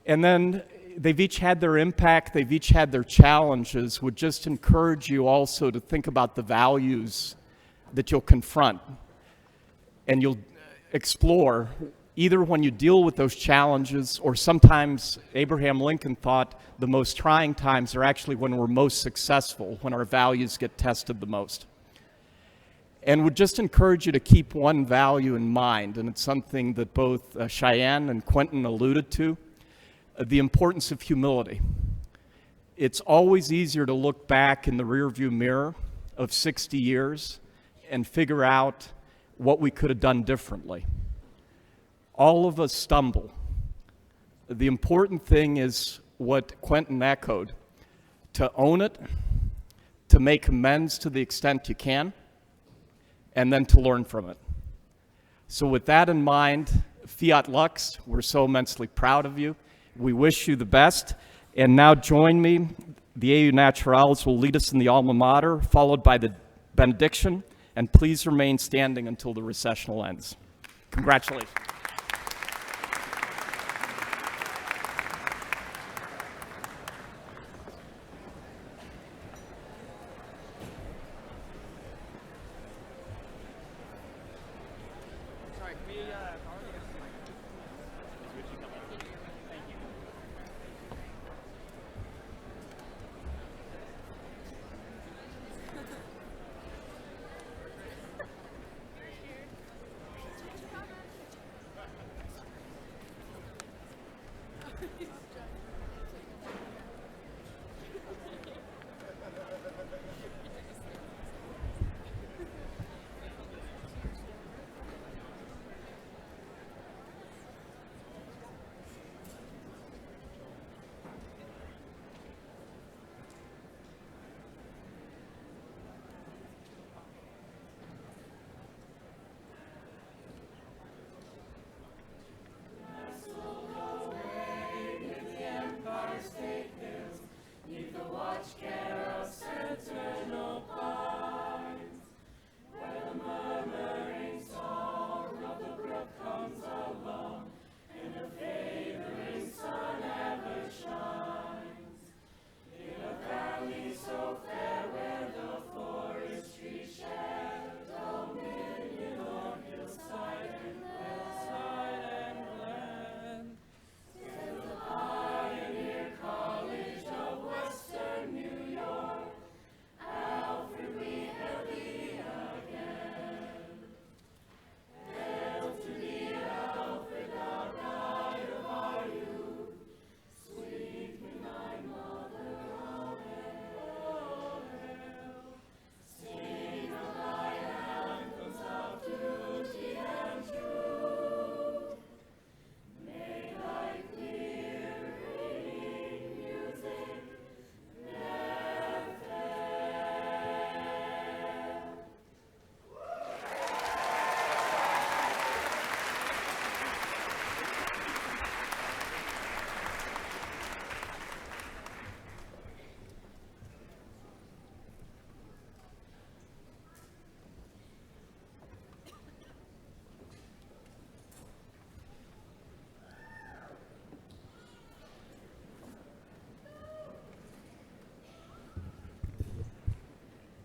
And then they've each had their impact, they've each had their challenges. Would just encourage you also to think about the values that you'll confront and you'll explore, either when you deal with those challenges, or sometimes Abraham Lincoln thought the most trying times are actually when we're most successful, when our values get tested the most. And would just encourage you to keep one value in mind, and it's something that both Cheyenne and Quentin alluded to, the importance of humility. It's always easier to look back in the rearview mirror of 60 years and figure out what we could have done differently. All of us stumble. The important thing is what Quentin echoed, to own it, to make amends to the extent you can, and then to learn from it. So with that in mind, Fiat Lux, we're so immensely proud of you. We wish you the best. And now join me. The AU Naturals will lead us in the alma mater, followed by the benediction. And please remain standing until the recessional ends. Congratulations.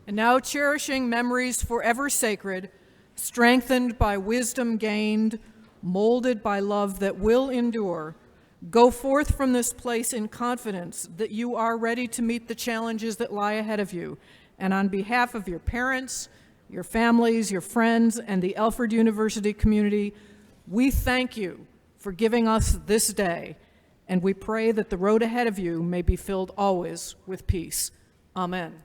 And now, cherishing memories forever sacred, strengthened by wisdom gained, molded by love that will endure, go forth from this place in confidence that you are ready to meet the challenges that lie ahead of you. And on behalf of your parents, your families, your friends, and the Alfred University community, we thank you for giving us this day, and we pray that the road ahead of you may be filled always with peace. Amen.